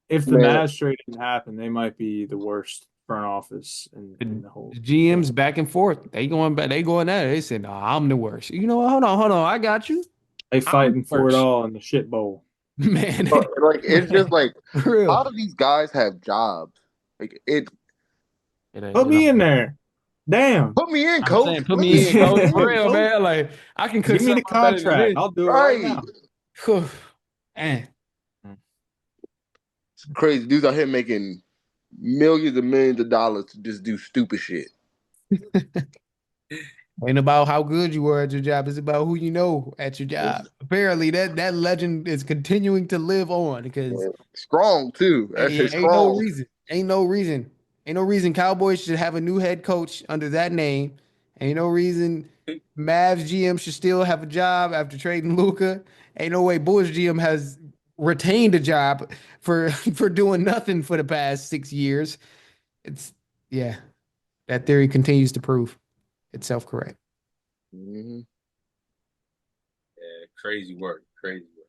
if the Man, Mavs trade didn't happen, they might be the worst front office in The, the whole. the GMs back and forth. They going back. They going at it. They said, "No, I'm the worst." You know what? Hold on. I got you. They I'm the fighting for it worst, all in the shit bowl. man. like it's just like, For how real. do these guys have jobs? Like it. It ain't, Put you know, me in there. Damn. Put me in, I'm coach. saying, put me in, Please put coach. me For in. real, Coach, man. Like I can cook give me something the up better than contract. this. I'll do it right Right. now. Whew. Man, It's crazy. Dudes out here making millions and millions of dollars to just do stupid shit. ain't about how good you were at your job. It's about who you know at your job. Apparently, that legend is continuing to live on because Strong too. That shit's ain't no strong. reason. Ain't no reason. Ain't no reason Cowboys should have a new head coach under that name. Ain't no reason Mavs GM should still have a job after trading Luca. Ain't no way Bulls GM has retained a job for for doing nothing for the past 6 years. It's yeah, that theory continues to prove itself correct. Hmm. Yeah, crazy work, crazy work.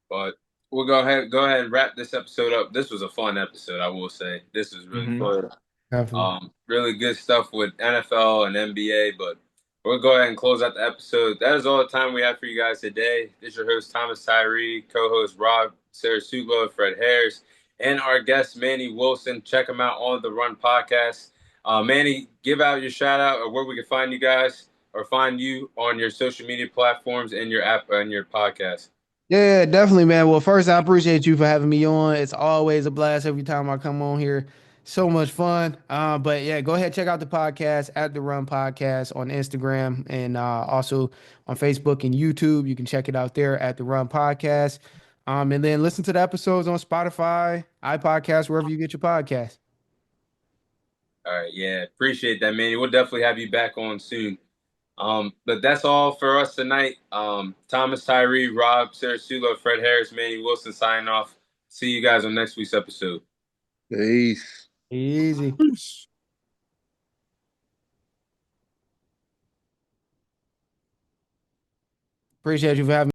But we'll go ahead and wrap this episode up. This was a fun episode, I will say. This was really fun. Definitely. Really good stuff with NFL and NBA, but we'll go ahead and close out the episode. That is all the time we have for you guys today. This is your host, Thomas Tyree, co-host Rob Sarasuglo, Fred Harris, and our guest, Manny Wilson. Check him out on the Run Podcast. Manny, give out your shout out or where we can find you guys or find you on your social media platforms and your app and your podcast. Yeah, definitely, man. Well, first, I appreciate you for having me on. It's always a blast every time I come on here. So much fun. But yeah, go ahead, check out the podcast at the Run Podcast on Instagram and also on Facebook and YouTube. You can check it out there at the Run Podcast. And then listen to the episodes on Spotify, iPodcast, wherever you get your podcast. All right, yeah, appreciate that, Manny. We'll definitely have you back on soon. But that's all for us tonight. Thomas Tyree, Rob Sarasulo, Fred Harris, Manny Wilson signing off. See you guys on next week's episode. Peace. Easy. Appreciate you for having me.